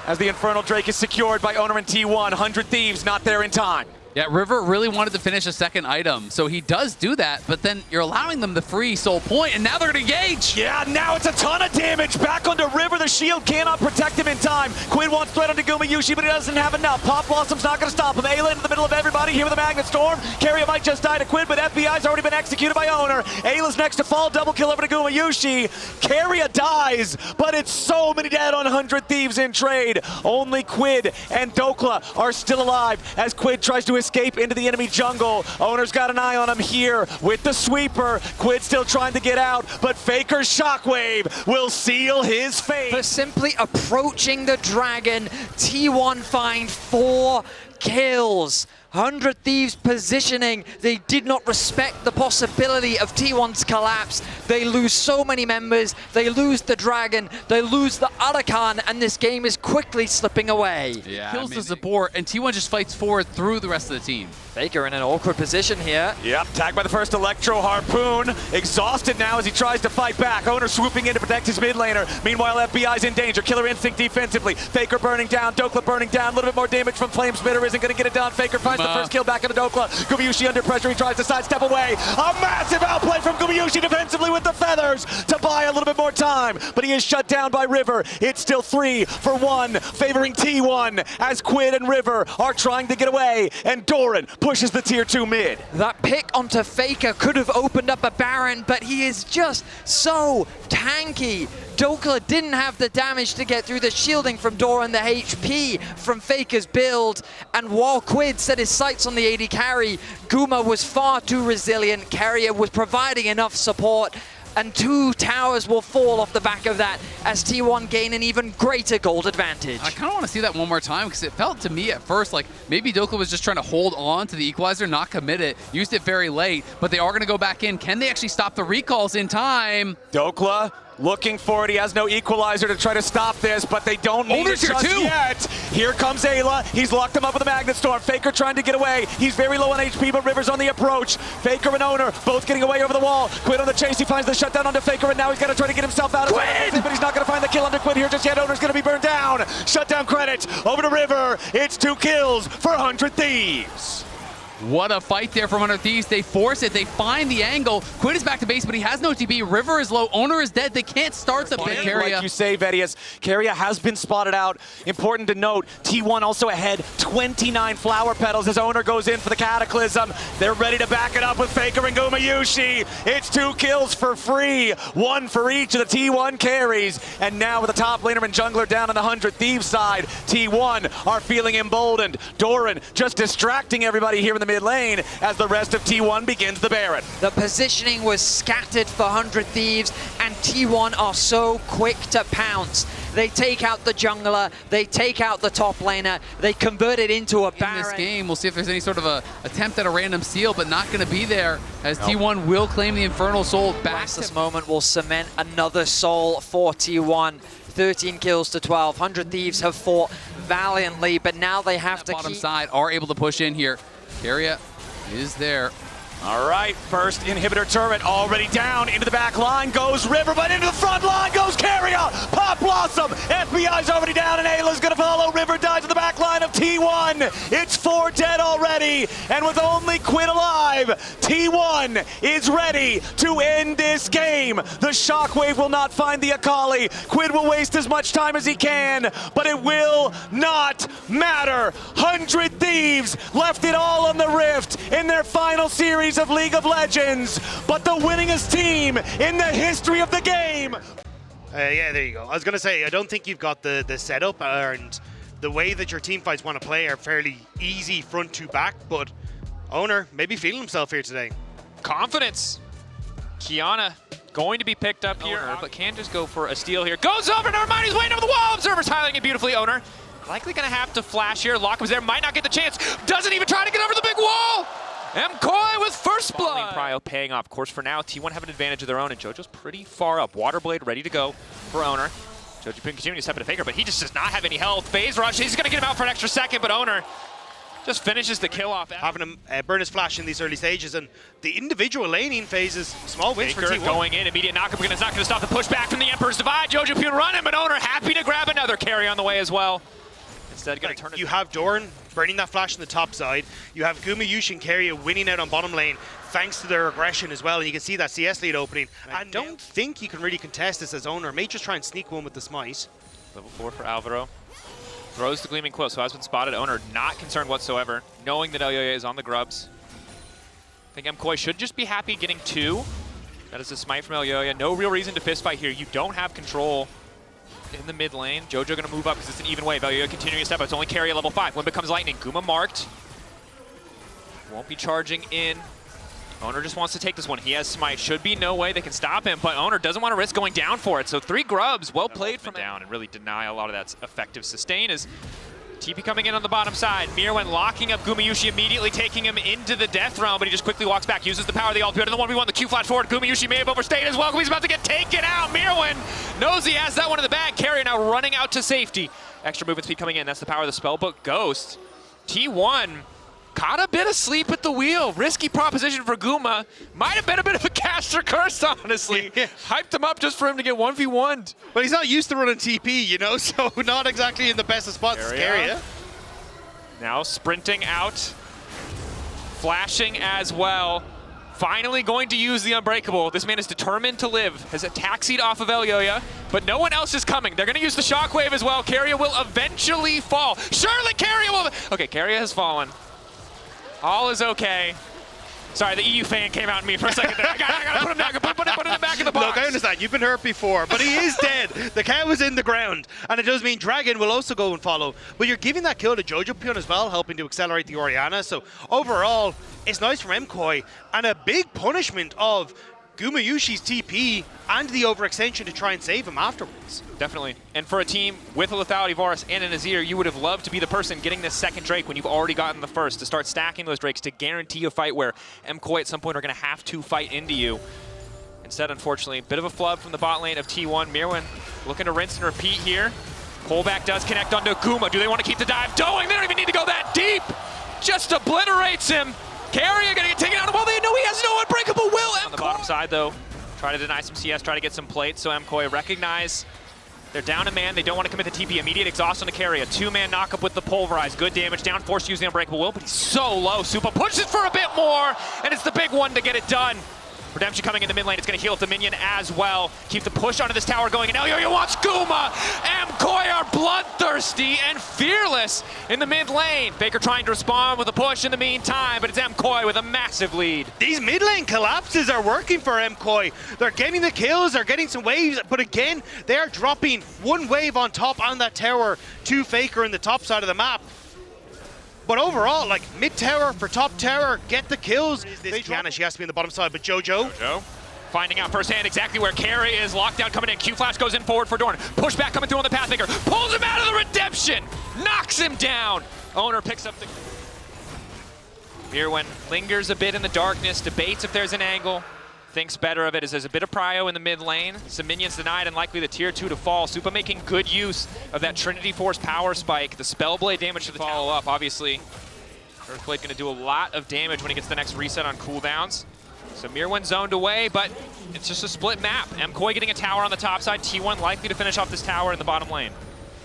as the Infernal Drake is secured by Owner and T1. 100 Thieves not there in time. Yeah, River really wanted to finish a second item, so he does do that, but then you're allowing them the free soul point, and now they're going to engage. Yeah, now it's a ton of damage back onto River. The shield cannot protect him in time. Quid wants threat onto Gumayushi, but he doesn't have enough. Pop Blossom's not going to stop him. Ayla into the middle of everybody here with a Magnet Storm. Carrier might just die to Quid, but FBI's already been executed by Owner. Ayla's next to fall, double kill over to Gumayushi. Carrier dies, but it's so many dead on 100 Thieves in trade. Only Quid and Dokla are still alive as Quid tries to escape into the enemy jungle. Owner's got an eye on him here with the sweeper. Quid still trying to get out, but Faker's shockwave will seal his fate. For simply approaching the dragon, T1 find 4 kills. 100 Thieves positioning. They did not respect the possibility of T1's collapse. They lose so many members. They lose the dragon. They lose the Arakan, and this game is quickly slipping away. Yeah, kills the support, and T1 just fights forward through the rest of the team. Faker in an awkward position here. Yep, tagged by the first Electro Harpoon. Exhausted now as he tries to fight back. Owner swooping in to protect his mid laner. Meanwhile, FBI's in danger. Killer Instinct defensively. Faker burning down. Dokla burning down. A little bit more damage from Flame Spitter. Isn't going to get it done. Faker finds the first kill back into Dokla. Gumayushi under pressure. He tries to sidestep away. A massive outplay from Gumayushi defensively with the feathers to buy a little bit more time. But he is shut down by River. It's still 3-for-1, favoring T1 as Quid and River are trying to get away. And Doran pushes the tier 2 mid. That pick onto Faker could have opened up a Baron, but he is just so tanky. Dokla didn't have the damage to get through the shielding from Doran, the HP from Faker's build, and while Quid set his sights on the AD carry, Guma was far too resilient. Carrier was providing enough support, and 2 towers will fall off the back of that as T1 gain an even greater gold advantage. I kind of want to see that one more time because it felt to me at first like maybe Dokla was just trying to hold on to the equalizer, not commit it, used it very late, but they are going to go back in. Can they actually stop the recalls in time? Dokla looking for it. He has no equalizer to try to stop this, but they don't need it just yet. Here comes Ayla. He's locked him up with a Magnet Storm. Faker trying to get away. He's very low on HP, but River's on the approach. Faker and Owner both getting away over the wall. Quid on the chase. He finds the shutdown onto Faker, and now he's got to try to get himself out of it, but he's not going to find the kill under Quid here just yet. Owner's going to be burned down. Shutdown credits over to River. It's 2 kills for 100 Thieves. What a fight there from 100 Thieves. They force it. They find the angle. Quid is back to base, but he has no TP. River is low. Owner is dead. They can't start the pick. Like you say, Vedius, Keria has been spotted out. Important to note, T1 also ahead, 29 flower petals as Owner goes in for the Cataclysm. They're ready to back it up with Faker and Gumayushi. It's 2 kills for free, 1 for each of the T1 carries. And now with the top laner and jungler down on the 100 Thieves side, T1 are feeling emboldened. Doran just distracting everybody here in the mid lane as the rest of T1 begins the Baron. The positioning was scattered for 100 Thieves, and T1 are so quick to pounce. They take out the jungler, they take out the top laner, they convert it into a Baron. In this game, we'll see if there's any sort of a attempt at a random steal, but not going to be there as T1 will claim the Infernal Soul back. This moment will cement another soul for T1. 13 kills to 12. 100 Thieves have fought valiantly, but now they have to bottom side are able to push in here. Keria is there. All right, first inhibitor turret already down. Into the back line goes River, but into the front line goes Keria. Pop Blossom. FBI's already down, and Ayla's going to follow. River dies in the back line of T1. It's 4 dead already, and with only Quid alive, T1 is ready to end this game. The Shockwave will not find the Akali. Quid will waste as much time as he can, but it will not matter. 100 Thieves left it all on the Rift in their final series of League of Legends, but the winningest team in the history of the game. Yeah, there you go. I was going to say, I don't think you've got the setup, and the way that your team fights want to play are fairly easy front to back, but Owner maybe feeling himself here today. Confidence. Kiana going to be picked up here, but can just go for a steal here. Goes over, never mind, he's waiting over the wall. Observer's highlighting it beautifully. Owner likely going to have to flash here. Locke was there, might not get the chance. Doesn't even try to get over the big wall. MCoy with first blood. Prio paying off. Of course, for now, T1 have an advantage of their own, and JoJo's pretty far up. Waterblade ready to go for Owner. JoJo can continue to step into Faker, but he just does not have any health. Phase rush, he's going to get him out for an extra second, but Owner just finishes the kill off. Having him burn his flash in these early stages, and the individual laning phases, small wins for T1. Going in, immediate knockup, because it's not going to stop the pushback from the Emperor's Divide. JoJo Pune running, but Owner happy to grab another carry on the way as well. Instead, going to turn it. You have Doran burning that flash on the top side. You have Gumayushi and Keria winning out on bottom lane thanks to their aggression as well, and you can see that CS lead opening. I don't think you can really contest this as Owner. May just try and sneak one with the smite. Level 4 for Alvaro. Throws the Gleaming Quill, so has been spotted. Owner not concerned whatsoever, knowing that Elyoya is on the grubs. I think MCoy should just be happy getting 2. That is a smite from Elyoya. No real reason to fist fight here. You don't have control in the mid lane. JoJo going to move up because it's an even wave. Elyoya continuing to step up. It's only Keria level 5. When becomes Lightning. Guma marked. Won't be charging in. Owner just wants to take this one. He has smite. Should be no way they can stop him, but Owner doesn't want to risk going down for it. So 3 grubs. Well played from down and really deny a lot of that effective sustain as TP coming in on the bottom side. Mirwen locking up Gumayushi, immediately taking him into the death realm, but he just quickly walks back, uses the power of the ult. To the 1v1, the Q flash forward. Gumayushi may have overstayed as well. He's about to get taken out. Mirwen knows he has that one in the bag. Keria now running out to safety. Extra movement speed coming in. That's the power of the spellbook Ghost. T1 caught a bit of sleep at the wheel. Risky proposition for Guma. Might have been a bit of a caster curse, honestly. Hyped him up just for him to get 1v1'd. But he's not used to running TP, you know, so not exactly in the best of spots. Keria. Now sprinting out. Flashing as well. Finally going to use the Unbreakable. This man is determined to live. Has a taxied off of Elyoya, but no one else is coming. They're going to use the Shockwave as well. Keria will eventually fall. Surely Keria will... Okay, Keria has fallen. All is okay. Sorry, the EU fan came out in me for a second there. I gotta put him down. Put him back in the box. Look, I understand. You've been hurt before, but he is dead. The cow is in the ground, and it does mean Dragon will also go and follow. But you're giving that kill to JoJo Pune as well, helping to accelerate the Orianna. So overall, it's nice from MCoy, and a big punishment of Gumayushi's TP and the overextension to try and save him afterwards. Definitely. And for a team with a Lethality Varus and an Azir, you would have loved to be the person getting this second Drake when you've already gotten the first, to start stacking those Drakes to guarantee a fight where MKoi at some point are going to have to fight into you. Instead, unfortunately, a bit of a flub from the bot lane of T1. Mirwin looking to rinse and repeat here. Pullback does connect onto Guma. Do they want to keep the dive going? They don't even need to go that deep. Just obliterates him. Carrier gonna get taken out. Well, they know he has no unbreakable will. On the bottom side, though, try to deny some CS, try to get some plates. So MKoi recognize they're down a man. They don't want to commit the TP. Immediate exhaust on the carry. A two-man knockup with the pulverize. Good damage down. Forced to use the unbreakable will, but he's so low. Supa pushes for a bit more, and it's the big one to get it done. Redemption coming in the mid lane. It's going to heal up the minion as well. Keep the push onto this tower going. And Elyoyo wants Guma. MKoi are bloodthirsty and fearless in the mid lane. Faker trying to respond with a push in the meantime, but it's MKoi with a massive lead. These mid lane collapses are working for MKoi. They're getting the kills, they're getting some waves, but again, they're dropping one wave on top on that tower to Faker in the top side of the map. But overall, like, mid-tower for top tower, get the kills. Kiana, she has to be in the bottom side, but Jojo finding out firsthand exactly where Carry is. Lockdown coming in. Q-Flash goes in forward for Dorn. Pushback coming through on the Pathmaker. Pulls him out of the Redemption. Knocks him down. Owner picks up the... Mirwin lingers a bit in the darkness, debates if there's an angle. Thinks better of it as there's a bit of prio in the mid lane. Some minions denied and likely the tier 2 to fall. Supa making good use of that Trinity Force power spike. The Spellblade damage to the follow up, obviously. Earthblade going to do a lot of damage when he gets the next reset on cooldowns. So Mirwin zoned away, but it's just a split map. MKoi getting a tower on the top side. T1 likely to finish off this tower in the bottom lane.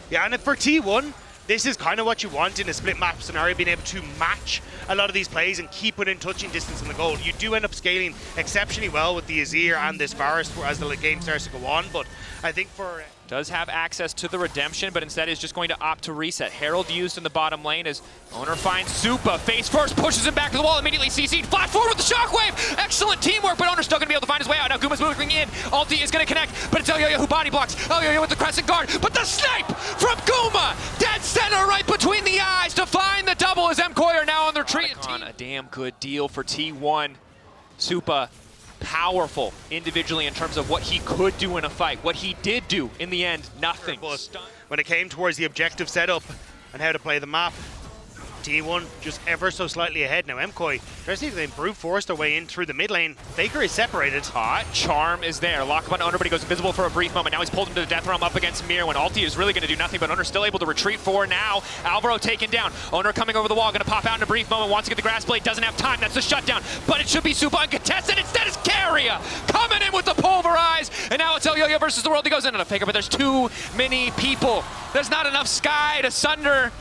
Yeah, and for T1, this is kind of what you want in a split map scenario, being able to match a lot of these plays and keep within touching distance on the goal. You do end up scaling exceptionally well with the Azir and this Varus as the game starts to go on, but I think for... Does have access to the Redemption, but instead is just going to opt to reset. Herald used in the bottom lane as Owner finds Supa. Face first, pushes him back to the wall, immediately CC'd. Flat forward with the Shockwave! Excellent teamwork, but Owner's still going to be able to find his way out. Now Guma's moving in. Ulti is going to connect, but it's Elyoyo who body blocks. Elyoyo with the Crescent Guard, but the snipe from Guma! Dead center right between the eyes to find the double as MKoi are now on the retreat. A damn good deal for T1. Supa powerful individually in terms of what he could do in a fight. What he did do in the end, nothing. When it came towards the objective setup and how to play the map, T1 just ever so slightly ahead. Now MKoi, they're seeing they brute force their way in through the mid lane. Faker is separated. Hot Charm is there. Lock up on Owner, but he goes invisible for a brief moment. Now he's pulled him to the Death Realm up against Mir when Ulti is really going to do nothing, but Owner's still able to retreat for now. Alvaro taken down. Owner coming over the wall, going to pop out in a brief moment. Wants to get the Grass Blade, doesn't have time. That's the shutdown, but it should be Supa uncontested. Instead it's Carrier coming in with the Pulverize, and now it's Elyoyo versus the world. He goes into the Faker, but there's too many people. There's not enough sky to sunder.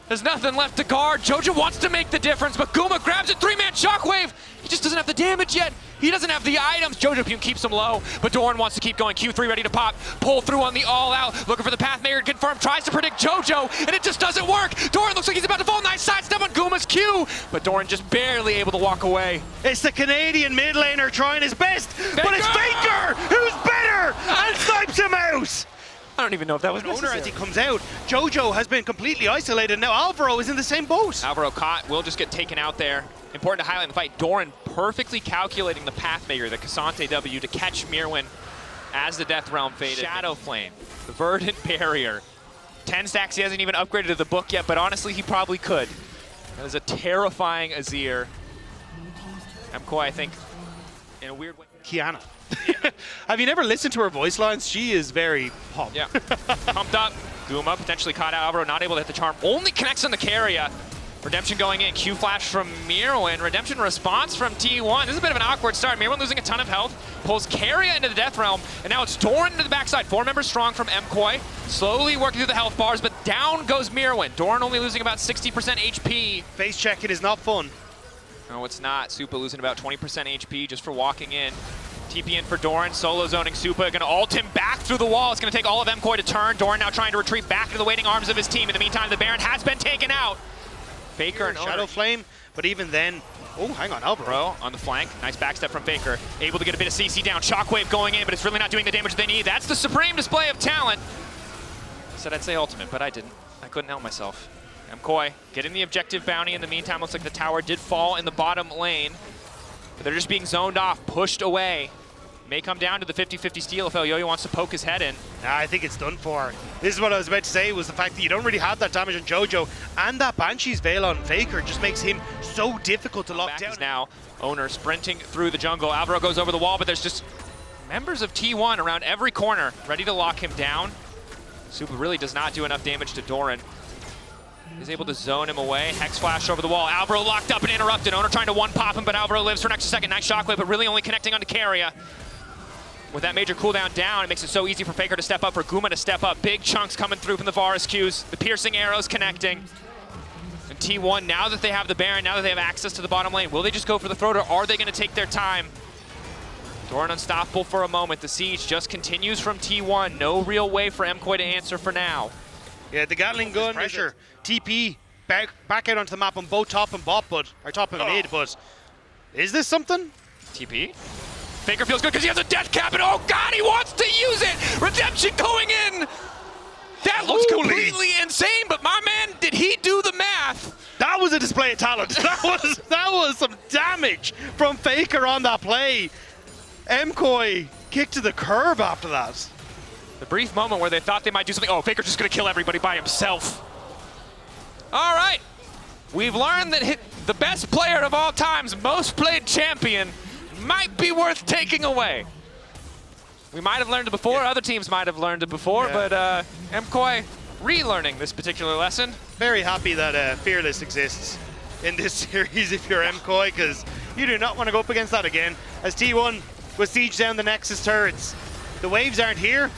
There's nothing left to guard. Jojo wants to make the difference, but Guma grabs it. Three-man Shockwave. He just doesn't have the damage yet. He doesn't have the items. Jojo keeps him low, but Doran wants to keep going. Q3 ready to pop. Pull through on the all-out. Looking for the Pathmaker to confirm. Tries to predict Jojo, and it just doesn't work. Doran looks like he's about to fall. Nice sidestep on Guma's Q, but Doran just barely able to walk away. It's the Canadian mid laner trying his best, but it's Faker who's better and snipes him out. I don't even know if that was Owner as he comes out. Jojo has been completely isolated. Now Alvaro is in the same boat. Alvaro caught, will just get taken out there. Important to highlight in the fight, Doran perfectly calculating the Pathmaker, the Cassante W, to catch Mirwin as the Death Realm faded. Shadow Flame, the Verdant Barrier. 10 stacks, he hasn't even upgraded to the book yet, but honestly, he probably could. That is a terrifying Azir. MKoi, I think, in a weird way. Kiana. Have you never listened to her voice lines? She is very pumped. Yeah. Pumped up. Guma potentially caught out. Alvaro not able to hit the charm. Only connects on the carrier. Redemption going in. Q flash from Mirwin. Redemption response from T1. This is a bit of an awkward start. Mirwin losing a ton of health. Pulls carrier into the Death Realm. And now it's Doran into the backside. 4 members strong from MKoi. Slowly working through the health bars, but down goes Mirwin. Doran only losing about 60% HP. Face checking is not fun. No, it's not. Supa losing about 20% HP just for walking in. TP in for Doran, solo zoning Supa, gonna ult him back through the wall. It's gonna take all of MKoi to turn. Doran now trying to retreat back into the waiting arms of his team. In the meantime, the Baron has been taken out. Faker and Shadow Flame, but even then, oh, hang on, Alvaro on the flank. Nice backstep from Faker. Able to get a bit of CC down. Shockwave going in, but it's really not doing the damage they need. That's the supreme display of talent. I said I'd say ultimate, but I didn't. I couldn't help myself. MKoi getting the objective bounty. In the meantime, looks like the tower did fall in the bottom lane. But they're just being zoned off, pushed away. May come down to the 50-50 steal if Elyoyo wants to poke his head in. Nah, I think it's done for. This is what I was about to say, was the fact that you don't really have that damage on JoJo, and that Banshee's Veil on Faker just makes him so difficult to lock down. Now, Owner sprinting through the jungle. Alvaro goes over the wall, but there's just members of T1 around every corner ready to lock him down. Supa really does not do enough damage to Doran. He's able to zone him away. Hex flash over the wall. Alvaro locked up and interrupted. Owner trying to one-pop him, but Alvaro lives for an extra second. Nice shockwave, but really only connecting onto Karia. With that major cooldown down, it makes it so easy for Faker to step up, for Guma to step up. Big chunks coming through from the Varus Qs. The piercing arrows connecting. And T1, now that they have the Baron, now that they have access to the bottom lane, will they just go for the throat, or are they going to take their time? Doran unstoppable for a moment. The siege just continues from T1. No real way for MKOI to answer for now. Yeah, the Gatling gun, pressure. TP back out onto the map on both top and bot, but or top and mid, but is this something? TP. Faker feels good because he has a death cap, and oh god, he wants to use it! Redemption going in! That looks completely insane, but my man, did he do the math? That was a display of talent. That was some damage from Faker on that play. MKOI kicked to the curb after that. The brief moment where they thought they might do something. Oh, Faker's just gonna kill everybody by himself. All right, we've learned that the best player of all time's most played champion might be worth taking away. We might have learned it before, other teams might have learned it before, but MKOI relearning this particular lesson. Very happy that Fearless exists in this series if you're MKOI, because you do not want to go up against that again. As T1 was siege down the Nexus turrets. The waves aren't here,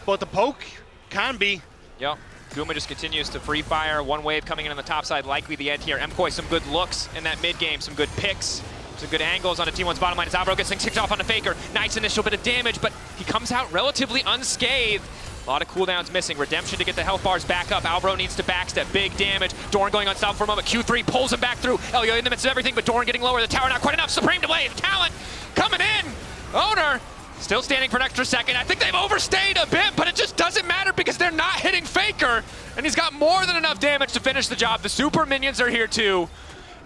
but the poke can be. Yep. Guma just continues to free fire. One wave coming in on the top side, likely the end here. MKOI, some good looks in that mid game, some good picks, some good angles on a T1's bottom line as Alvaro gets things kicked off on the Faker. Nice initial bit of damage, but he comes out relatively unscathed. A lot of cooldowns missing. Redemption to get the health bars back up. Alvaro needs to backstep. Big damage. Doran going unstoppable for a moment. Q3 pulls him back through. Elyoyo in the midst of everything, but Doran getting lower. The tower not quite enough. Supreme delay. Talent coming in. Owner still standing for an extra second. I think they've overstayed a bit, but it just doesn't matter because they're not hitting Faker. And he's got more than enough damage to finish the job. The super minions are here too.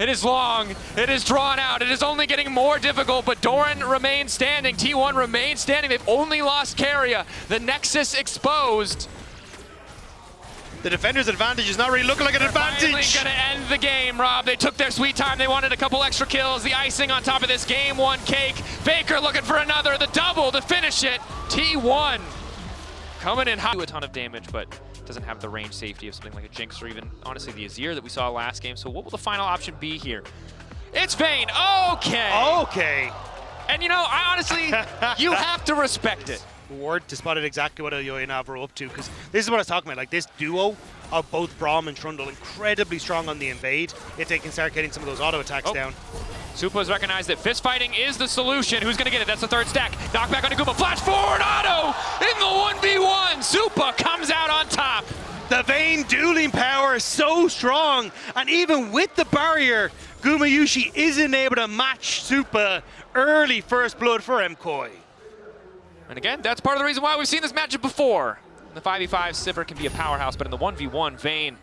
It is long, it is drawn out, it is only getting more difficult, but Doran remains standing, T1 remains standing. They've only lost Karia. The Nexus exposed. The defender's advantage is not really looking like an advantage. Finally gonna end the game, Rob. They took their sweet time. They wanted a couple extra kills. The icing on top of this game one cake. Faker looking for another, the double to finish it. T1 coming in hot. Do a ton of damage, but doesn't have the range safety of something like a Jinx or even, honestly, the Azir that we saw last game. So what will the final option be here? It's Vayne. Okay. Okay. And you know, I honestly, you have to respect it. Ward spotted exactly what Elyoyo and Alvaro up to, because this is what I was talking about. Like, this duo of both Braum and Trundle, incredibly strong on the invade if they can start getting some of those auto attacks down. Supa has recognized that fist fighting is the solution. Who's going to get it? That's the third stack. Knockback on Guma. Flash forward auto in the 1v1. Supa comes out on top. The Vayne dueling power is so strong, and even with the barrier, Gumayushi isn't able to match Supa. Early first blood for MKOI. And again, that's part of the reason why we've seen this matchup before. In the 5v5, Sivir can be a powerhouse, but in the 1v1, Vayne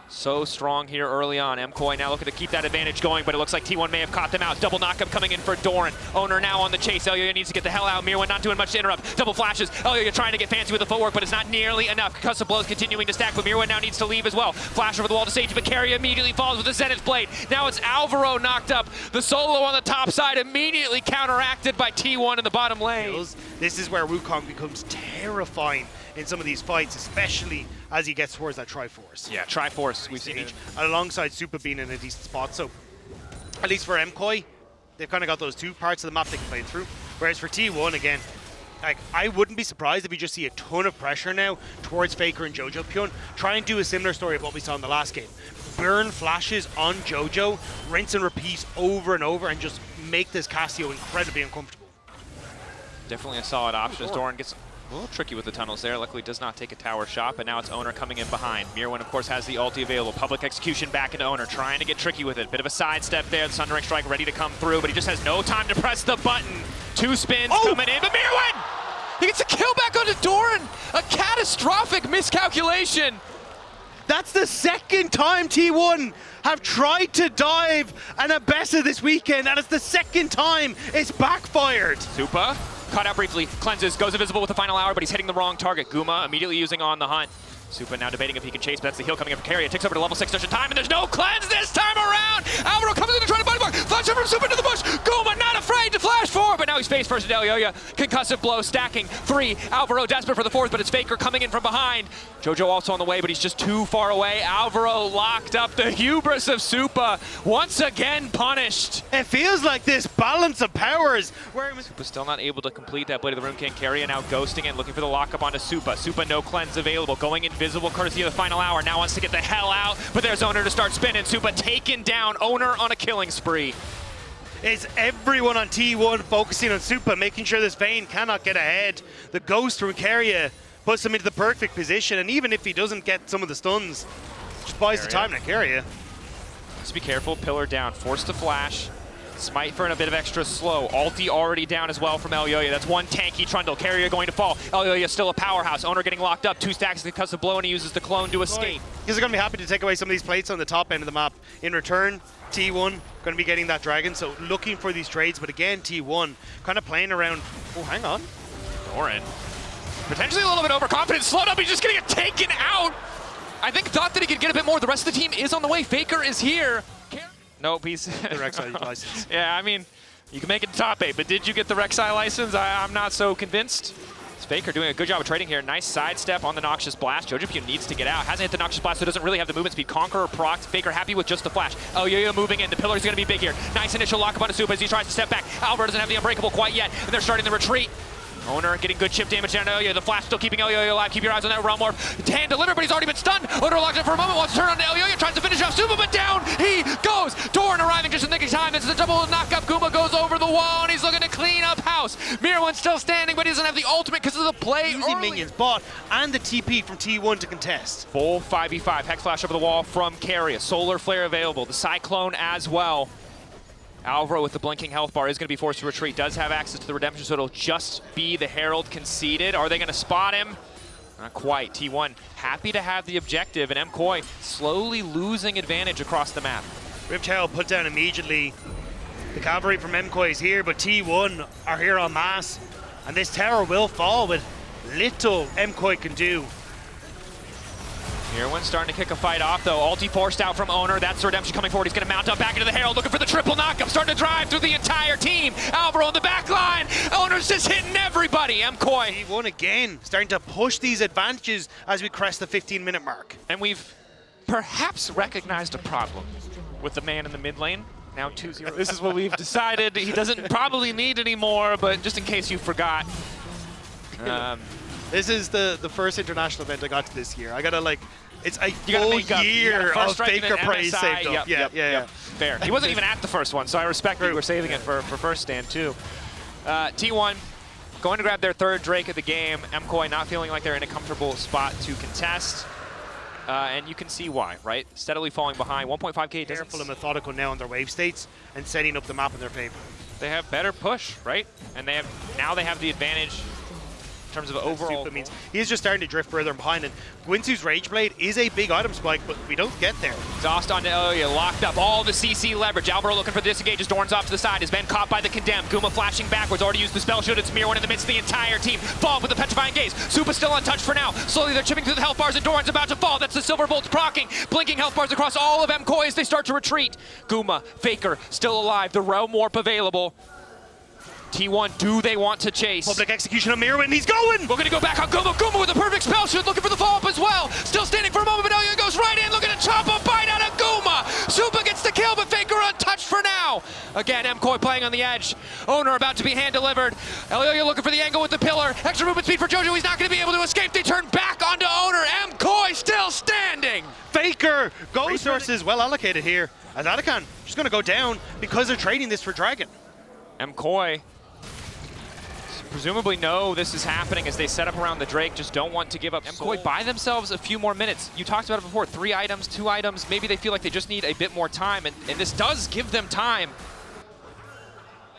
so strong here early on. MKOI now looking to keep that advantage going, but it looks like T1 may have caught them out. Double knockup coming in for Doran. Owner now on the chase. Elyoyo needs to get the hell out. Mirwan not doing much to interrupt. Double flashes. Elyoyo trying to get fancy with the footwork, but it's not nearly enough. Concussive blows continuing to stack, but Mirwan now needs to leave as well. Flash over the wall to Sage, but Karia immediately falls with the Zenith Blade. Now it's Alvaro knocked up. The solo on the top side immediately counteracted by T1 in the bottom lane. This is where Wukong becomes terrifying in some of these fights, especially as he gets towards that Triforce. Yeah, Triforce, we've seen it. Alongside Supa being in a decent spot. So, at least for MKOI, they've kind of got those two parts of the map they can play through. Whereas for T1, again, like, I wouldn't be surprised if you just see a ton of pressure now towards Faker and JoJo Pyun. Try and do a similar story of what we saw in the last game. Burn flashes on JoJo, rinse and repeat over and over, and just make this Cassio incredibly uncomfortable. Definitely a solid option as Doran gets a little tricky with the tunnels there. Luckily does not take a tower shot, but now it's Owner coming in behind. Mirwan, of course, has the ulti available. Public execution back into Owner, trying to get tricky with it. Bit of a sidestep there. The Sundering Strike ready to come through, but he just has no time to press the button. Two spins coming in, but Mirwan! He gets a kill back onto Doran! A catastrophic miscalculation! That's the second time T1 have tried to dive an Abessa this weekend, and it's the second time it's backfired. Supa caught out briefly, cleanses, goes invisible with the final hour, but he's hitting the wrong target. Guma immediately using on the hunt. Supa now debating if he can chase, but that's the heal coming in from Carrier. Takes over to level 6 just in time, and there's no cleanse this time around! Alvaro comes in to try to body block. Flash over from Supa to the bush. Guma not afraid to flash forward, but now he's face first at Elyoya. Concussive blow stacking 3. Alvaro desperate for the 4th, but it's Faker coming in from behind. Jojo also on the way, but he's just too far away. Alvaro locked up. The hubris of Supa once again punished. It feels like this balance of powers where Supa still not able to complete that Blade of the Rune King. Carrier now ghosting and looking for the lockup onto Supa. Supa no cleanse available, going invisible courtesy of the final hour. Now wants to get the hell out, but there's Owner to start spinning. Supa taken down, Owner on a killing spree. It's everyone on T1 focusing on Supa, making sure this Vayne cannot get ahead. The ghost from Keria puts him into the perfect position, and even if he doesn't get some of the stuns, just buys the time to Keria. Just be careful, pillar down, forced to flash. Smite for a bit of extra slow. Ulti already down as well from Elyoya. That's one tanky Trundle. Carrier going to fall. Elyoya still a powerhouse. Owner getting locked up. 2 stacks because of blow, and he uses the clone to escape. He's going to be happy to take away some of these plates on the top end of the map. In return, T1 going to be getting that dragon, so looking for these trades. But again, T1 kind of playing around. Oh, hang on. Doran potentially a little bit overconfident. Slowed up. He's just going to get taken out. I think thought that he could get a bit more. The rest of the team is on the way. Faker is here. Nope, he's... the Rek'Sai license. Yeah, I mean, you can make it to top 8, but did you get the Rek'Sai license? I'm not so convinced. It's Faker doing a good job of trading here. Nice sidestep on the Noxious Blast. Jojo needs to get out. Hasn't hit the Noxious Blast, so doesn't really have the movement speed. Conqueror procs. Faker happy with just the flash. Elyoya moving in. The pillar's going to be big here. Nice initial lockup on Supa as he tries to step back. Alvaro doesn't have the Unbreakable quite yet, and they're starting the retreat. Owner getting good chip damage down to Elyoya. The flash still keeping Elyoya alive. Keep your eyes on that Realm Orb. Hand delivered, but he's already been stunned. Owner locked it for a moment. Wants to turn on to Elyoya. Tries to finish off Supa, but down he goes. Doran arriving just in the nick of time. This is a double knock-up. Guma goes over the wall, and he's looking to clean up house. Mirwan's still standing, but he doesn't have the ultimate because of the play Easy minions bought, and the TP from T1 to contest. Full 5v5. Hex flash over the wall from Carrier. Solar Flare available. The Cyclone as well. Alvaro with the blinking health bar is going to be forced to retreat. Does have access to the redemption, so it'll just be the Herald conceded. Are they going to spot him? Not quite. T1 happy to have the objective, and MKOI slowly losing advantage across the map. Rift Herald put down immediately. The cavalry from MKOI is here, but T1 are here en masse. And this tower will fall with little MKOI can do. Mirwan starting to kick a fight off, though. Ulti forced out from Owner. That's the redemption coming forward. He's going to mount up back into the Herald, looking for the triple knockup. Starting to drive through the entire team. Alvaro on the back line. Owner's just hitting everybody. MKOI. T1 again, starting to push these advantages as we crest the 15-minute mark. And we've perhaps recognized a problem with the man in the mid lane. Now 2-0. This is what we've decided. He doesn't probably need any more, but just in case you forgot. This is the first international event I got to this year. I got to, like, it's a full year of Faker praise saved up. Yep. Fair. He wasn't even at the first one, so I respect that you were saving it for first stand, too. T1 going to grab their 3rd Drake of the game. MKOI not feeling like they're in a comfortable spot to contest. And you can see why, right? Steadily falling behind. 1.5k. Careful and methodical now on their wave states and setting up the map in their favor. They have better push, right? And they have the advantage in terms of overall. Means he's just starting to drift further behind, and Gwinsu's Rage Blade is a big item spike, but we don't get there. Exhaust onto Elyoya, locked up, all the CC leverage. Alvaro looking for the disengages, Dorn's off to the side, has been caught by the Condemned. Guma flashing backwards, already used the spell shield. It's Mirwan in the midst of the entire team. Fall with the Petrifying Gaze. Supa still untouched for now. Slowly they're chipping through the health bars, and Doran's about to fall. That's the Silver Bolts proccing, blinking health bars across all of MKOI as they start to retreat. Guma, Faker, still alive, the Realm Warp available. T1, do they want to chase? Public execution of Mirwan, he's going! We're gonna go back on Guma. Guma with a perfect spell shoot, looking for the follow-up as well. Still standing for a moment, but Elyoya goes right in, looking to chop a bite out of Guma. Supa gets the kill, but Faker untouched for now. Again, MKOI playing on the edge. Owner about to be hand-delivered. Elyoya looking for the angle with the pillar. Extra movement speed for Jojo, he's not gonna be able to escape. They turn back onto Owner. MKOI still standing. Faker, go resources well allocated here. As Adakan just gonna go down because they're trading this for Dragon. MKOI presumably know this is happening as they set up around the Drake, just don't want to give up. MKOI buy themselves a few more minutes. You talked about it before, 3 items, 2 items. Maybe they feel like they just need a bit more time, and this does give them time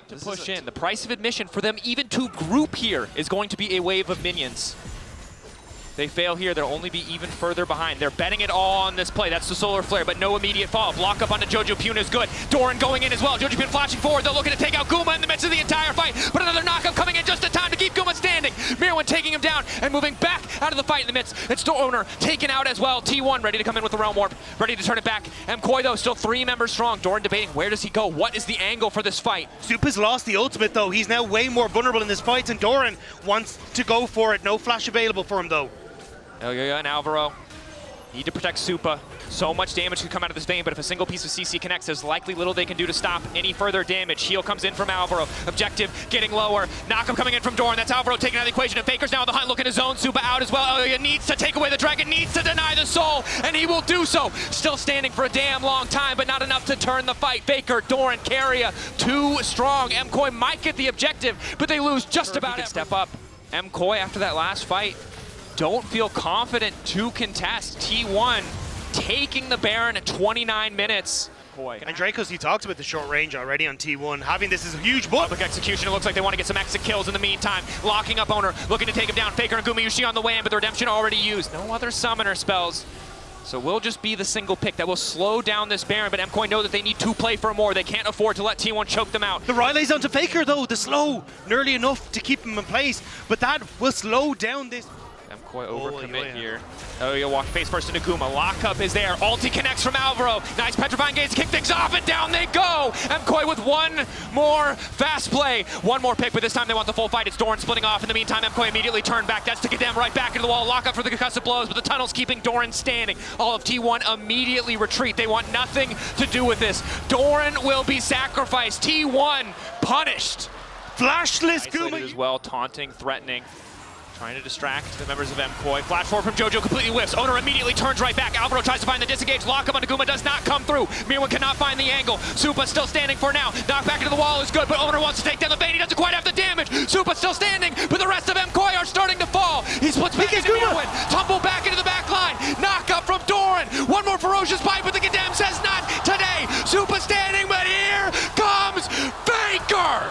to push in. The price of admission for them even to group here is going to be a wave of minions. They fail here, they'll only be even further behind. They're betting it all on this play. That's the solar flare, but no immediate follow. Block up onto Jojo Puna is good. Doran going in as well. Jojo Puna flashing forward. They're looking to take out Guma in the midst of the entire fight, but another knockup coming in just in time to keep Guma standing. Mirwin taking him down and moving back out of the fight in the midst. It's the owner taken out as well. T1 ready to come in with the Realm Warp, ready to turn it back. MKoi though, still 3 members strong. Doran debating, where does he go? What is the angle for this fight? Supa's lost the ultimate though. He's now way more vulnerable in this fight, and Doran wants to go for it. No flash available for him though. Elyoya and Alvaro need to protect Supa. So much damage could come out of this vein, but if a single piece of CC connects, there's likely little they can do to stop any further damage. Heal comes in from Alvaro. Objective getting lower. Knockup coming in from Doran. That's Alvaro taking out of the equation, and Faker's now on the hunt looking to zone Supa out as well. Elyoya needs to take away the dragon, needs to deny the soul, and he will do so. Still standing for a damn long time, but not enough to turn the fight. Faker, Doran, Karia, too strong. MKoi might get the objective, but they lose just about it. Step up. MKoi after that last fight don't feel confident to contest. T1 taking the Baron at 29 minutes. And Dracos, he talked about the short range already on T1. Having this is a huge book. Public execution, it looks like they want to get some exit kills in the meantime. Locking up Owner, looking to take him down. Faker and Gumayushi on the way in, but the redemption already used. No other summoner spells. So we'll just be the single pick that will slow down this Baron, but MKoi know that they need to play for more. They can't afford to let T1 choke them out. The Rileys onto Faker though, the slow, nearly enough to keep him in place, but that will slow down this. MKoi overcommit here. Elyoya walk face first into Guma. Lockup is there. Ulti connects from Alvaro. Nice Petrifying Gaze to kick things off, and down they go. MKoi with one more fast play. One more pick, but this time they want the full fight. It's Doran splitting off. In the meantime, MKoi immediately turned back. That's to get them right back into the wall. Lockup for the concussive blows, but the tunnel's keeping Doran standing. All of T1 immediately retreat. They want nothing to do with this. Doran will be sacrificed. T1 punished. Flashless Guma as well, taunting, threatening. Trying to distract the members of MKoi. Flash forward from Jojo, completely whiffs. Owner immediately turns right back. Alvaro tries to find the disengage. Lockup onto Guma does not come through. Mirwin cannot find the angle. Supa still standing for now. Knock back into the wall is good, but Owner wants to take down the bait. He doesn't quite have the damage. Supa still standing, but the rest of MKoi are starting to fall. He splits back into Mirwin. Tumble back into the back line. Knock up from Doran. One more ferocious bite, but the Gadam says not today. Supa standing, but here comes Faker.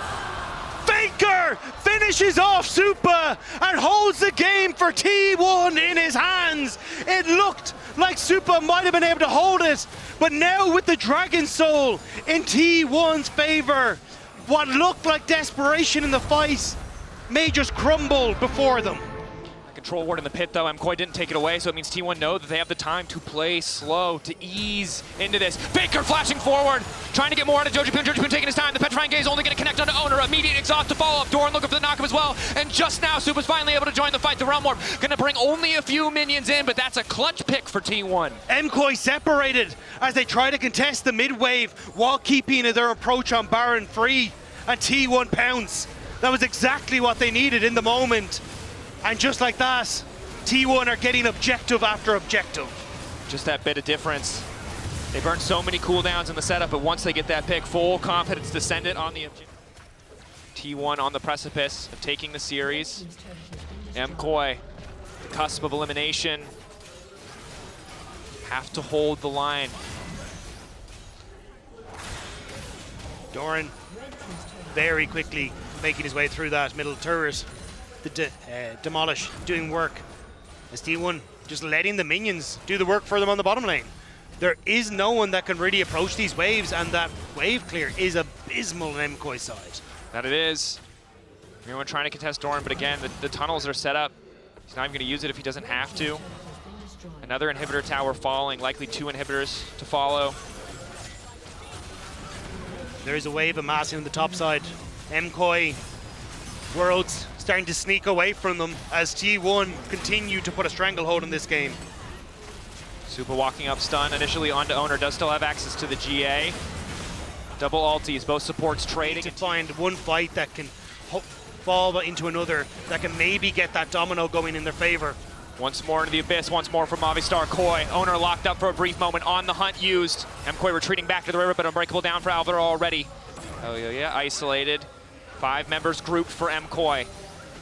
Faker finishes off Supa and holds the game for T1 in his hands. It looked like Supa might have been able to hold it, but now with the Dragon Soul in T1's favor, what looked like desperation in the fight may just crumble before them. Control ward in the pit though. MKoi didn't take it away, so it means T1 know that they have the time to play slow, to ease into this. Faker flashing forward, trying to get more out of Jojo Puna. Jojo Puna taking his time. The Petrifying Gaze only going to connect onto Owner. Immediate exhaust to follow up. Doran looking for the knockup as well. And just now, Supa's finally able to join the fight. The Realm Warp going to bring only a few minions in, but that's a clutch pick for T1. MKoi separated as they try to contest the mid-wave while keeping their approach on Baron free. And T1 pounce. That was exactly what they needed in the moment. And just like that, T1 are getting objective after objective. Just that bit of difference. They burned so many cooldowns in the setup, but once they get that pick, full confidence to send it on the objective. T1 on the precipice of taking the series. MKoi, the cusp of elimination. Have to hold the line. Doran very quickly making his way through that middle turret. The demolish doing work as T1 just letting the minions do the work for them on the bottom lane. There is no one that can really approach these waves, and that wave clear is abysmal on MKOI's side. That it is. Everyone trying to contest Doran, but again, the tunnels are set up. He's not even going to use it if he doesn't have to. Another inhibitor tower falling, likely 2 inhibitors to follow. There is a wave amassing on the top side. MKoi, Worlds starting to sneak away from them as T1 continue to put a stranglehold in this game. Supa walking up stun initially onto Owner, does still have access to the GA. Double ultis, both supports trading. To find one fight that can fall into another, that can maybe get that domino going in their favor. Once more into the abyss, once more from Movistar Koi. Owner locked up for a brief moment, on the hunt used. MKoi retreating back to the river, but unbreakable down for Alvaro already. Oh yeah, isolated. 5 members grouped for MKoi.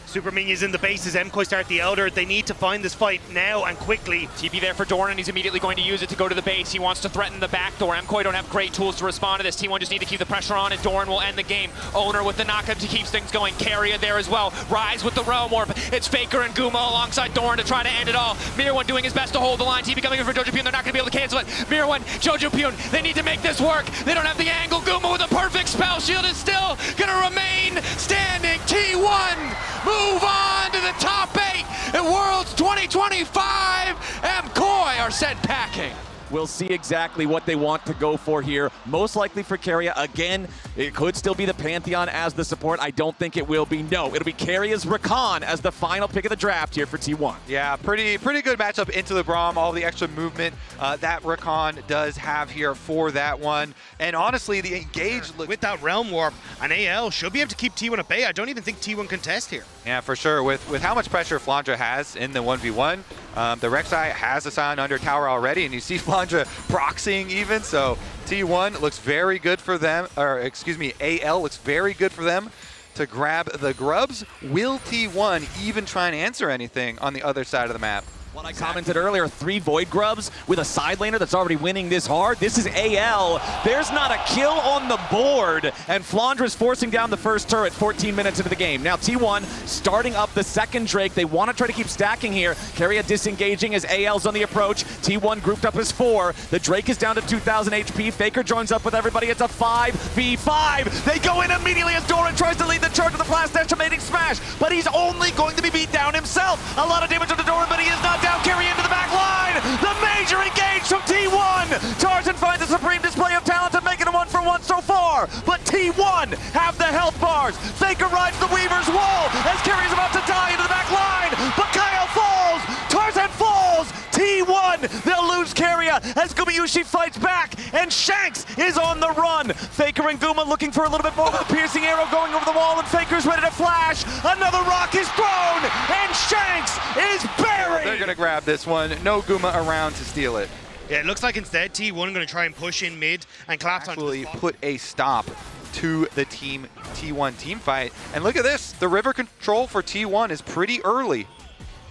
Super Minions in the base as MKoi start the Elder. They need to find this fight now and quickly. TP there for Doran, and he's immediately going to use it to go to the base. He wants to threaten the back door. MKoi don't have great tools to respond to this. T1 just need to keep the pressure on, and Doran will end the game. Owner with the knockup to keep things going. Carrier there as well. Rise with the Realm Warp. It's Faker and Guma alongside Doran to try to end it all. Mirwan doing his best to hold the line. TP coming in for Jojo Pune. They're not going to be able to cancel it. Mirwan, Jojo Pune, they need to make this work. They don't have the angle. Guma with a perfect spell shield is still going to remain standing. T1 move on to the top 8 at Worlds 2025. MKoi are sent packing. We'll see exactly what they want to go for here. Most likely for Keria. Again, it could still be the Pantheon as the support. I don't think it will be. No, it'll be Keria's Rakan as the final pick of the draft here for T1. Yeah, pretty good matchup into the Braum. All the extra movement that Rakan does have here for that one. And honestly, the engage with that Realm Warp, and AL should be able to keep T1 at bay. I don't even think T1 can test here. Yeah, for sure. With how much pressure Flandra has in the 1v1, the Rek'Sai has a Sion under tower already, and you see Flandra proxying even, so T1 looks very good for them, or excuse me, AL looks very good for them to grab the grubs. Will T1 even try and answer anything on the other side of the map? What I commented earlier, 3 Void Grubs with a side laner that's already winning this hard. This is AL. There's not a kill on the board, and Flandra's forcing down the first turret 14 minutes into the game. Now T1 starting up the second Drake. They want to try to keep stacking here. Keria disengaging as AL's on the approach. T1 grouped up as 4. The Drake is down to 2,000 HP. Faker joins up with everybody. It's a 5v5. They go in immediately as Doran tries to lead the charge with the flash estimating smash, but he's only going to be beat down himself. A lot of damage on the Doran, but he is not down. Carry into the back line. The major engage from T1. Tarzan finds a supreme display of talent and making a 1-for-1 so far. But T1 have the health bars. Faker rides the Weaver's wall as Carrier's about to die into the back line. But Kyle falls. Tarzan falls. T1, they'll lose Keria as Gumayushi fights back, and Shanks is on the run. Faker and Guma looking for a little bit more with the piercing arrow going over the wall, and Faker's ready to flash. Another rock is thrown, and Shanks is buried. They're gonna grab this one. No Guma around to steal it. Yeah, it looks like instead T1 going to try and push in mid and collapse onto the spot. Put a stop to the T1 team fight. And look at this, the river control for T1 is pretty early.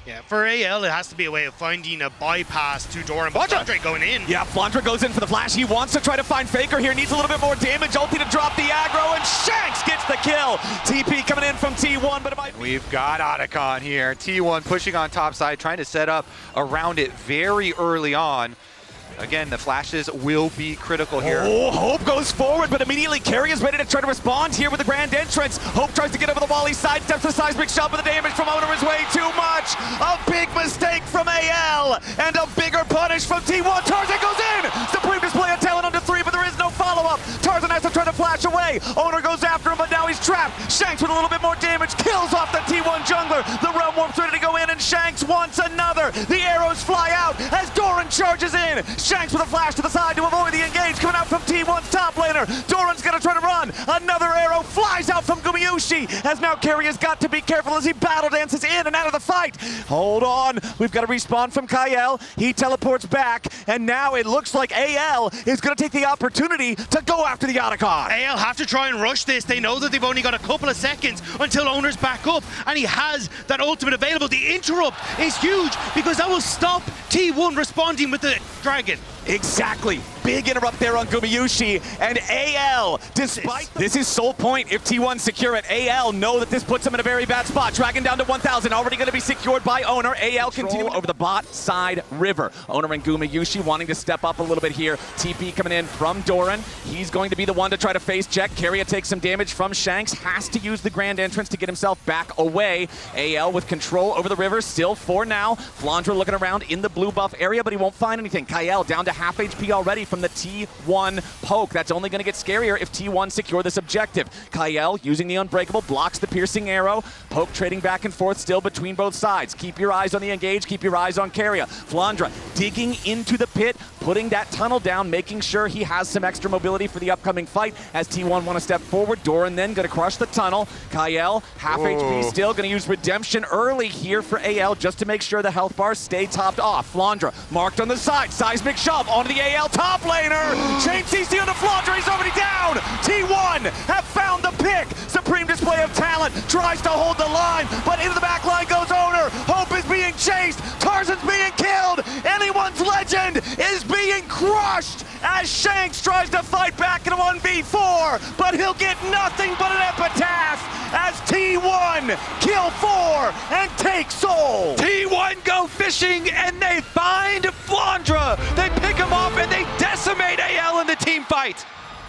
Yeah, for AL, it has to be a way of finding a bypass to Doran. But Flandra going in. Yeah, Flandra goes in for the flash. He wants to try to find Faker here. Needs a little bit more damage. Ulti to drop the aggro, and Shanks gets the kill. TP coming in from T1, but it might... We've got Otacon here. T1 pushing on top side, trying to set up around it very early on. Again, the flashes will be critical here. Oh, Hope goes forward, but immediately Carrie is ready to try to respond here with the grand entrance. Hope tries to get over the wall. He sidesteps the seismic shot, but the damage from Owner is way too much. A big mistake from AL, and a bigger punish from T1. Tarzan goes in! Supreme display of talent under 3, but there is no follow-up. Tarzan has to try to flash away. Owner goes after him, but now he's trapped. Shanks with a little bit more damage, kills off the T1 jungler. The Realm Warp's ready to go in, and Shanks wants another. The arrows fly out as Doran charges in. Shanks with a flash to the side to avoid the engage coming out from T1's top laner. Doran's gonna try to run. Another arrow flies out from Gumayushi as now Carrie has got to be careful as he battle dances in and out of the fight. Hold on, we've got a respawn from Kyle. He teleports back, and now it looks like AL is gonna take the opportunity to go after the Otacon. AL have to try and rush this. They know that they've only got a couple of seconds until Owner's back up, and he has that ultimate available. The interrupt is huge because that will stop T1 responding with the dragon. Exactly. Big interrupt there on Gumayushi, and AL, despite this is sole point if T1 secure it. AL know that this puts them in a very bad spot. Dragon down to 1,000, already going to be secured by Owner. AL continue over the bot side river. Owner and Gumayushi wanting to step up a little bit here. TP coming in from Doran. He's going to be the one to try to face check. Keria takes some damage from Shanks. Has to use the grand entrance to get himself back away. AL with control over the river, still 4 now. Flandra looking around in the blue buff area, but he won't find anything. Kyle down to half HP already from the T1 poke. That's only going to get scarier if T1 secure this objective. Kyle using the Unbreakable, blocks the piercing arrow. Poke trading back and forth still between both sides. Keep your eyes on the engage, keep your eyes on Keria. Flandra digging into the pit, putting that tunnel down, making sure he has some extra mobility for the upcoming fight as T1 want to step forward. Doran then going to crush the tunnel. Kyle, half HP still, going to use Redemption early here for AL just to make sure the health bars stay topped off. Flandra marked on the side, seismic shove onto the AL top laner. Chain CC on the Flandra, he's already down. T1 have found the pick. Supreme display of talent. Try tries to hold the line, but into the back line goes Owner. Hope is being chased. Tarzan's being killed. Anyone's Legend is being crushed as Shanks tries to fight back in a 1v4, but he'll get nothing but an epitaph as T1 kill 4 and take Soul. T1 go fishing and they find Flandra. They pick him off and they decimate AL in the team fight.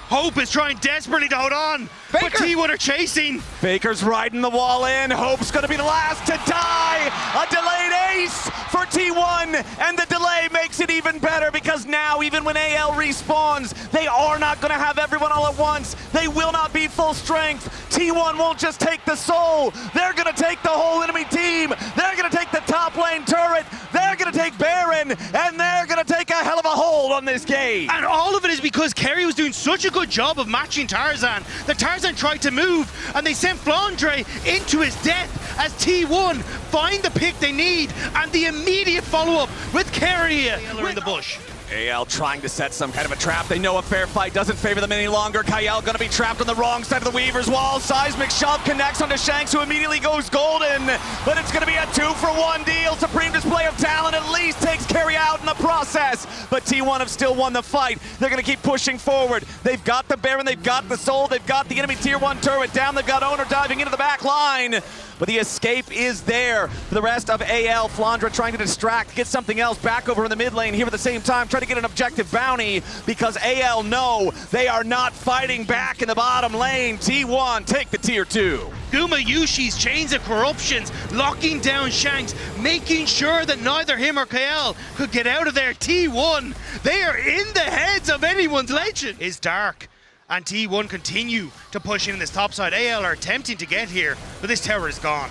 Hope is trying desperately to hold on, but T1 are chasing. Faker's riding the wall in. Hope's gonna be the last to die. A delayed ace for T1, and the delay makes it even better because now, even when AL respawns, they are not gonna have everyone all at once. They will not be full strength. T1 won't just take the Soul. They're gonna take the whole enemy team. They're gonna take the top lane turret. They're gonna take Baron, and they're gonna take a hell of a hold on this game. And all of it is because Kerry was doing such a good job of matching Tarzan. The Tarzan tried to move, and they sent Flandre into his death as T1 find the pick they need, and the immediate follow-up with Kerry in the bush. AL trying to set some kind of a trap. They know a fair fight doesn't favor them any longer. Kyle gonna be trapped on the wrong side of the Weaver's wall. Seismic shove connects onto Shanks, who immediately goes golden. But it's gonna be a 2-for-1 deal. Supreme display of talent at least takes Kerry out in the process. But T1 have still won the fight. They're gonna keep pushing forward. They've got the Baron, they've got the Soul, they've got the enemy tier 1 turret down. They've got Owner diving into the back line. But the escape is there for the rest of AL. Flandra trying to distract, get something else back over in the mid lane here at the same time, try to get an objective bounty because AL know they are not fighting back in the bottom lane. T1 take the tier 2. Gumayushi's chains of corruptions locking down Shanks, making sure that neither him or KL could get out of there. T1, they are in the heads of anyone's Legend. Is dark. And T1 continue to push in this top side. AL are attempting to get here, but this tower is gone.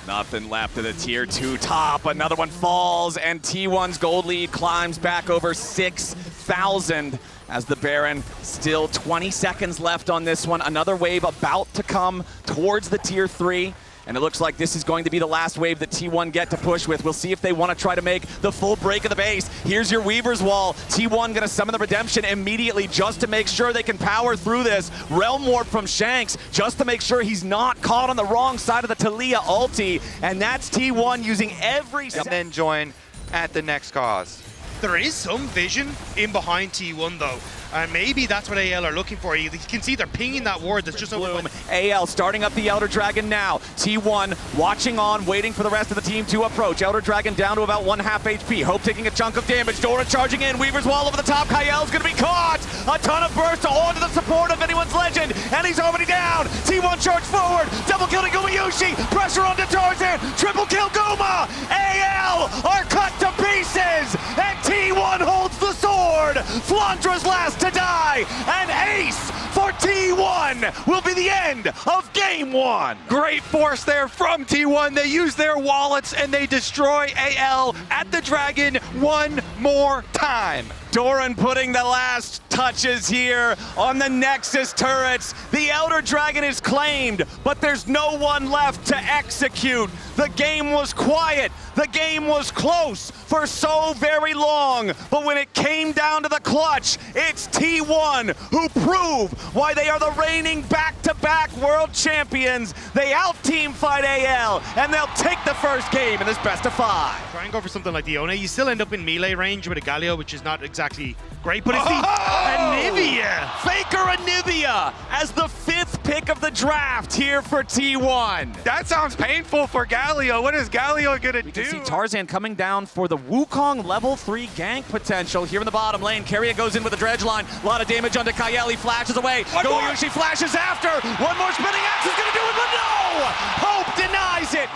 Nothing left of the tier 2 top. Another one falls, and T1's gold lead climbs back over 6,000 as the Baron, still 20 seconds left on this one. Another wave about to come towards the tier 3. And it looks like this is going to be the last wave that T1 get to push with. We'll see if they want to try to make the full break of the base. Here's your Weaver's Wall. T1 gonna summon the Redemption immediately just to make sure they can power through this. Realm Warp from Shanks just to make sure he's not caught on the wrong side of the Talia ulti. And that's T1 using every... And then join at the next cause. There is some vision in behind T1 though. And maybe that's what AL are looking for. You can see they're pinging that ward that's just over. AL starting up the Elder Dragon now. T1 watching on, waiting for the rest of the team to approach. Elder Dragon down to about 1/2 HP. Hope taking a chunk of damage. Dora charging in. Weaver's Wall over the top. Kyle's going to be caught. A ton of burst onto the support of anyone's Legend. And he's already down. T1 charge forward. Double kill to Gumayushi. Pressure onto Tarzan. Triple kill Guma. AL are cut to pieces. And T1 holds the sword. Flandra's last to die, and ace for T1 will be the end of game 1. Great force there from T1. They use their wallets and they destroy AL at the Dragon one more time. Doran putting the last touches here on the Nexus turrets. The Elder Dragon is claimed, but there's no one left to execute. The game was quiet. The game was close for so very long. But when it came down to the clutch, it's T1 who prove why they are the reigning back-to-back world champions. They out-team fight AL, and they'll take the first game in this best of 5. Try and go for something like the Ona. You still end up in melee range with a Galio, which is not exactly great, but it's the Anivia. Faker Anivia as the 5th pick of the draft here for T1. That sounds painful for Galio. What is Galio gonna do? You see Tarzan coming down for the Wukong level 3 gank potential here in the bottom lane. Keria goes in with the dredge line. A lot of damage onto Kyle. He flashes away. Goyushi flashes after. One more spinning axe is gonna do it, but no! Hope denies it.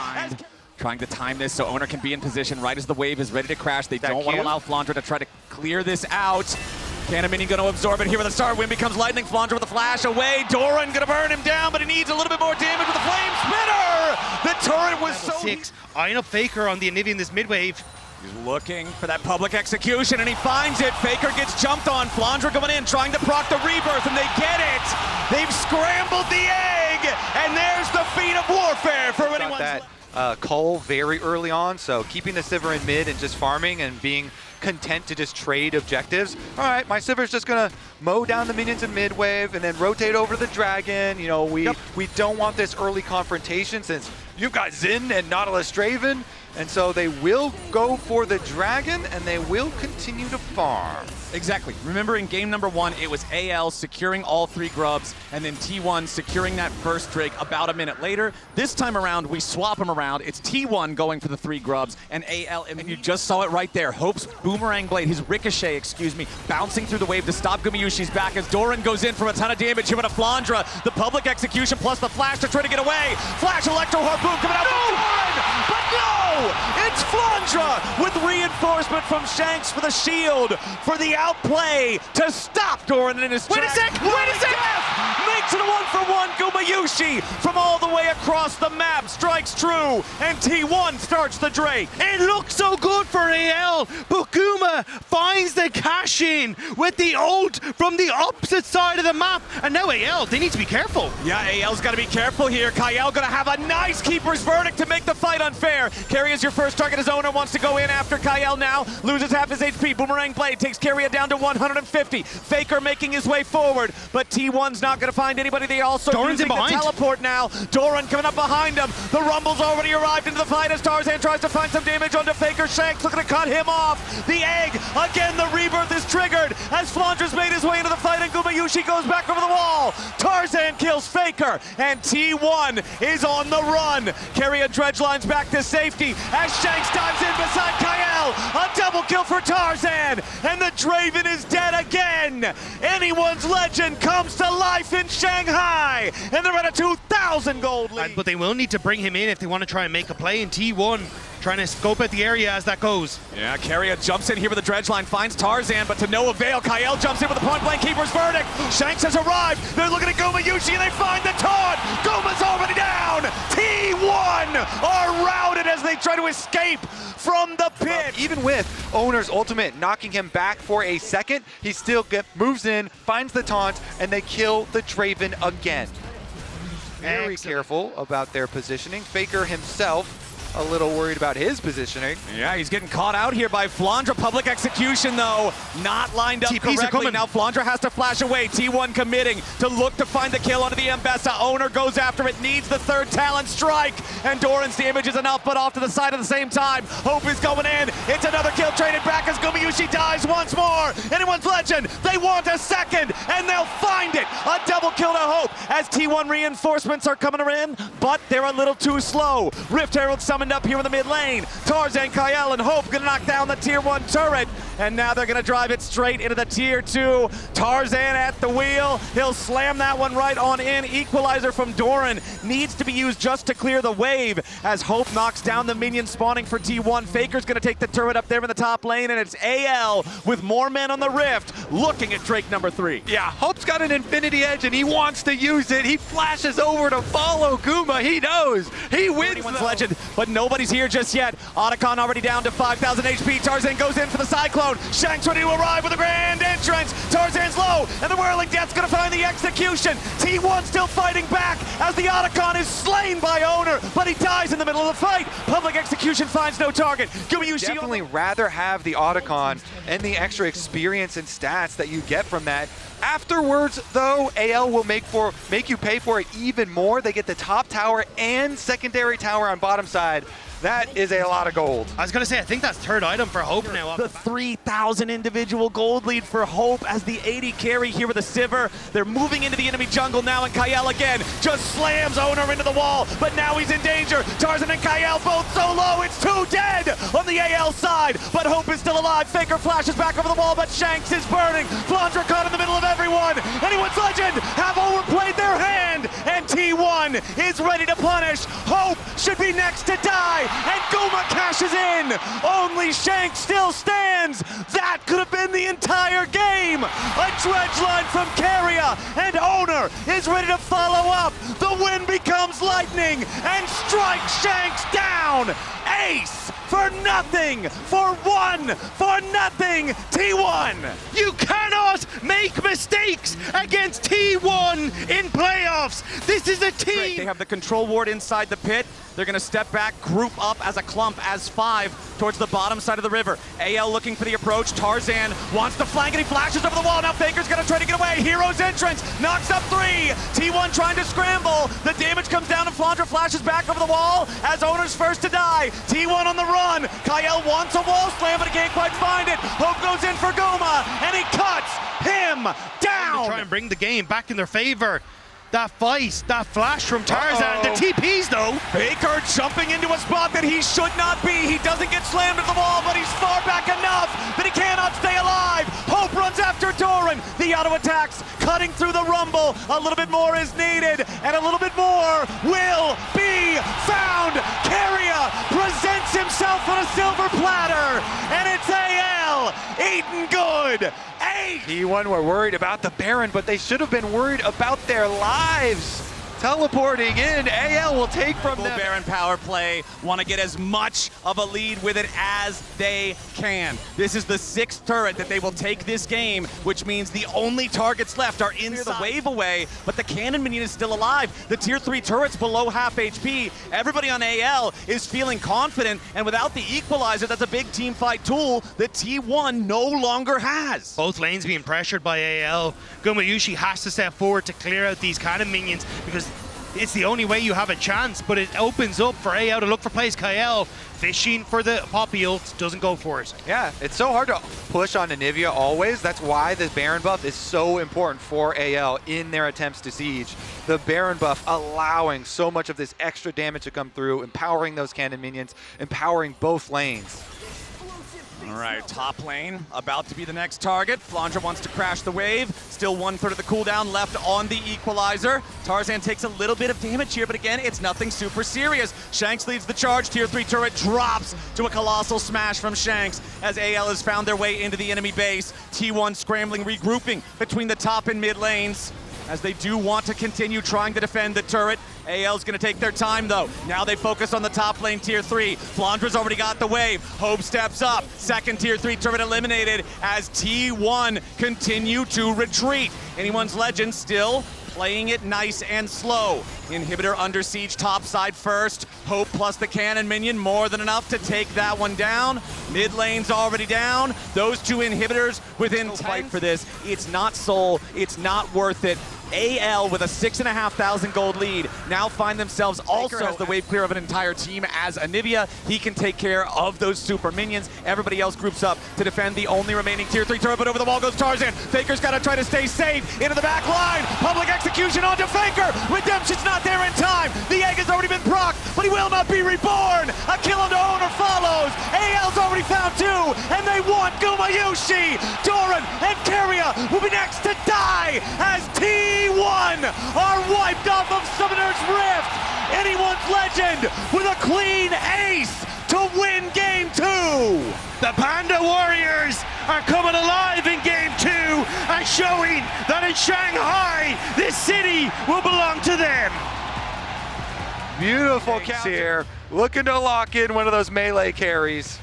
Trying to time this so Owner can be in position right as the wave is ready to crash. They don't want to allow Flandra to try to clear this out. Canamini going to absorb it here with a start. Wind becomes lightning. Flandra with a flash away. Doran going to burn him down, but he needs a little bit more damage with the flame spitter. The turret was so... 6, eyeing up Faker on the Anivia in this mid-wave. He's looking for that public execution, and he finds it. Faker gets jumped on. Flandra coming in, trying to proc the rebirth, and they get it. They've scrambled the egg, and there's the feat of warfare for anyone. cull very early on, so keeping the Sivir in mid and just farming and being content to just trade objectives. All right, my Sivir's just gonna mow down the minions in mid wave and then rotate over the dragon. You know, we don't want this early confrontation since you've got Xin and Nautilus Draven, and so they will go for the dragon and they will continue to farm. Exactly. Remember in game number 1, it was AL securing all 3 grubs, and then T1 securing that first Drake about a minute later. This time around, we swap them around. It's T1 going for the 3 grubs, and AL, and you just saw it right there. Hope's boomerang blade, his ricochet, excuse me, bouncing through the wave to stop Gumayusi's back as Doran goes in from a ton of damage here with a Flandra. The public execution plus the flash to try to get away. Flash Electro Harpoon coming out from Doran, but no! It's Flandra with reinforcement from Shanks for the shield, for the outplay to stop Doran in his tracks. Wait a sec! Makes it a 1-for-1. Gumayusi from all the way across the map strikes true, and T1 starts the Drake. It looks so good for AL, but Guma finds the cash in with the ult from the opposite side of the map, and now AL, they need to be careful. Yeah, AL's got to be careful here. Kael gonna have a nice keeper's verdict to make the fight unfair. Carry is your first target. His owner wants to go in after Kael now. Loses half his HP. Boomerang blade takes Carrier down to 150. Faker making his way forward, but T1's not gonna find anybody. They also Doran's using the teleport now. Doran coming up behind him. The Rumble's already arrived into the fight as Tarzan tries to find some damage onto Faker. Shanks looking to cut him off. The egg, again the rebirth is triggered as Flandra's made his way into the fight and Gumayusi goes back over the wall. Tarzan kills Faker and T1 is on the run. Carrier Dredgelines back to safety as Shanks dives in beside Kael. A double kill for Tarzan and the Draven is dead again. Anyone's legend comes to life in Shanghai and they're at a 2,000 gold lead. But they will need to bring him in if they want to try and make a play in T1. Trying to scope out the area as that goes. Yeah, Carrier jumps in here with the dredge line, finds Tarzan, but to no avail. Kael jumps in with a point-blank keeper's verdict. Shanks has arrived. They're looking at Gumayusi and they find the taunt. Guma's already down. T1 are routed as they try to escape from the pit. Even with Owner's ultimate knocking him back for a second, he still moves in, finds the taunt, and they kill the Draven again. Very careful about their positioning. Faker himself a little worried about his positioning. Yeah, he's getting caught out here by Flandra. Public execution, though, not lined up TPs correctly. Now Flandra has to flash away. T1 committing to look to find the kill onto the Mbessa. Owner goes after it, needs the third talent strike, and Doran's damage is enough, but off to the side at the same time. Hope is going in. It's another kill traded back as Gumayusi dies once more. Anyone's legend, they want a second, and they'll find it. A double kill to Hope as T1 reinforcements are coming in, but they're a little too slow. Rift Herald summoned up here in the mid lane. Tarzan, Kael, and Hope gonna knock down the tier 1 turret, and now they're gonna drive it straight into the tier 2. Tarzan at the wheel. He'll slam that one right on in. Equalizer from Doran needs to be used just to clear the wave as Hope knocks down the minion spawning for T1. Faker's gonna take the turret up there in the top lane, and it's AL with more men on the Rift looking at Drake number 3. Yeah, Hope's got an infinity edge and he wants to use it. He flashes over to follow Guma. He knows. He wins. Anyone's legend, but nobody's here just yet. Otacon already down to 5,000 HP. Tarzan goes in for the Cyclone. Shanks ready to arrive with a grand entrance. Tarzan's low, and the Whirling Death's gonna find the execution. T1 still fighting back as the Otacon is slain by Owner, but he dies in the middle of the fight. Public execution finds no target. Gumayusi definitely rather have the Otacon and the extra experience and stats that you get from that. Afterwards, though, AL will make you pay for it even more. They get the top tower and secondary tower on bottom side. That is a lot of gold. I was going to say, I think that's third item for Hope now. The 3,000 individual gold lead for Hope as the 80 carry here with a Sivir. They're moving into the enemy jungle now, and Kael again just slams Owner into the wall, but now he's in danger. Tarzan and Kael both so low, it's 2 dead on the AL side, but Hope is still alive. Faker flashes back over the wall, but Shanks is burning. Flandra caught in the middle of everyone. Anyone's legend have overplayed their hand, and T1 is ready to punish. Hope should be next to die. And Guma cashes in. Only Shanks still stands. That could have been the entire game. A dredge line from Carrier, and Owner is ready to follow up. The wind becomes lightning and strikes Shanks down. Ace for nothing, for one, for nothing, T1. You cannot make mistakes against T1 in playoffs. This is a team. They have the control ward inside the pit. They're going to step back, group up as a clump, as 5 towards the bottom side of the river. AL looking for the approach. Tarzan wants to flank and he flashes over the wall. Now Faker's going to try to get away. Hero's entrance knocks up 3. T1 trying to scramble. The damage comes down and Flandra flashes back over the wall as Owner's first to die. T1 on the run. Kyle wants a wall slam, but he can't quite find it. Hope goes in for Goma and he cuts him down. Try and bring the game back in their favor. That fight, that flash from Tarzan, the TPs though. Faker jumping into a spot that he should not be. He doesn't get slammed to the wall, but he's far back enough that he cannot stay alive. Hope runs after Doran. The auto attacks cutting through the rumble. A little bit more is needed, and a little bit more will be found. Keria presents himself on a silver platter, and it's AL eating good. T1 were worried about the Baron, but they should have been worried about their lives. Teleporting in, AL will take from them. Baron power play, want to get as much of a lead with it as they can. This is the 6th turret that they will take this game, which means the only targets left are inside the wave away, but the cannon minion is still alive. The tier 3 turret's below half HP. Everybody on AL is feeling confident, and without the equalizer, that's a big team fight tool that T1 no longer has. Both lanes being pressured by AL. Gumayushi has to step forward to clear out these cannon minions because it's the only way you have a chance, but it opens up for AL to look for plays. Kyle fishing for the Poppy ult, doesn't go for it. Yeah, it's so hard to push on Anivia always. That's why the Baron buff is so important for AL in their attempts to siege. The Baron buff allowing so much of this extra damage to come through, empowering those cannon minions, empowering both lanes. All right, top lane about to be the next target. Flandra wants to crash the wave. Still 1/3 of the cooldown left on the equalizer. Tarzan takes a little bit of damage here, but again, it's nothing super serious. Shanks leads the charge. Tier 3 turret drops to a colossal smash from Shanks as AL has found their way into the enemy base. T1 scrambling, regrouping between the top and mid lanes as they do want to continue trying to defend the turret. AL's gonna take their time though. Now they focus on the top lane, tier 3. Flandra's already got the wave. Hope steps up. Second tier 3 turret eliminated as T1 continue to retreat. Anyone's Legend still playing it nice and slow. Inhibitor under siege top side first. Hope plus the cannon minion, more than enough to take that one down. Mid lane's already down. Those 2 inhibitors within fight for this. It's not Soul, it's not worth it. AL with a 6,500 gold lead now find themselves also as the wave clear of an entire team as Anivia. He can take care of those super minions. Everybody else groups up to defend the only remaining tier 3 turret, but over the wall goes Tarzan. Faker's got to try to stay safe into the back line. Public execution onto Faker. Redemption's not there in time. The egg has already been procced, but he will not be reborn. A kill onto Owner follows. AL's already found 2, and they want Gumayushi. Doran and Keria will be next to die as T1 are wiped off of Summoner's Rift. Anyone's Legend with a clean ace to win game 2. The Panda Warriors are coming alive in game 2 and showing that in Shanghai, this city will belong to them. Beautiful counter here, looking to lock in one of those melee carries.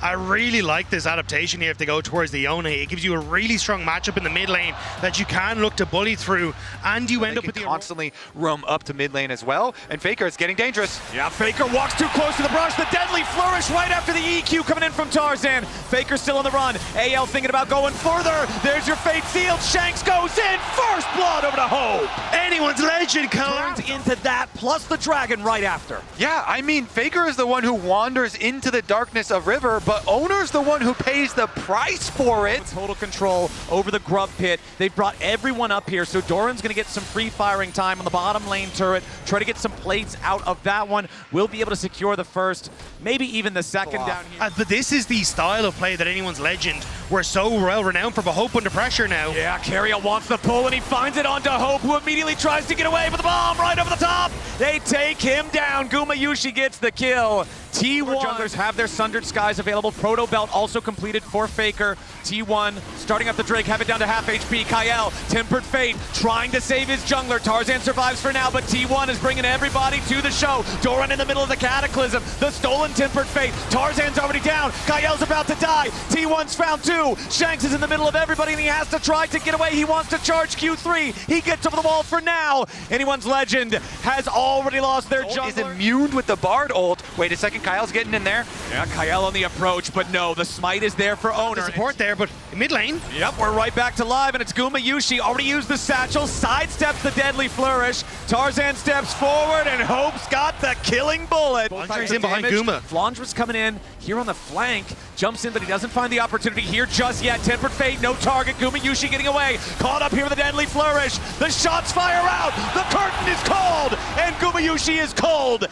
I really like this adaptation here if they go towards the Yone. It gives you a really strong matchup in the mid lane that you can look to bully through, and you end up with the constantly roam up to mid lane as well, and Faker is getting dangerous. Yeah, Faker walks too close to the brush. The deadly flourish right after the EQ coming in from Tarzan. Faker still on the run. AL thinking about going further. There's your fate sealed. Shanks goes in. First blood over to Hope. Anyone's Legend Turns into that, plus the dragon right after. Yeah, I mean, Faker is the one who wanders into the darkness of River, but Owner's the one who pays the price for it. Total control over the grub pit. They've brought everyone up here, so Doran's going to get some free firing time on the bottom lane turret. Try to get some plates out of that one. We'll be able to secure the first, maybe even the second down here. But this is the style of play that Anyone's Legend were so well renowned for, but Hope under pressure now. Yeah, Keria wants the pull, and he finds it onto Hope, who immediately tries to get away with the bomb right over the top. They take him down. Gumayushi gets the kill. T1 junglers have their Sundered Skies available. Proto Belt also completed for Faker. T1 starting up the Drake, have it down to half HP. Kael, Tempered Fate, trying to save his jungler. Tarzan survives for now, but T1 is bringing everybody to the show. Doran in the middle of the Cataclysm. The stolen Tempered Fate. Tarzan's already down. Kael's about to die. T1's found 2. Shanks is in the middle of everybody, and he has to try to get away. He wants to charge Q3. He gets over the wall for now. Anyone's Legend has already lost their jungler. Is immune with the Bard ult. Wait a second, Kyle's getting in there. Yeah, Kael on the approach, but no, the smite is there for Owner. The support there, but mid lane. Yep, we're right back to live, and it's Gumayushi. Already used the satchel, sidesteps the deadly flourish. Tarzan steps forward, and Hope's got the killing bullet. Flandra's in behind Guma. Flandra's coming in here on the flank. Jumps in, but he doesn't find the opportunity here just yet. Tempered Fate, no target. Gumayushi getting away. Caught up here with the deadly flourish. The shots fire out. The curtain is called, and Gumayushi is cold.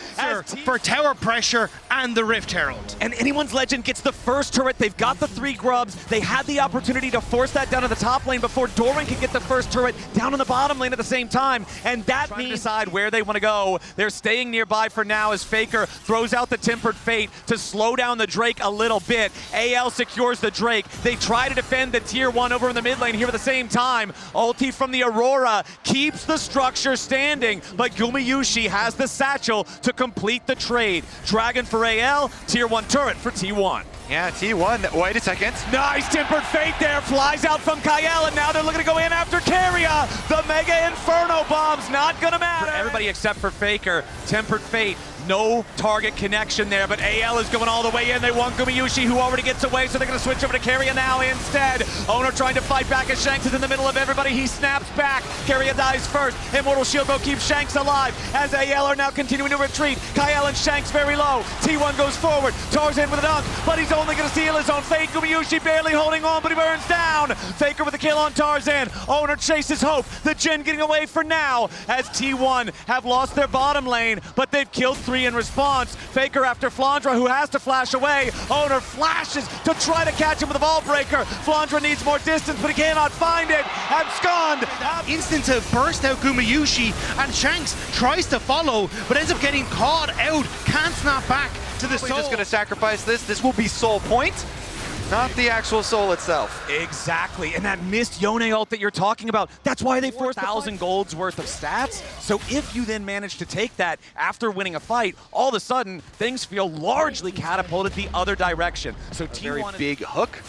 For tower pressure and the Rift Herald. And Anyone's Legend gets the first turret. They've got the 3 grubs. They had the opportunity to force that down to the top lane before Doran could get the first turret down in the bottom lane at the same time. And that means decide where they want to go. They're staying nearby for now as Faker throws out the Tempered Fate to slow down the Drake a little bit. AL secures the Drake. They try to defend the tier 1 over in the mid lane here at the same time. Ulti from the Aurora keeps the structure standing, but Gumayushi has the satchel to complete the trade. Dragon for AL, tier 1 turret for T1. Yeah, T1, wait a second. Nice Tempered Fate there, flies out from Kael, and now they're looking to go in after Keria. The Mega Inferno bomb's not gonna matter. For everybody except for Faker, Tempered Fate, no target connection there, but AL is going all the way in. They want Gumayushi, who already gets away, so they're gonna switch over to Keria now instead. Owner trying to fight back as Shanks is in the middle of everybody. He snaps back. Keria dies first. Immortal Shield Bow keeps Shanks alive as AL are now continuing to retreat. Kael and Shanks very low. T1 goes forward. Tarzan with a dunk, but he's only gonna steal his own fate. Gumayushi barely holding on, but he burns down. Faker with a kill on Tarzan. Owner chases Hope. The Jhin getting away for now as T1 have lost their bottom lane, but they've killed 3 in response. Faker after Flandra, who has to flash away. Owner flashes to try to catch him with a ball breaker. Flandra needs more distance, but he cannot find it. Abscond. Instant to burst out Gumayushi, and Shanks tries to follow, but ends up getting caught out. Can't snap back to the We're soul. just going to sacrifice this. This will be soul point, not the actual soul itself. Exactly, and that missed Yone ult that you're talking about, that's why they forced 1,000 gold's worth of stats. So if you then manage to take that after winning a fight, all of a sudden, things feel largely catapulted the other direction. So T1 Very big hook.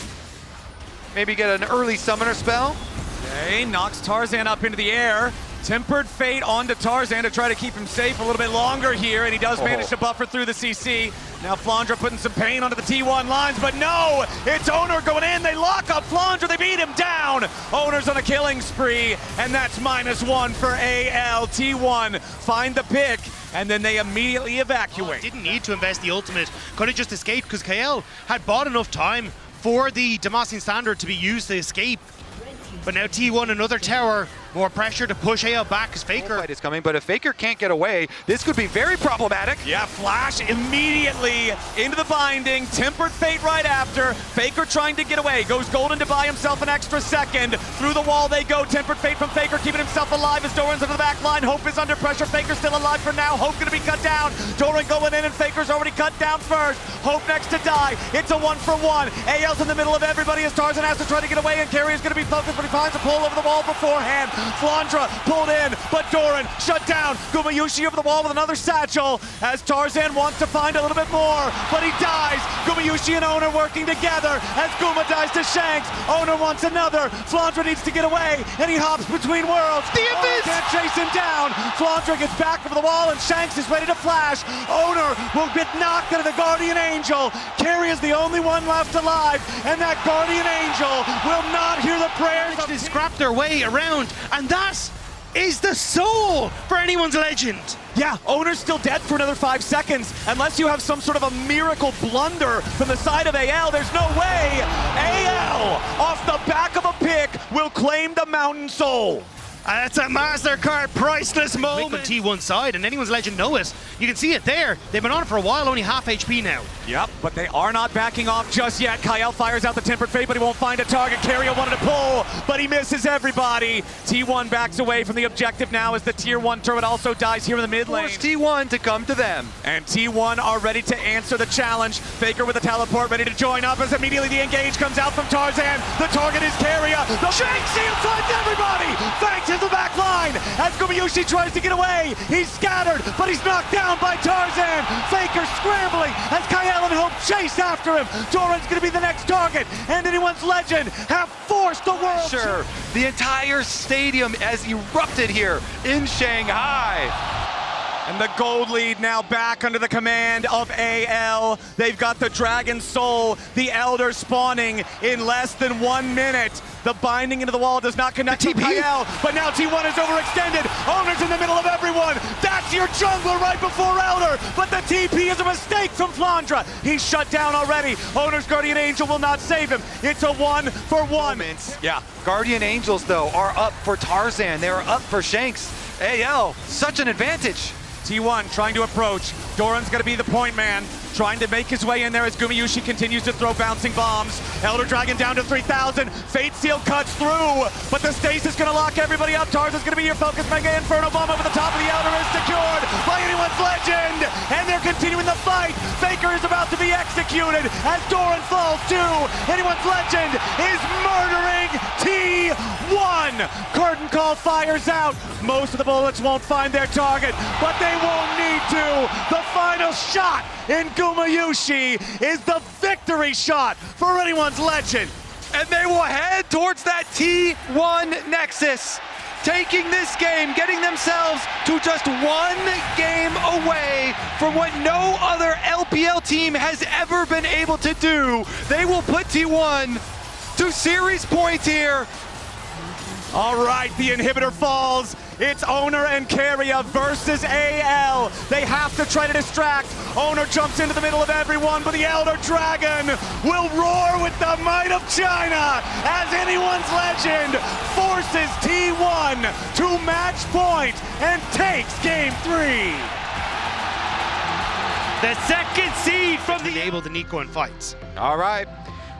Maybe get an early summoner spell. Okay, knocks Tarzan up into the air. Tempered Fate onto Tarzan to try to keep him safe a little bit longer here, and he does manage to buffer through the CC. Now Flandra putting some pain onto the T1 lines, but no! It's Owner going in, they lock up Flandra, they beat him down! Owner's on a killing spree, and that's -1 for AL. T1 find the pick, and then they immediately evacuate. Didn't need to invest the ultimate, could have just escaped because Kael had bought enough time for the Demacian Standard to be used to escape. But now T1, another tower, more pressure to push AL back as Faker. Fight is coming, but if Faker can't get away, this could be very problematic. Yeah, flash immediately into the binding. Tempered Fate right after. Faker trying to get away. Goes golden to buy himself an extra second. Through the wall they go. Tempered Fate from Faker keeping himself alive as Doran's under the back line. Hope is under pressure. Faker's still alive for now. Hope gonna be cut down. Doran going in and Faker's already cut down first. Hope next to die. It's a 1-for-1. AL's in the middle of everybody as Tarzan has to try to get away, and Carrier's gonna be focused, but he finds a pull over the wall beforehand. Flandra pulled in, but Doran shut down. Gumayushi over the wall with another satchel as Tarzan wants to find a little bit more, but he dies. Gumayushi and Owner working together as Guma dies to Shanks. Owner wants another. Flandra needs to get away, and he hops between worlds. The Owner can't chase him down. Flandra gets back over the wall, and Shanks is ready to flash. Owner will get knocked into the Guardian Angel. Carrie is the only one left alive, and that Guardian Angel will not hear the prayers of... To scrap their way around, and that is the soul for Anyone's Legend. Yeah, Owner's still dead for another 5 seconds. Unless you have some sort of a miracle blunder from the side of AL, there's no way. AL, off the back of a pick, will claim the Mountain Soul. It's a MasterCard priceless moment. On T1 side, and anyone's legend know it. You can see it there. They've been on it for a while, only half HP now. Yep, but they are not backing off just yet. Kael fires out the Tempered Fate, but he won't find a target. Keria wanted to pull, but he misses everybody. T1 backs away from the objective now as the Tier 1 turret also dies here in the mid lane. Force T1 to come to them. And T1 are ready to answer the challenge. Faker with a teleport ready to join up as immediately the engage comes out from Tarzan. The target is Keria. The Shank Seal finds everybody! Thanks to the back line as Gumayushi tries to get away. He's scattered, but he's knocked down by Tarzan. Faker scrambling as Kael and Hope chase after him. Doran's going to be the next target, and anyone's legend have forced the world. Sure, the entire stadium has erupted here in Shanghai. And the gold lead now back under the command of AL. They've got the Dragon Soul, the Elder spawning in less than 1 minute. The binding into the wall does not connect to Kael, but now T1 is overextended. Owner's in the middle of everyone. That's your jungler right before Elder, but the TP is a mistake from Flandra. He's shut down already. Owner's Guardian Angel will not save him. It's a 1-for-1. Yeah, Guardian Angels, though, are up for Tarzan. They are up for Shanks. AL, such an advantage. T1 trying to approach. Doran's going to be the point man, trying to make his way in there as Gumayushi continues to throw bouncing bombs. Elder Dragon down to 3,000. Fate Seal cuts through, but the stasis is going to lock everybody up. Tarzan's going to be your focus. Mega Inferno Bomb over the top of the Elder is secured by anyone's legend, and they're continuing the fight. Faker is about to be executed as Doran falls too. Anyone's legend is murdering T1. Curtain Call fires out. Most of the bullets won't find their target, but they won't need to. The final shot in Gumayushi is the victory shot for anyone's legend. And they will head towards that T1 Nexus, taking this game, getting themselves to just 1 game away from what no other LPL team has ever been able to do. They will put T1 to series point here. All right, the inhibitor falls. It's Owner and Keria versus AL. They have to try to distract. Owner jumps into the middle of everyone, but the Elder Dragon will roar with the might of China as anyone's legend forces T1 to match point and takes game 3. The second seed from the able to Nico in fights. All right,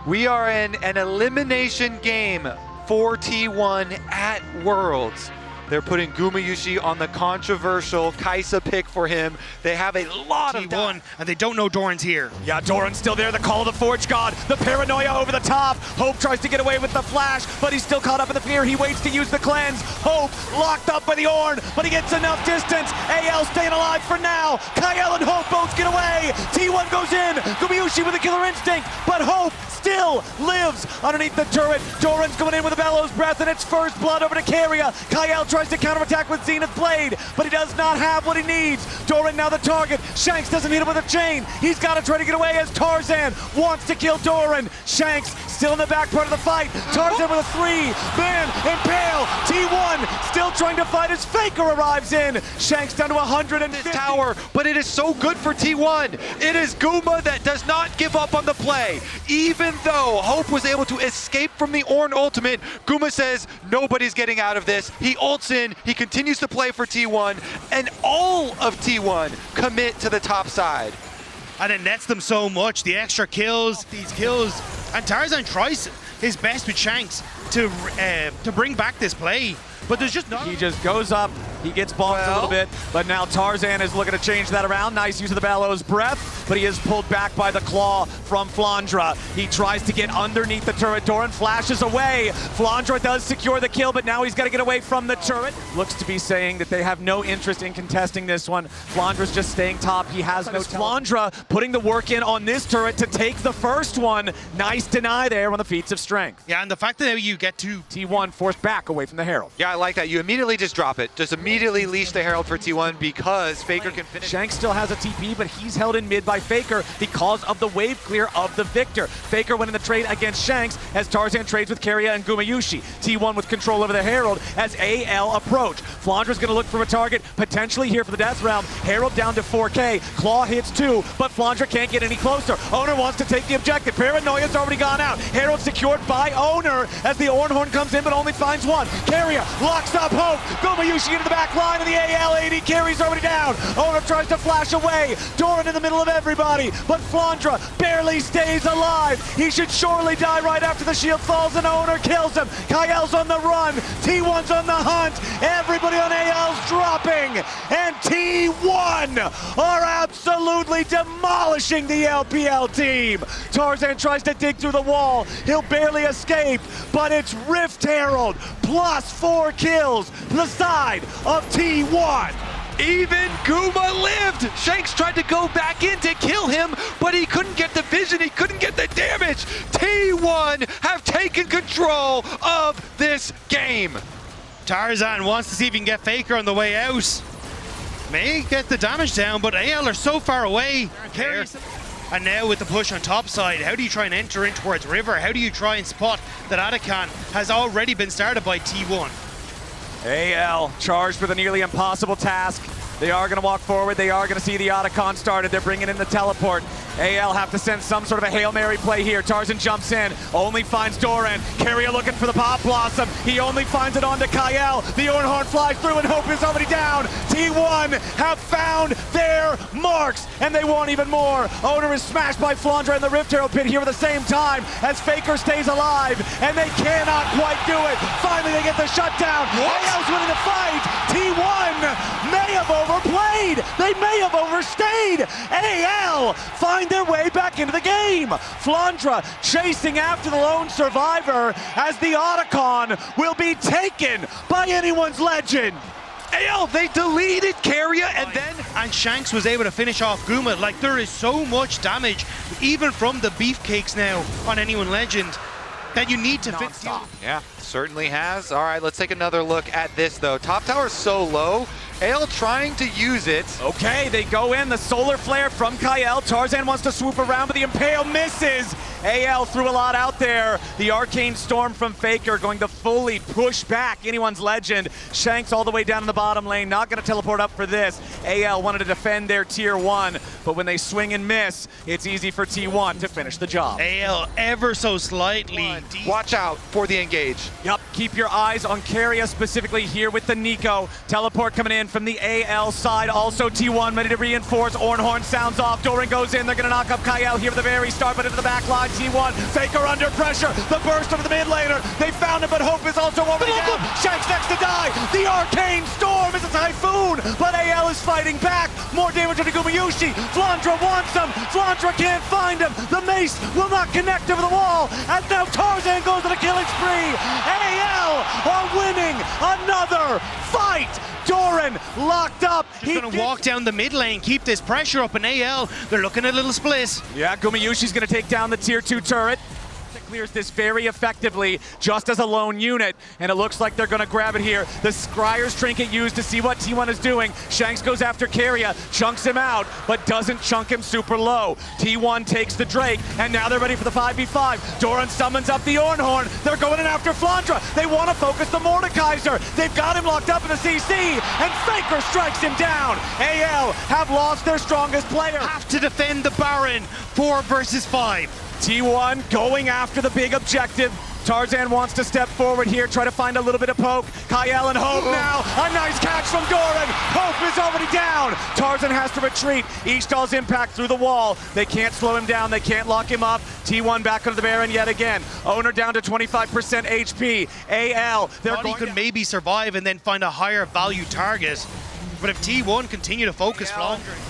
we are in an elimination game for T1 at Worlds. They're putting Gumayushi on the controversial Kaza pick for him. They have a lot of T1, and they don't know Doran's here. Yeah, Doran's still there. The Call of the Forge God. The paranoia over the top. Hope tries to get away with the flash, but he's still caught up in the fear. He waits to use the cleanse. Hope locked up by the Ornn, but he gets enough distance. AL staying alive for now. Kael and Hope both get away. T1 goes in. Gumayushi with a killer instinct, but Hope still lives underneath the turret. Doran's going in with a bellows breath, and it's first blood over to Keria. Kael tries to counterattack with Zenith Blade, but he does not have what he needs. Doran now the target. Shanks doesn't hit him with a chain. He's got to try to get away as Tarzan wants to kill Doran. Shanks still in the back part of the fight. Tarzan with a 3-man impale. T1 still trying to fight as Faker arrives in. Shanks down to 150. Tower, but it is so good for T1. It is Guma that does not give up on the play. Even though Hope was able to escape from the Ornn ultimate, Guma says nobody's getting out of this. He ults in, he continues to play for T1, and all of T1 commit to the top side. And it nets them so much, the extra kills, these kills. And Tarzan tries his best with Shanks to bring back this play. But there's just He just goes up, he gets bonked a little bit, but now Tarzan is looking to change that around. Nice use of the bellows breath, but he is pulled back by the claw from Flandra. He tries to get underneath the turret. Doran flashes away. Flandra does secure the kill, but now he's got to get away from the turret. Looks to be saying that they have no interest in contesting this one. Flandra's just staying top. He has no Flandra putting the work in on this turret to take the first one. Nice deny there on the feats of strength. Yeah, and the fact that you get to T1 forced back away from the Herald. Yeah, I like that. You immediately just drop it. Just immediately leash the Herald for T1 because Faker can finish. Shanks still has a TP, but he's held in mid by Faker because of the wave clear of the Victor. Faker went in the trade against Shanks as Tarzan trades with Keria and Gumayushi. T1 with control over the Herald as AL approach. Flandra's gonna look for a target, potentially here for the Death Realm. Herald down to 4K, Claw hits 2, but Flandra can't get any closer. Owner wants to take the objective. Paranoia's already gone out. Herald secured by Owner as the Ornhorn comes in, but only finds one. Carrier locks up Hope. Gumayushi into the back line, and the AL AD carries already down. Owner tries to flash away. Doran in the middle of everybody, but Flandra barely stays alive. He should surely die right after the shield falls, and Owner kills him. Kael's on the run. T1's on the hunt. Everybody on AL's dropping, and T1 are absolutely demolishing the LPL team. Tarzan tries to dig through the wall. He'll barely escape, but it's Rift Herald plus 4 kills to the side of T1. Even Guma lived! Shanks tried to go back in to kill him, but he couldn't get the vision, he couldn't get the damage! T1 have taken control of this game! Tarzan wants to see if he can get Faker on the way out. May get the damage down, but AL are so far away. And now with the push on top side, how do you try and enter in towards River? How do you try and spot that Atakan has already been started by T1? AL charged with a nearly impossible task. They are going to walk forward. They are going to see the Otacon started. They're bringing in the teleport. AL have to send some sort of a Hail Mary play here. Tarzan jumps in, only finds Doran. Carrier looking for the Pop Blossom. He only finds it onto Kael. The Ornhorn flies through and Hope is already down. T1 have found their marks, and they want even more. Owner is smashed by Flandra in the Rift Herald pit here at the same time as Faker stays alive, and they cannot quite do it. Finally, they get the shutdown. AL's winning the fight. T1 may have overplayed. They may have overstayed. AL find their way back into the game. Flandra chasing after the lone survivor as the Otacon will be taken by anyone's legend. AL, they deleted Carrier and Shanks was able to finish off Guma. Like, there is so much damage, even from the beefcakes now on anyone legend, that you need to fix. Yeah, certainly has. All right, let's take another look at this though. Top tower's so low. Ale trying to use it. Okay, they go in. The solar flare from Kael. Tarzan wants to swoop around, but the Impale misses. AL threw a lot out there. The Arcane Storm from Faker going to fully push back anyone's legend. Shanks all the way down in the bottom lane. Not going to teleport up for this. AL wanted to defend their tier 1, but when they swing and miss, it's easy for T1 to finish the job. AL ever so slightly. Watch out for the engage. Yep, keep your eyes on Carrier specifically here with the Nico. Teleport coming in from the AL side. Also T1 ready to reinforce. Ornhorn sounds off. Doran goes in. They're going to knock up Kael here at the very start, but into the back line. T1, Faker under pressure. The burst over the mid laner. They found him, but Hope is also already down. Shanks next to die. The Arcane Storm is a typhoon, but AL is fighting back. More damage to Gumayushi. Flandra wants him. Flandra can't find him. The mace will not connect over the wall. And now Tarzan goes on a killing spree. AL are winning another fight. Doran locked up. He's going to walk down the mid lane, keep this pressure up in AL. They're looking at a little split. Yeah, Gumayushi's going to take down the tier 2 turret. Clears this very effectively just as a lone unit, and it looks like they're going to grab it here. The Scryer's Trinket used to see what T1 is doing. Shanks goes after Carrier, chunks him out, but doesn't chunk him super low. T1 takes the Drake, and now they're ready for the 5v5. Doran summons up the Ornhorn. They're going in after Flandra. They want to focus the Mordekaiser. They've got him locked up in a CC, and Faker strikes him down. AL have lost their strongest player. Have to defend the Baron. 4 versus 5. T1 going after the big objective. Tarzan wants to step forward here, try to find a little bit of poke. Kael and Hope now. A nice catch from Doran. Hope is already down. Tarzan has to retreat. Ishtal's impact through the wall. They can't slow him down. They can't lock him up. T1 back onto the Baron yet again. Owner down to 25% HP. AL. Thought he could maybe survive and then find a higher value target. But if T1 continue to focus,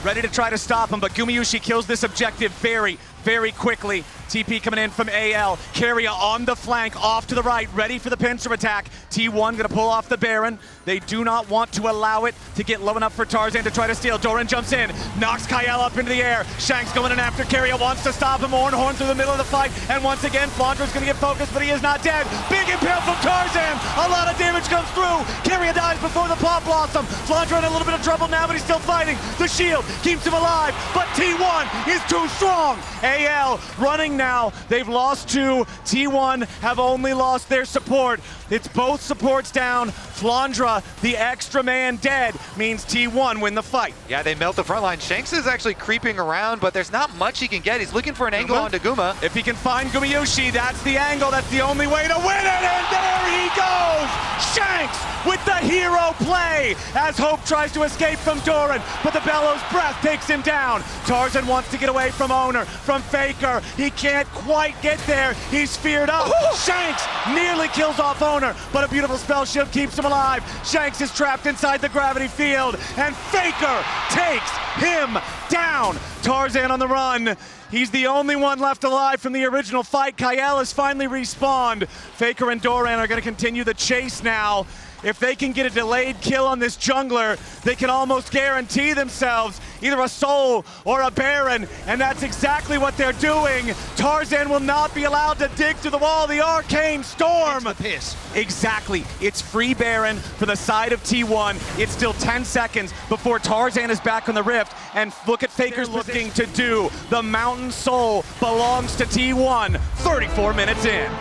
ready to try to stop him, but Gumayushi kills this objective very, very quickly. TP coming in from AL. Carrier on the flank, off to the right, ready for the pincer attack. T1 gonna pull off the Baron. They do not want to allow it to get low enough for Tarzan to try to steal. Doran jumps in, knocks Kael up into the air. Shanks going in after Carrier, wants to stop him. Ornhorn through the middle of the fight, and once again, Flandra's gonna get focused, but he is not dead. Big impale from Tarzan. A lot of damage comes through. Carrier dies before the Pop Blossom. Flandra in a little bit of trouble now, but he's still fighting. The shield keeps him alive, but T1 is too strong. AL running now. They've lost 2. T1 have only lost their support. It's both supports down. Flandra, the extra man dead, means T1 win the fight. Yeah, they melt the front line. Shanks is actually creeping around, but there's not much he can get. He's looking for an angle onto Guma. If he can find Gumayushi, that's the angle. That's the only way to win it, and there he goes! Shanks with the hero play as Hope tries to escape from Doran, but the Bellows breath takes him down. Tarzan wants to get away from Owner, from Faker. He can't quite get there. He's feared up. Shanks nearly kills off Owner, but a beautiful spell shield keeps him alive. Shanks is trapped inside the gravity field, and Faker takes him down. Tarzan on the run. He's the only one left alive from the original fight. Kael has finally respawned. Faker and Doran are going to continue the chase now. If they can get a delayed kill on this jungler, they can almost guarantee themselves either a soul or a Baron, and that's exactly what they're doing. Tarzan will not be allowed to dig through the wall. The Arcane Storm. The piss. Exactly. It's free Baron for the side of T1. It's still 10 seconds before Tarzan is back on the Rift, and look at Faker's looking to do. The Mountain Soul belongs to T1 34 minutes in.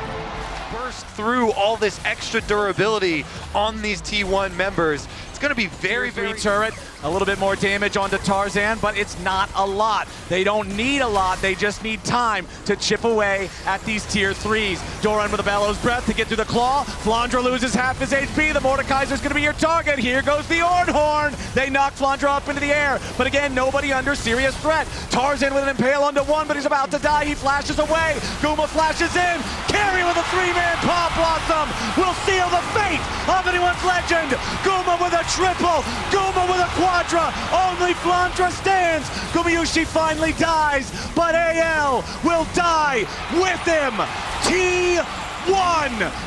Burst through all this extra durability on these T1 members. It's going to be very, very... turret, a little bit more damage onto Tarzan, but it's not a lot. They don't need a lot, they just need time to chip away at these tier 3s. Doran with a Bellows Breath to get through the claw. Flandra loses half his HP. The Mordekaiser's going to be your target. Here goes the Ornhorn. They knock Flandra up into the air, but again, nobody under serious threat. Tarzan with an impale onto one, but he's about to die. He flashes away. Guma flashes in. Carry with a 3-man Pop Blossom will seal the fate of anyone's legend. Guma with a triple. Guma with a quadra. Only Flandra stands. Gumayushi finally dies, but AL will die with him. T1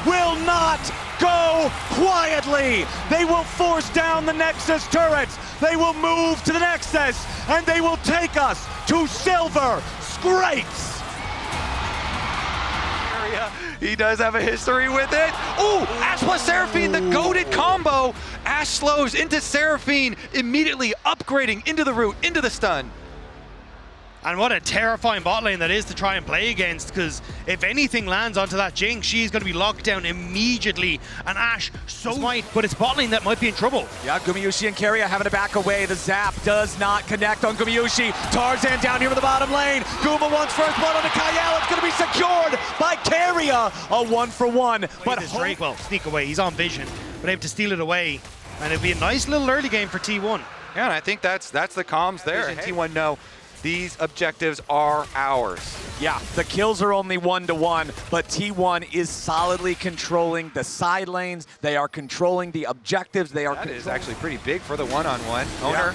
will not go quietly. They will force down the Nexus turrets. They will move to the Nexus, and they will take us to Silver Scrapes. He does have a history with it. Ooh, Ash plus Seraphine, the goated combo. Ash slows into Seraphine, immediately upgrading into the root, into the stun. And what a terrifying bot lane that is to try and play against, because if anything lands onto that Jinx, she's going to be locked down immediately. And Ash might, but it's bot lane that might be in trouble. Yeah, Gumayushi and Keria having to back away. The zap does not connect on Gumayushi. Tarzan down here in the bottom lane. Guma wants first blood on the Kael. It's going to be secured by Keria. A 1-for-1. But Drake will sneak away. He's on vision, but able to steal it away. And it'll be a nice little early game for T1. Yeah, and I think that's the comms there. Hey. T1 know these objectives are ours. Yeah, the kills are only 1-to-1, but T1 is solidly controlling the side lanes. They are controlling the objectives. That is actually pretty big for the one-on-one. Owner. Yeah.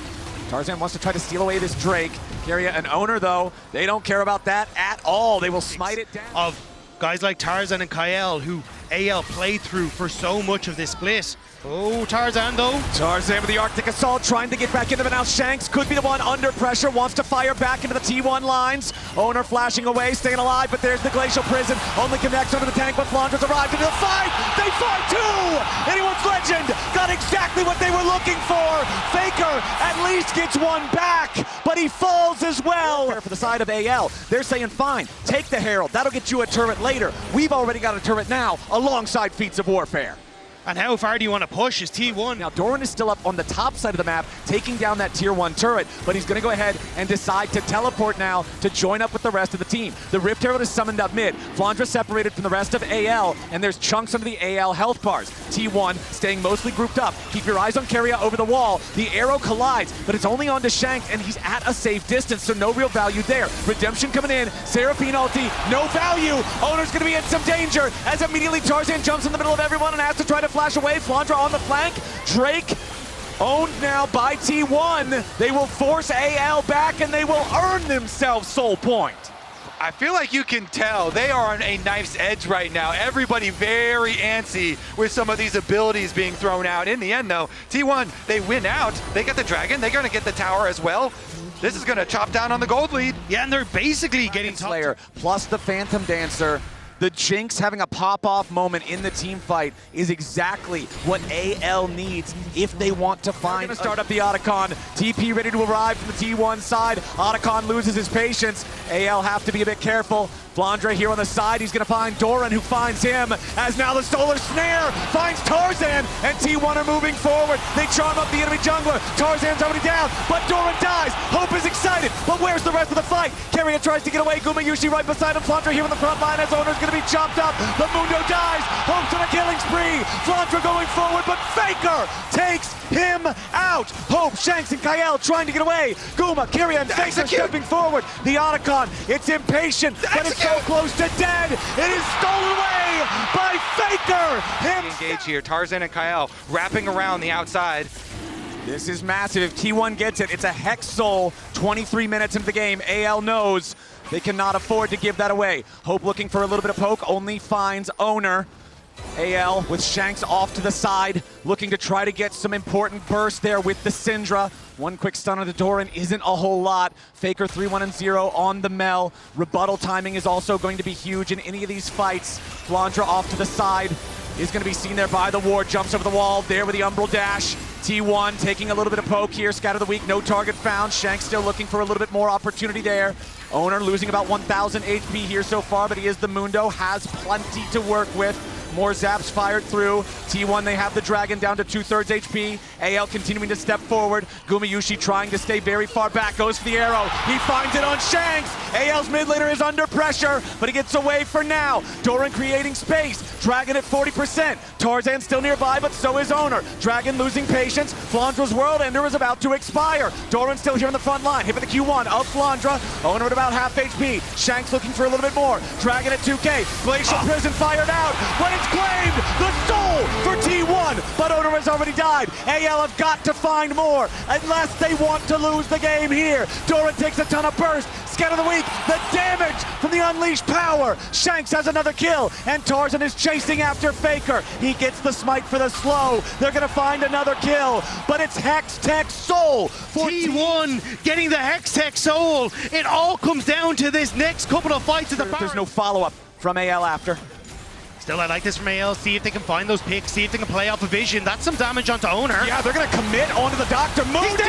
Tarzan wants to try to steal away this Drake. Keria and Owner, though, they don't care about that at all. They will smite it down. Of guys like Tarzan and Kael, who AL played through for so much of this split. Oh, Tarzan though. Tarzan with the Arctic Assault trying to get back into it now. Shanks could be the one under pressure, wants to fire back into the T1 lines. Owner flashing away, staying alive, but there's the Glacial Prison. Only connects under the tank, but Flandra's arrived into the fight. They fight too! Anyone's Legend got exactly what they were looking for. Faker at least gets one back, but he falls as well. For the side of AL, they're saying, fine, take the Herald. That'll get you a turret later. We've already got a turret now alongside Feats of Warfare. And how far do you want to push is T1? Now, Doran is still up on the top side of the map, taking down that tier 1 turret, but he's going to go ahead and decide to teleport now to join up with the rest of the team. The Rift Herald is summoned up mid. Flandra separated from the rest of AL, and there's chunks under the AL health bars. T1 staying mostly grouped up. Keep your eyes on Keria over the wall. The arrow collides, but it's only onto Shanks, and he's at a safe distance, so no real value there. Redemption coming in. Seraphine ulti, no value. Owner's going to be in some danger as immediately Tarzan jumps in the middle of everyone and has to try to flash away. Flandra on the flank. Drake owned now by T1. They will force AL back and they will earn themselves soul point. I feel like you can tell they are on a knife's edge right now. Everybody very antsy with some of these abilities being thrown out. In the end though, T1, they win out. They get the dragon. They're going to get the tower as well. This is going to chop down on the gold lead. Yeah, and they're basically getting Slayer plus the Phantom Dancer. The Jinx having a pop-off moment in the team fight is exactly what AL needs if they want to find. They're gonna start up the Otacon. TP ready to arrive from the T1 side. Otacon loses his patience. AL have to be a bit careful. Flandre here on the side, he's gonna find Doran, who finds him, as now the Solar Snare finds Tarzan, and T1 are moving forward. They charm up the enemy jungler. Tarzan's already down, but Doran dies. Hope is excited, but where's the rest of the fight? Keria tries to get away, Gumayushi right beside him. Flandre here on the front line as Owner's gonna be chopped up. The Mundo dies, Hope's on a killing spree. Flandre going forward, but Faker takes him out. Hope, Shanks, and Kael trying to get away. Guma, Keria, and Faker stepping forward. The Otacon, it's impatient, but it's so close to dead. It is stolen away by Faker. Engage here. Tarzan and Kael wrapping around the outside. This is massive. If T1 gets it, it's a Hex Soul. 23 minutes into the game. AL knows they cannot afford to give that away. Hope looking for a little bit of poke, only finds Owner. AL with Shanks off to the side, looking to try to get some important burst there with the Syndra. One quick stun on the Doran isn't a whole lot. Faker 3-1-0 on the Mel. Rebuttal timing is also going to be huge in any of these fights. Flandre off to the side is going to be seen there by the ward. Jumps over the wall there with the Umbral Dash. T1 taking a little bit of poke here. Scatter the weak, no target found. Shanks still looking for a little bit more opportunity there. Owner losing about 1,000 HP here so far, but he is the Mundo, has plenty to work with. More zaps fired through. T1, they have the Dragon down to 2/3 HP. AL continuing to step forward. Gumayushi trying to stay very far back. Goes for the arrow. He finds it on Shanks. AL's mid laner is under pressure, but he gets away for now. Doran creating space. Dragon at 40%. Tarzan still nearby, but so is Owner. Dragon losing patience. Flandre's World Ender is about to expire. Doran still here on the front line. Hit with the Q1 of Flandre. Owner at about half HP. Shanks looking for a little bit more. Dragon at 2K. Glacial Prison fired out. But it's claimed the soul for T1, but Owner has already died. AL have got to find more unless they want to lose the game here. Doran takes a ton of burst. Scatter the weak, the damage from the unleashed power. Shanks has another kill, and Tarzan is chasing after Faker. He gets the smite for the slow. They're gonna find another kill, but it's Hex Tech Soul for T1 getting the Hex Tech Soul. It all comes down to this next couple of fights at the bar. There's no follow-up from AL after. Still, I like this from AL. See if they can find those picks. See if they can play off a vision. That's some damage onto Owner. Yeah, they're going to commit onto the Doctor. Mundo!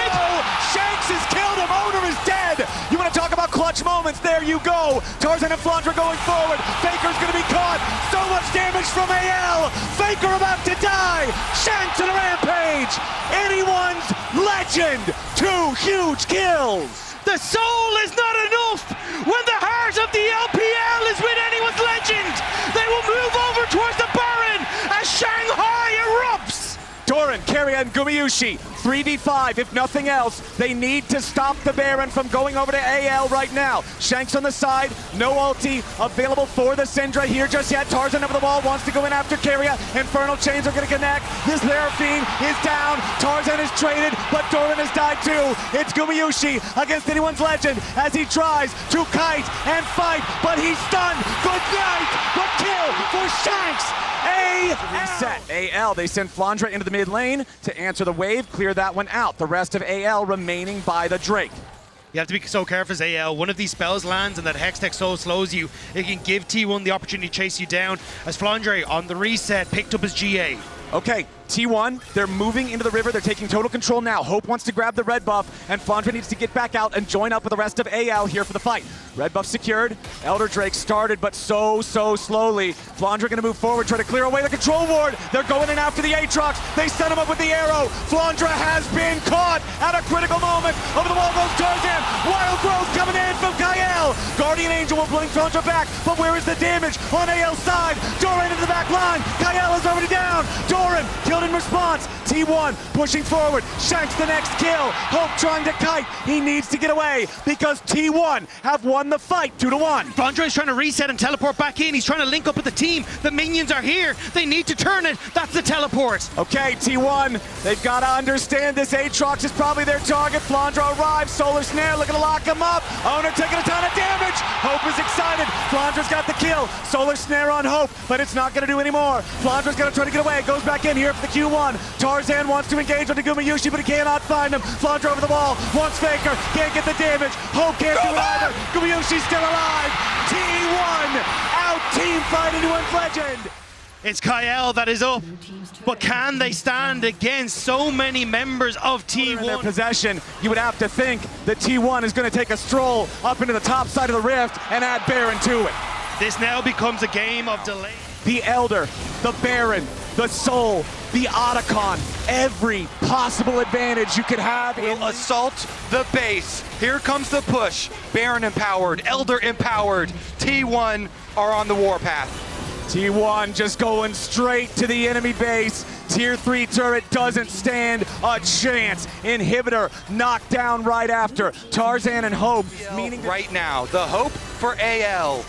Shanks has killed him. Owner is dead. You want to talk about clutch moments? There you go. Tarzan and Flandre going forward. Faker's going to be caught. So much damage from AL. Faker about to die. Shanks on a rampage. Anyone's legend. 2 huge kills. The soul is not enough when the heart of the LPL is with anyone's legend. They will move over towards the Baron as Shanghai erupts. Doran, Keria, and Gumayushi, 3v5 if nothing else. They need to stop the Baron from going over to AL right now. Shanks on the side, no ulti available for the Syndra here just yet. Tarzan over the wall wants to go in after Keria. Infernal Chains are going to connect. This Seraphine is down. Tarzan is traded, but Doran has died too. It's Gumayushi against anyone's legend as he tries to kite and fight, but he's stunned. Good night, but kill for Shanks. Reset. AL, they send Flandre into the mid lane to answer the wave, clear that one out. The rest of AL remaining by the Drake. You have to be so careful as AL. One of these spells lands and that Hex Tech Soul slows you. It can give T1 the opportunity to chase you down as Flandre on the reset picked up his GA. Okay, T1, they're moving into the river. They're taking total control now. Hope wants to grab the red buff, and Flandre needs to get back out and join up with the rest of AL here for the fight. Red buff secured. Elder Drake started, but so slowly. Flandre gonna move forward, try to clear away the control ward. They're going in after the Aatrox. They set him up with the arrow. Flandre has been caught at a critical moment. Over the wall goes Tarzan. Wild Growth coming in from Kael. Guardian Angel will bring Flandre back, but where is the damage on AL's side? Doran into the back line. Kael is already down. Doran killed in response. T1 pushing forward. Shanks the next kill. Hope trying to kite. He needs to get away because T1 have won the fight 2-1. Flandre is trying to reset and teleport back in. He's trying to link up with the team. The minions are here. They need to turn it. That's the teleport. Okay, T1, they've got to understand this Aatrox is probably their target. Flandre arrives. Solar Snare looking to lock him up. Owner taking a ton of damage. Hope is excited. Flandre's got the kill. Solar Snare on Hope, but it's not going to do any more. Flandre's going to try to get away. Goes back in here for the Q1. Tarzan wants to engage on the Gumayushi, but he cannot find him. Flandre over the wall. Wants Faker. Can't get the damage. Hope can't do it either. Gumayushi's still alive. T1 out Team fight into legend. It's Kyle that is up, but can they stand against so many members of T1? In their possession, you would have to think that T1 is going to take a stroll up into the top side of the rift and add Baron to it. This now becomes a game of delay. The Elder, the Baron, the Soul, the Otacon, every possible advantage you could have Will assault the base. Here comes the push. Baron empowered, Elder empowered. T1 are on the warpath. T1 just going straight to the enemy base. Tier 3 turret doesn't stand a chance. Inhibitor knocked down right after. Tarzan and Hope, meaning right now, the hope for AL.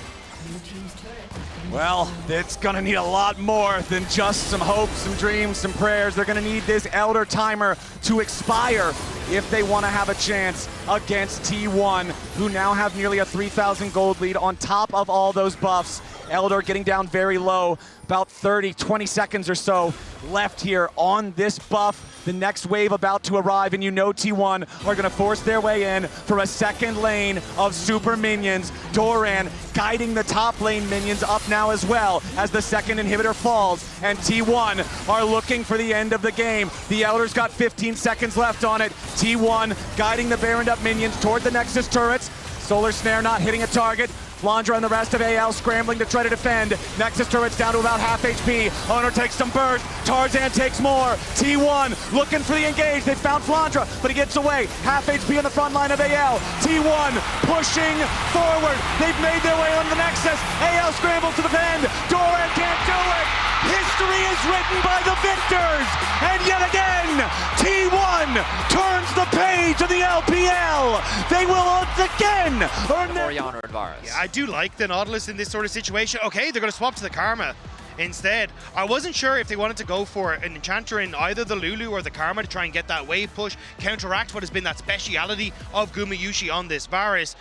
Well, it's gonna need a lot more than just some hopes, some dreams, some prayers. They're gonna need this Elder timer to expire if they want to have a chance against T1, who now have nearly a 3,000 gold lead on top of all those buffs. Elder getting down very low, about 20 seconds or so left here on this buff. The next wave about to arrive, and you know T1 are gonna force their way in for a second lane of super minions. Doran guiding the top lane minions up now as well as the second inhibitor falls, and T1 are looking for the end of the game. The Elder's got 15 seconds left on it. T1 guiding the Baroned up minions toward the Nexus turrets. Solar Snare not hitting a target. Flandra and the rest of AL scrambling to try to defend. Nexus turret's down to about half HP. Owner takes some burst. Tarzan takes more. T1 looking for the engage. They found Flandra, but he gets away. Half HP on the front line of AL. T1 pushing forward. They've made their way on the Nexus. AL scrambles to defend. Doran can't do it. History is written by the victors. And yet again, T1 turns the page of the LPL. They will once again earn their... Oriana and Varus. Yeah, I do like the Nautilus in this sort of situation. Okay, they're going to swap to the Karma instead. I wasn't sure if they wanted to go for an Enchanter in either the Lulu or the Karma to try and get that wave push, counteract what has been that speciality of Gumayusi on this Varus.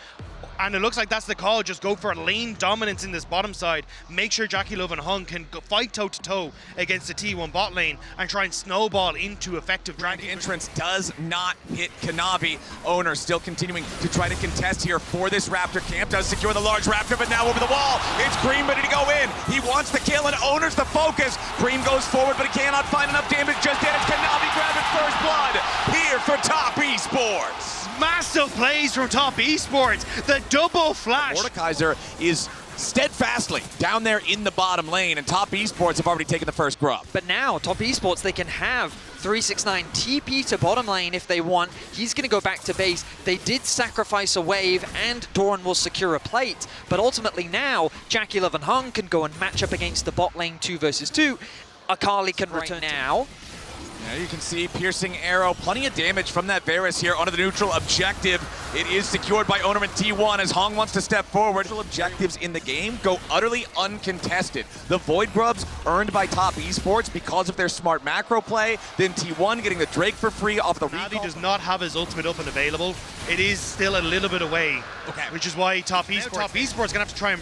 And it looks like that's the call. Just go for lane dominance in this bottom side. Make sure Jackie Love and Hung can fight toe-to-toe against the T1 bot lane and try and snowball into effective dragon. Entrance does not hit Kanavi. Owner still continuing to try to contest here for this Raptor camp. Does secure the large Raptor, but now over the wall. It's Cream ready to go in. He wants the kill, and Owner's the focus. Cream goes forward, but he cannot find enough damage just yet. It's Kanavi grabbing first blood here for Top Esports. Massive plays from Top Esports. The double flash. Mordekaiser is steadfastly down there in the bottom lane, and Top Esports have already taken the first grub. But now, Top Esports, they can have 369 TP to bottom lane if they want. He's going to go back to base. They did sacrifice a wave, and Doran will secure a plate. But ultimately now, Jackie Love and Hung can go and match up against the bot lane 2 versus 2. Akali can return now. Now you can see piercing arrow, plenty of damage from that Varus here onto the neutral objective. It is secured by Owner and T1 as Hong wants to step forward. Neutral objectives in the game go utterly uncontested. The Void Grubs earned by Top Esports because of their smart macro play, then T1 getting the Drake for free off the recall. Navi does not have his ultimate up and available. It is still a little bit away, which is why Top Esports gonna have to try and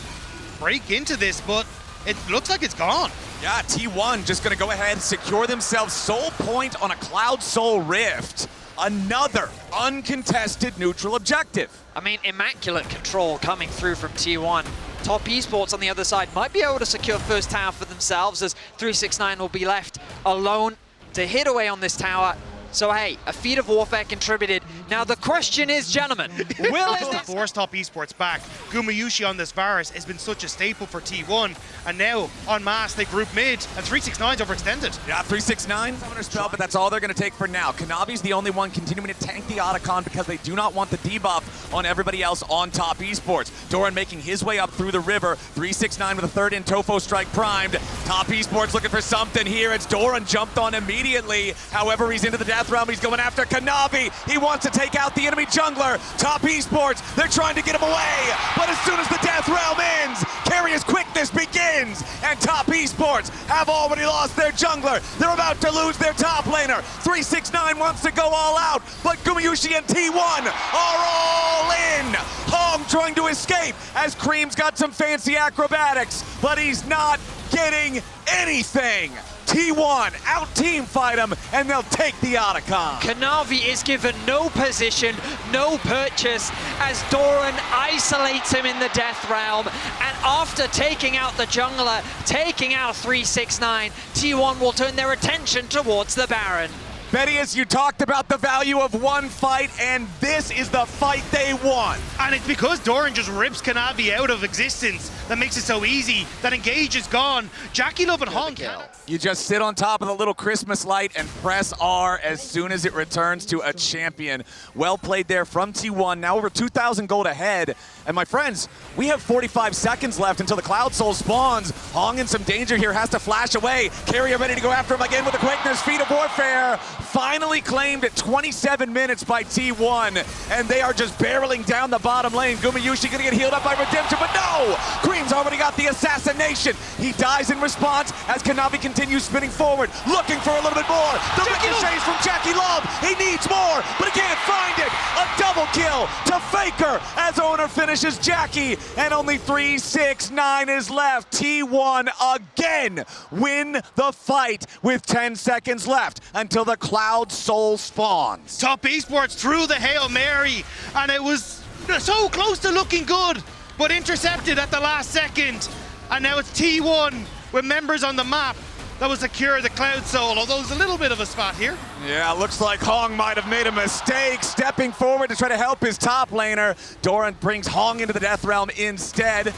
break into this, but it looks like it's gone. Yeah, T1 just gonna go ahead and secure themselves Soul Point on a Cloud Soul Rift. Another uncontested neutral objective. I mean, immaculate control coming through from T1. Top Esports on the other side might be able to secure first tower for themselves, as 369 will be left alone to hit away on this tower. So hey, a feat of warfare contributed. Now the question is, gentlemen, will it force Top Esports back? Gumayusi on this Varus has been such a staple for T1, and now en masse they group mid, and 369's overextended. Yeah, 369's Summoner Spell, but that's all they're going to take for now. Kanavi's the only one continuing to tank the Otacon because they do not want the debuff on everybody else on Top Esports. Doran making his way up through the river. 369 with a third in Tofo Strike primed. Top Esports looking for something here. It's Doran jumped on immediately. However, he's into the death realm. He's going after Kanavi. He wants to take out the enemy jungler. Top Esports, they're trying to get him away. But as soon as the death realm ends, Carrier's quickness begins. And Top Esports have already lost their jungler. They're about to lose their top laner. 369 wants to go all out, but Gumayusi and T1 are all in. Hong trying to escape as Cream's got some fancy acrobatics, but he's not getting anything. T1 out-team fight them, and they'll take the Otacon. Kanavi is given no position, no purchase, as Doran isolates him in the Death Realm, and after taking out the jungler, taking out 369, T1 will turn their attention towards the Baron. Betty, as you talked about the value of one fight, and this is the fight they won. And it's because Doran just rips Kanavi out of existence that makes it so easy. That Engage is gone. Jackie Love and Hong. You just sit on top of the little Christmas light and press R as soon as it returns to a champion. Well played there from T1, now over 2,000 gold ahead. And my friends, we have 45 seconds left until the Cloud Soul spawns. Hong in some danger here, has to flash away. Carrier ready to go after him again with the quickness. Feet of Warfare finally claimed at 27 minutes by T1. And they are just barreling down the bottom lane. Gumayushi gonna get healed up by Redemption, but no! Cream's already got the assassination. He dies in response as Kanavi continues spinning forward, looking for a little bit more. The ricochets from Jackie Love. He needs more, but he can't find it. A double kill to Faker as Owner finishes Jackie, and only 369 is left. T1 again win the fight with 10 seconds left until the Cloud Soul spawns. Top Esports threw the Hail Mary, and it was so close to looking good, but intercepted at the last second. And now it's T1 with members on the map that will secure the Cloud Soul, although there's a little bit of a spot here. Yeah, looks like Hong might have made a mistake, stepping forward to try to help his top laner. Doran brings Hong into the Death Realm instead.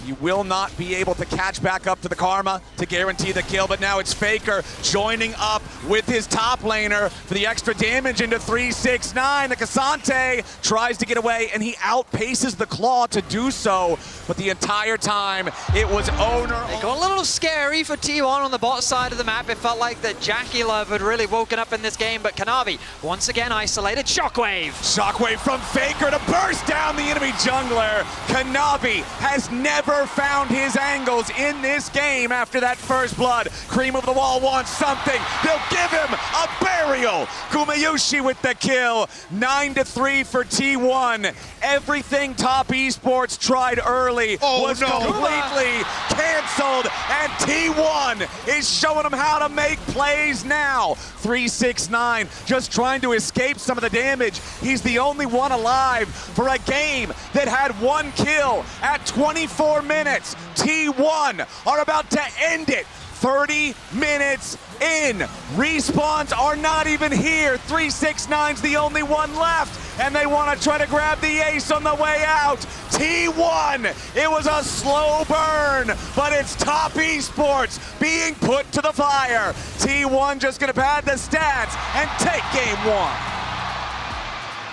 You will not be able to catch back up to the Karma to guarantee the kill, but now it's Faker joining up with his top laner for the extra damage into 369. The Cassante tries to get away, and he outpaces the Claw to do so, but the entire time it was Owner. It got a little scary for T1 on the bot side of the map. It felt like that Jackie Love had really woken up in this game, but Kanavi once again isolated. Shockwave! Shockwave from Faker to burst down the enemy jungler. Kanavi has never found his angles in this game after that first blood. Cream of the Wall wants something. They'll give him a burial. Gumayushi with the kill. 9-3 for T1. Everything Top Esports tried early was completely canceled, and T1 is showing them how to make plays now. 369 just trying to escape some of the damage. He's the only one alive for a game that had one kill at 24 minutes. T1 are about to end it. 30 minutes in. Respawns are not even here. 369's the only one left, and they want to try to grab the ace on the way out. T1, it was a slow burn, but it's Top Esports being put to the fire. T1 just going to pad the stats and take game one.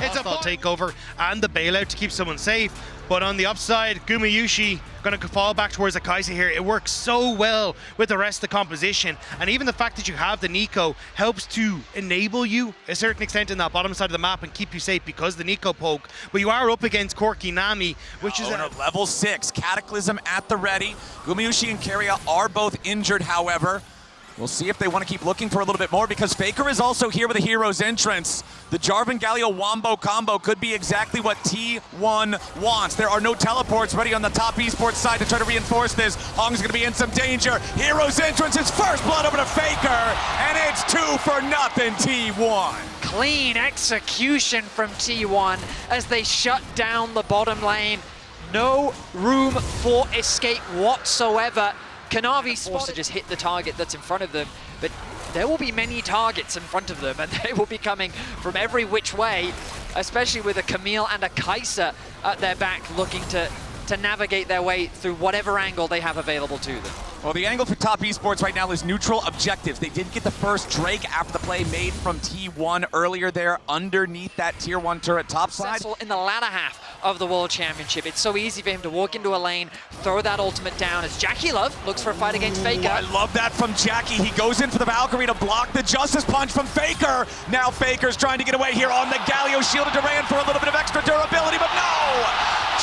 It's a takeover and the bailout to keep someone safe. But on the upside, Gumayushi going to fall back towards the Kaza here. It works so well with the rest of the composition. And even the fact that you have the Nico helps to enable you a certain extent in that bottom side of the map and keep you safe because the Nico poke. But you are up against Corki Nami, which is a level 6. Cataclysm at the ready. Gumayushi and Keria are both injured, however. We'll see if they want to keep looking for a little bit more, because Faker is also here with a hero's entrance. The Jarvan Galio Wombo combo could be exactly what T1 wants. There are no teleports ready on the Top Esports side to try to reinforce this. Hong's going to be in some danger. Hero's entrance is first blood over to Faker, and it's 2-0 T1. Clean execution from T1 as they shut down the bottom lane. No room for escape whatsoever. Kanavi forced to just hit the target that's in front of them, but there will be many targets in front of them, and they will be coming from every which way, especially with a Camille and a Kaisa at their back looking to navigate their way through whatever angle they have available to them. Well, the angle for Top Esports right now is neutral objectives. They did get the first Drake after the play made from T1 earlier there underneath that Tier 1 turret topside. In the latter half of the World Championship, it's so easy for him to walk into a lane, throw that ultimate down as Jackie Love looks for a fight against Faker. I love that from Jackie. He goes in for the Valkyrie to block the Justice Punch from Faker. Now Faker's trying to get away here on the Galio, shielded Duran for a little bit of extra durability, but no!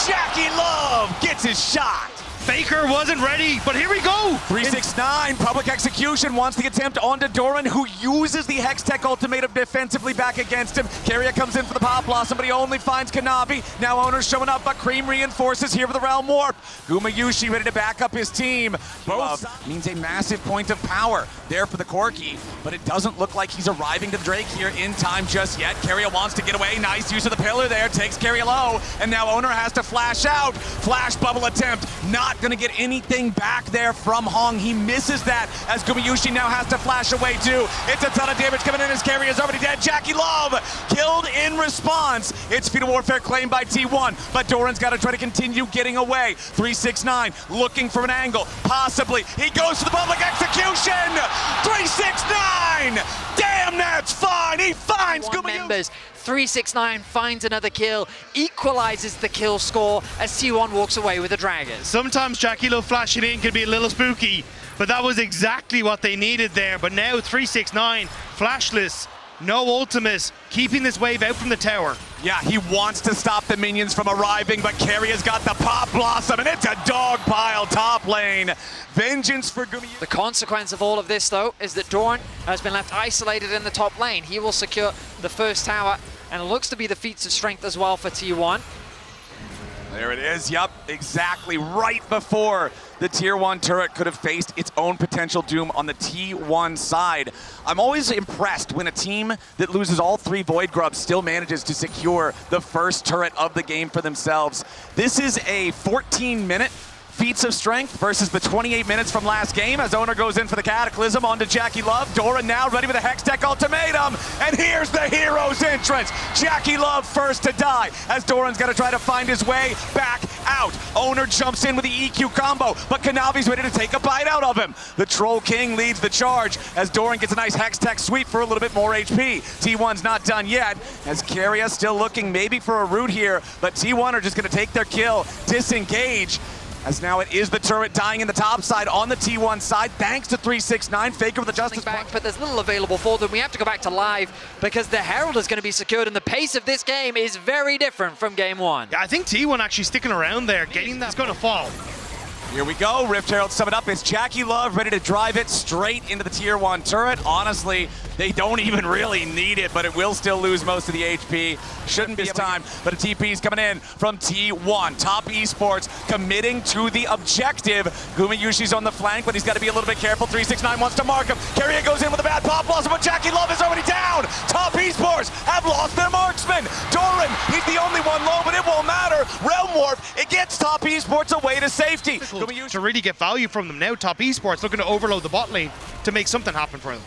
Jackie Love gets his shot. Faker wasn't ready, but here we go. 369, public execution wants the attempt onto Doran, who uses the Hextech ultimatum defensively back against him. Keria comes in for the Pop Blossom, but he only finds Kanavi. Now Owner's showing up, but Cream reinforces here for the Realm Warp. Gumayushi ready to back up his team. Both means a massive point of power there for the Corki, but it doesn't look like he's arriving to the Drake here in time just yet. Keria wants to get away. Nice use of the pillar there, takes Keria low, and now Owner has to flash out. Flash bubble attempt, not gonna get anything back there from Hong. He misses that as Gumayushi now has to flash away too. It's a ton of damage coming in as Keria is already dead. Jackie Love killed in response. It's Fetal Warfare claimed by T1, but Doran's got to try to continue getting away. 369 looking for an angle, possibly. He goes to the public execution. 369. Damn, that's fine. He finds Gumayushi. 369 finds another kill, equalizes the kill score as T1 walks away with the Dragon. Sometimes Jackie Love flashing in can be a little spooky, but that was exactly what they needed there. But now 369, flashless, no ultimates, keeping this wave out from the tower. Yeah, he wants to stop the minions from arriving, but Keria's got the Pop Blossom, and it's a dog pile top lane. Vengeance for Gumayushi. The consequence of all of this, though, is that Doran has been left isolated in the top lane. He will secure the first tower, and it looks to be the feats of strength as well for T1. There it is, yep, exactly right before the Tier 1 turret could have faced its own potential doom on the T1 side. I'm always impressed when a team that loses all 3 Void Grubs still manages to secure the first turret of the game for themselves. This is a 14-minute feats of strength versus the 28 minutes from last game as Owner goes in for the Cataclysm onto Jackie Love. Doran now ready with a Hextech ultimatum, and here's the hero's entrance. Jackie Love first to die as Doran's got to try to find his way back out. Owner jumps in with the EQ combo, but Kanavi's ready to take a bite out of him. The Troll King leads the charge as Doran gets a nice Hextech sweep for a little bit more HP. T1's not done yet as Keria still looking maybe for a root here, but T1 are just going to take their kill, disengage. As now it is the turret dying in the top side on the T1 side, thanks to 369. Faker with the Justice back, but there's little available for them. We have to go back to live because the Herald is going to be secured, and the pace of this game is very different from game 1. Yeah, I think T1 actually sticking around there, getting that's going to fall. Here we go, Rift Herald sum it up. It's Jackie Love ready to drive it straight into the Tier 1 turret. Honestly, they don't even really need it, but it will still lose most of the HP. Shouldn't be this time, but a TP is coming in from T1. Top Esports committing to the objective. Gumayushi's on the flank, but he's got to be a little bit careful. 369 wants to mark him. Keria goes in with a bad Pop Blossom, but Jackie Love is already down. Top Esports have lost their marksman. Doran, he's the only one low, but it won't matter. Realm Warp, it gets Top Esports away to safety. To really get value from them now, Top Esports looking to overload the bot lane to make something happen for them.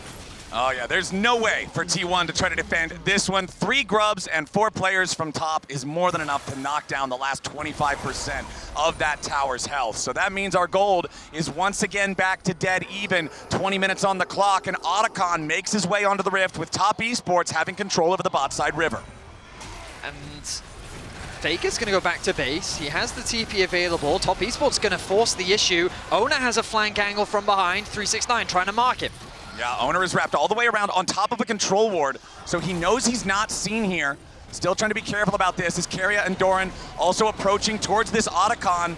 Oh yeah, there's no way for T1 to try to defend this one. 3 grubs and 4 players from top is more than enough to knock down the last 25% of that tower's health. So that means our gold is once again back to dead even. 20 minutes on the clock, and Otacon makes his way onto the Rift with Top Esports having control over the bot side river. And Faker's going to go back to base. He has the TP available. Top Esports going to force the issue. Owner has a flank angle from behind. 369 trying to mark him. Yeah, Owner is wrapped all the way around on top of a control ward, so he knows he's not seen here. Still trying to be careful about this as Keria and Doran also approaching towards this Otacon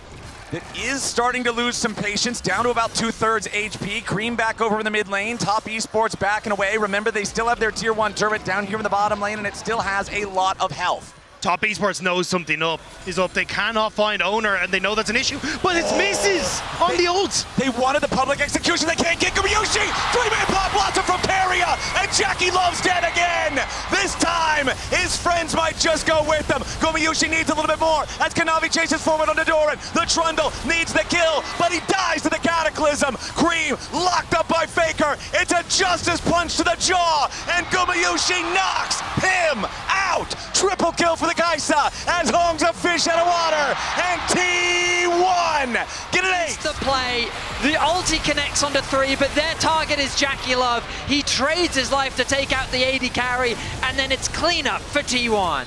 that is starting to lose some patience, down to about 2/3 HP. Cream back over in the mid lane. Top Esports backing away. Remember, they still have their Tier 1 turret down here in the bottom lane, and it still has a lot of health. Top Esports knows something is up. They cannot find Owner, and they know that's an issue, but it's misses on the ult. They wanted the public execution. They can't get Gumayushi. 3-man Pop Blossom from Keria, and Jackie Love's dead again. This time, his friends might just go with him. Gumayushi needs a little bit more as Kanavi chases forward onto Doran. The Trundle needs the kill, but he dies to the Cataclysm. Cream locked up by Faker. It's a Justice Punch to the jaw, and Gumayushi knocks him out. Triple kill for the Kaza as Hong's a fish out of water, and T1 get an 8. The play, the ulti connects onto 3, but their target is Jackie Love. He trades his life to take out the AD carry, and then it's cleanup for T1.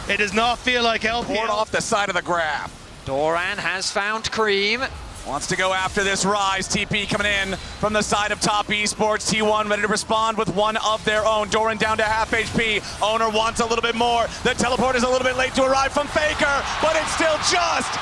It does not feel like LPL. Poured off the side of the graph. Doran has found Cream. Wants to go after this Rise. TP coming in from the side of Top Esports. T1 ready to respond with one of their own. Doran down to half HP. Owner wants a little bit more. The teleport is a little bit late to arrive from Faker, but it's still just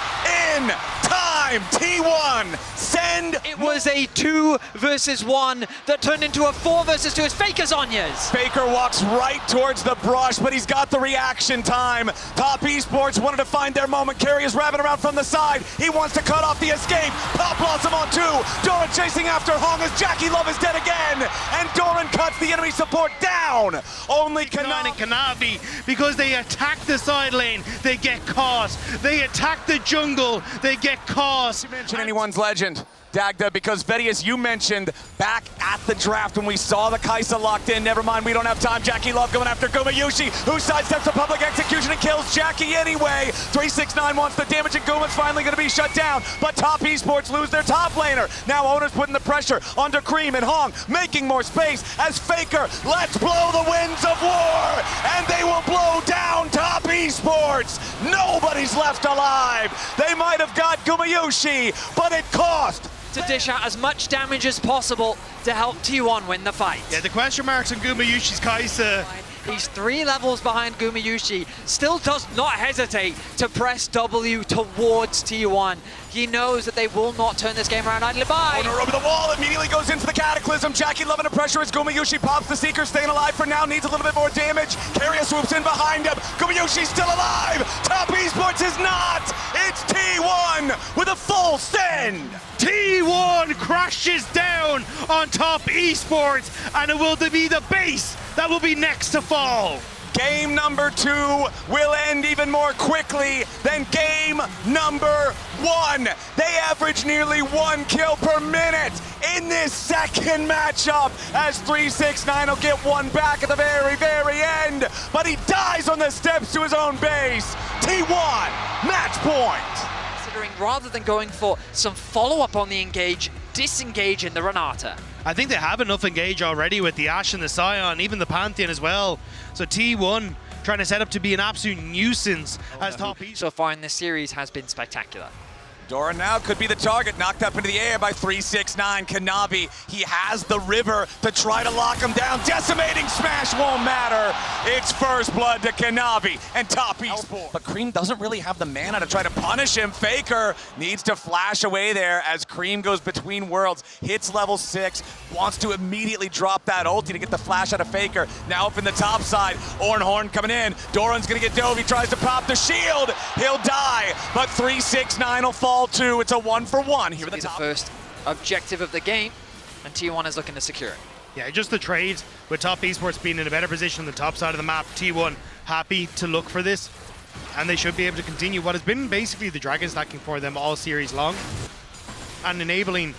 in time. T1 send. It was a 2 versus 1 that turned into a 4 versus 2 as Faker's Onyas. Faker walks right towards the brush, but he's got the reaction time. Top Esports wanted to find their moment. Carry is wrapping around from the side. He wants to cut off the escape. Pop Blossom on 2. Doran chasing after Hong as Jackie Love is dead again. And Doran cuts the enemy support down. Only Kanavi, because they attack the side lane, they get caught. They attack the jungle, they get caught. You mention anyone's legend, Dagda, because Betty, as you mentioned, back at the draft when we saw the Kaza locked in, never mind, we don't have time. Jackie Love going after Gumayushi, who sidesteps the public execution and kills Jackie anyway. 369 wants the damage, and Guma's finally going to be shut down, but Top Esports lose their top laner. Now Owner's putting the pressure onto Cream and Hong, making more space as Faker lets blow the winds of war, and they will blow down Top Esports. Nobody's left alive. They might have got Gumayushi, but it cost. To dish out as much damage as possible to help T1 win the fight. Yeah, the question marks on Gumayushi's Kaisa. He's 3 levels behind Gumayushi, still does not hesitate to press W towards T1. He knows that they will not turn this game around idly by. Owner over the wall, immediately goes in for the Cataclysm. Jackie Love under pressure as Gumayushi pops the Seeker, staying alive for now, needs a little bit more damage. Carrier swoops in behind him. Gumayushi's still alive. Top Esports is not. It's T1 with a full send. T1 crashes down on Top Esports, and it will be the base that will be next to fall. Game number 2 will end even more quickly than game number 1. They average nearly 1 kill per minute in this second matchup as 369 will get one back at the very, very end, but he dies on the steps to his own base. T1, match point. Considering rather than going for some follow-up on the engage, disengage in the Renata. I think they have enough engage already with the Ashe and the Scion, even the Pantheon as well. So T1 trying to set up to be an absolute nuisance as Top Esports. So far in this series has been spectacular. Doran now could be the target, knocked up into the air by 369 Kanavi. He has the river to try to lock him down. Decimating smash won't matter. It's first blood to Kanavi and Top Esports. But Cream doesn't really have the mana to try to punish him. Faker needs to flash away there as Cream goes between worlds, hits level 6, wants to immediately drop that ulti to get the flash out of Faker. Now up in the top side, Ornhorn coming in. Doran's gonna get dove, he tries to pop the shield. He'll die, but 369 will fall too. It's a 1-for-1 here at the top. The first objective of the game, and T1 is looking to secure it. Yeah, just the trade with Top Esports being in a better position on the top side of the map. T1 happy to look for this, and they should be able to continue what has been basically the dragon stacking for them all series long, and enabling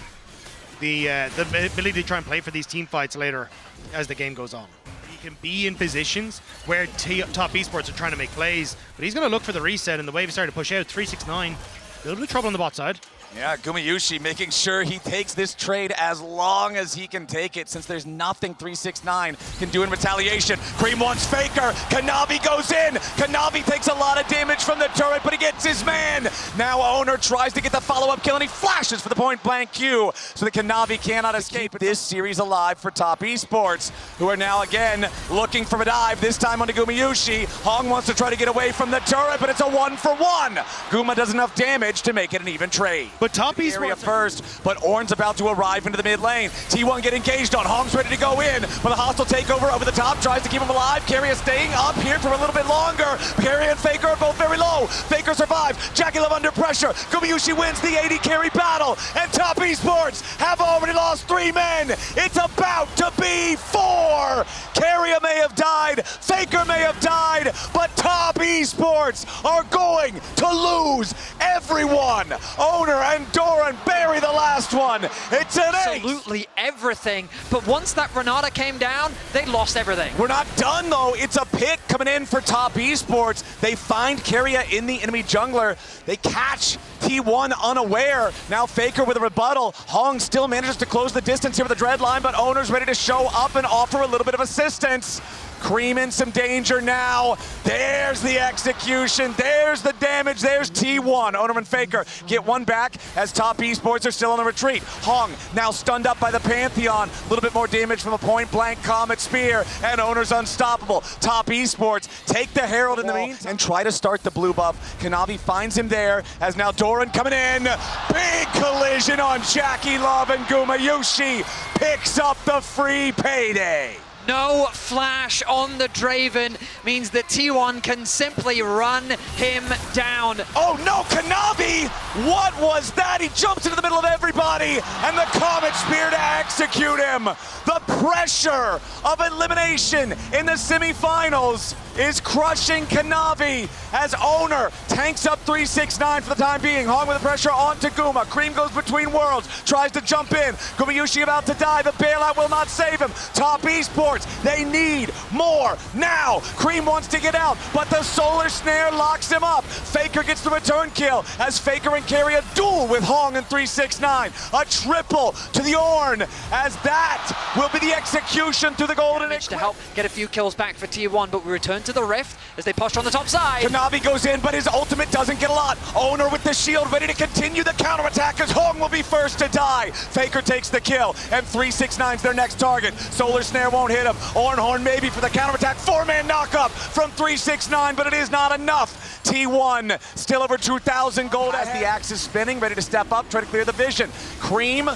the ability to try and play for these team fights later as the game goes on. He can be in positions where Top Esports are trying to make plays, but he's going to look for the reset, and the wave is starting to push out. 369, a little bit of trouble on the bot side. Yeah, Gumayushi making sure he takes this trade as long as he can take it, since there's nothing 369 can do in retaliation. Cream wants Faker. Kanavi goes in. Kanavi takes a lot of damage from the turret, but he gets his man. Now Owner tries to get the follow-up kill, and he flashes for the point-blank Q, so the Kanavi cannot escape this series alive for Top Esports, who are now again looking for a dive, this time onto Gumayushi. Hong wants to try to get away from the turret, but it's a 1-for-1. Guma does enough damage to make it an even trade. But Top Esports area first, but Ornn's about to arrive into the mid lane. T1 get engaged on. Hong's ready to go in, but the hostile takeover over the top tries to keep him alive. Carrier staying up here for a little bit longer. Carrier and Faker are both very low. Faker survives. Jackie Love under pressure. Gumayushi wins the AD carry battle, and Top Esports have already lost 3 men. It's about to be 4. Carrier may have died, Faker may have died, but Top Esports are going to lose everyone. Owner and Doran bury the last one. It's an ace. Absolutely everything, but once that Renata came down, they lost everything. We're not done though. It's a pit coming in for Top Esports. They find Carrier in the enemy jungler. They catch T1 unaware. Now Faker with a rebuttal. Hong still manages to close the distance here with the dread line, but Owner's ready to show up and offer a little bit of assistance. Cream in some danger now. There's the execution. There's the damage. There's T1. Oner and Faker get one back as Top Esports are still on the retreat. Hong now stunned up by the Pantheon. A little bit more damage from a point-blank Comet Spear, and Oner's unstoppable. Top Esports take the Herald in the meantime and try to start the blue buff. Kanavi finds him there as now Doran coming in. Big collision on Jackie Love, and Gumayushi picks up the free payday. No flash on the Draven means that T1 can simply run him down. Oh no, Kanavi! What was that? He jumps into the middle of everybody, and the Comet Spear to execute him. The pressure of elimination in the semifinals is crushing Kanavi as Oner tanks up 369 for the time being. Hong with the pressure onto Guma. Cream goes between worlds, tries to jump in. Gumayushi about to die. The bailout will not save him. Top Esports, they need more now. Cream wants to get out, but the Solar Snare locks him up. Faker gets the return kill as Faker and carry a duel with Hong and 369. A triple to the Ornn as that will be the execution through the golden To help get a few kills back for T1, but we return to the Rift as they push on the top side. Kanavi goes in, but his ultimate doesn't get a lot. Oner with the shield ready to continue the counterattack as Hong will be first to die. Faker takes the kill, and 369's their next target. Solar Snare won't hit him. Ornhorn maybe for the counterattack. Four-man knockup from 369, but it is not enough. T1 still over 2,000 gold as the axe is spinning, ready to step up, try to clear the vision. Cream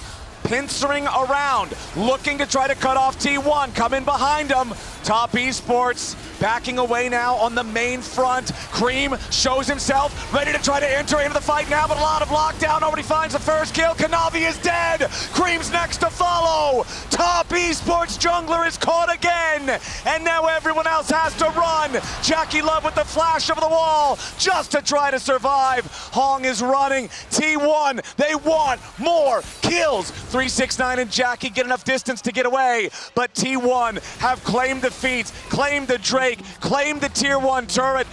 pincering around, looking to try to cut off T1, come in behind him. Top Esports backing away now on the main front. Cream shows himself, ready to try to enter into the fight now, but a lot of lockdown. Nobody finds the first kill. Kanavi is dead. Cream's next to follow. Top Esports jungler is caught again, and now everyone else has to run. Jackie Love with the flash over the wall just to try to survive. Hong is running. T1, they want more kills. 369 and Jackie get enough distance to get away, but T1 have claimed defeats, claimed the Drake, claimed the tier 1 turret.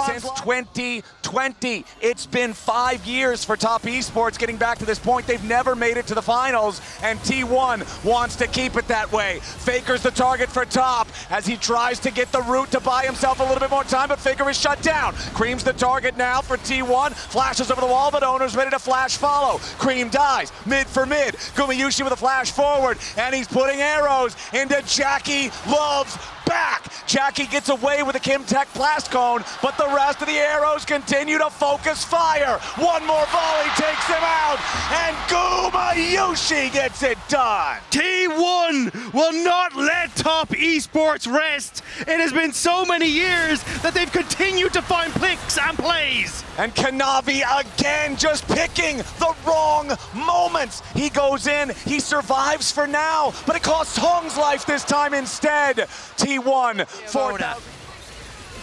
Since 2020, it's been 5 years for Top Esports getting back to this point. They've never made it to the finals, and T1 wants to keep it that way. Faker's the target for Top as he tries to get the root to buy himself a little bit more time, but Faker is shut down. Cream's the target now for T1. Flashes over the wall, but Oner's ready to flash follow. Cream dies, mid for mid. Gumayushi with a flash forward, and he's putting arrows into Jackie Love's back. Jackie gets away with a Kimtech blast cone, but the rest of the arrows continue to focus fire. One more volley takes him out, and Gumayushi gets it done. T1 will not let Top Esports rest. It has been so many years that they've continued to find picks and plays. And Kanavi again just picking the wrong moments. He goes in, he survives for now, but it costs Hong's life this time instead. T1 for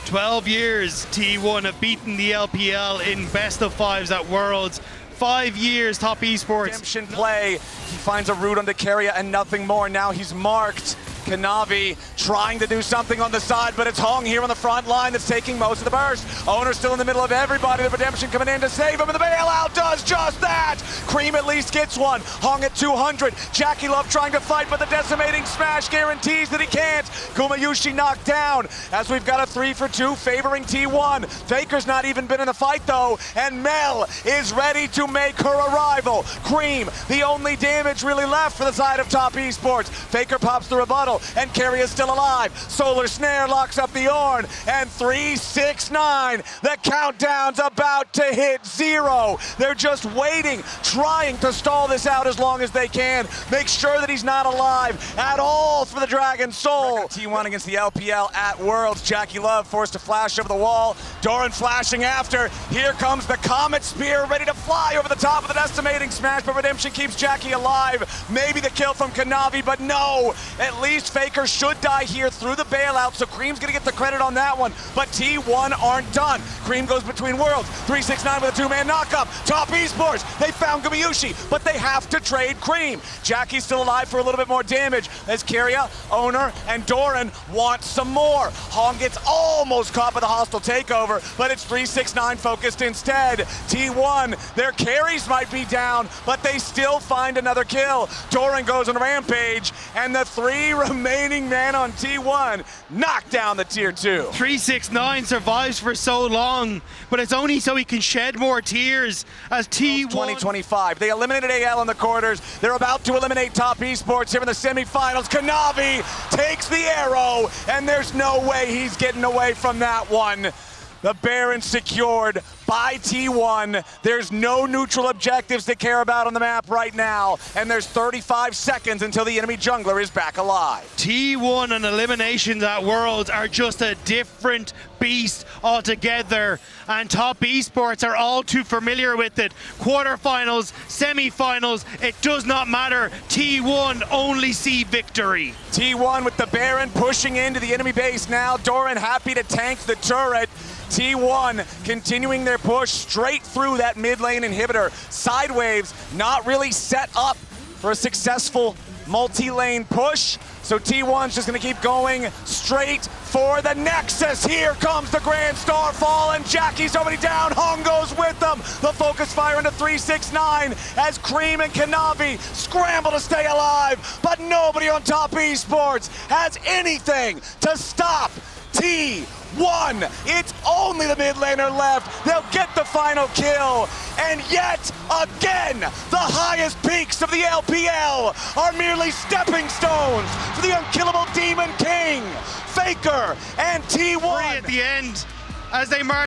12 years T1 have beaten the LPL in best of fives at Worlds. 5 years Top Esports. Redemption play. He finds a root onto Keria and nothing more. Now he's marked. Kanavi trying to do something on the side, but it's Hong here on the front line that's taking most of the burst. Oner still in the middle of everybody. The Redemption coming in to save him, and the bailout does just that. Cream at least gets one. Hong at 200. Jackie Love trying to fight, but the decimating smash guarantees that he can't. Gumayushi knocked down as we've got a 3-for-2 favoring T1. Faker's not even been in the fight though, and Mel is ready to make her arrival. Cream, the only damage really left for the side of Top Esports. Faker pops the rebuttal, and Carry is still alive. Solar Snare locks up the Ornn, and 369. The countdown's about to hit 0. They're just waiting, trying to stall this out as long as they can. Make sure that he's not alive at all for the Dragon Soul. T1 against the LPL at Worlds. Jackie Love forced to flash over the wall. Doran flashing after. Here comes the Comet Spear ready to fly over the top of the decimating smash, but Redemption keeps Jackie alive. Maybe the kill from Kanavi, but no. At least Faker should die here through the bailout, so Cream's gonna get the credit on that one, but T1 aren't done. Cream goes between worlds. 369 with a 2-man knockup. Top Esports, they found Gumayushi, but they have to trade Cream. Jackie's still alive for a little bit more damage as Keria, Oner, and Doran want some more. Hong gets almost caught by the hostile takeover, but it's 369 focused instead. T1, their carries might be down, but they still find another kill. Doran goes on a rampage, and the 3 remaining man on T1 knocked down the tier 2. 369 survives for so long, but it's only so he can shed more tears as T1. 2025. They eliminated AL in the quarters. They're about to eliminate Top Esports here in the semifinals. Kanavi takes the arrow, and there's no way he's getting away from that one. The Baron secured by T1. There's no neutral objectives to care about on the map right now, and there's 35 seconds until the enemy jungler is back alive. T1 and eliminations at Worlds are just a different beast altogether, and Top Esports are all too familiar with it. Quarterfinals, semifinals, it does not matter. T1 only see victory. T1 with the Baron pushing into the enemy base now. Doran happy to tank the turret. T1 continuing their push straight through that mid lane inhibitor. Sidewaves not really set up for a successful multi-lane push. So T1's just gonna keep going straight for the Nexus. Here comes the Grand Starfall, and Jackie's already down. Hung goes with them. The focus fire into 369 as Cream and Kanavi scramble to stay alive, but nobody on Top Esports has anything to stop T1. It's only the mid laner left. They'll get the final kill. And yet again, the highest peaks of the LPL are merely stepping stones for the unkillable Demon King. Faker and T1 Free at the end as they mark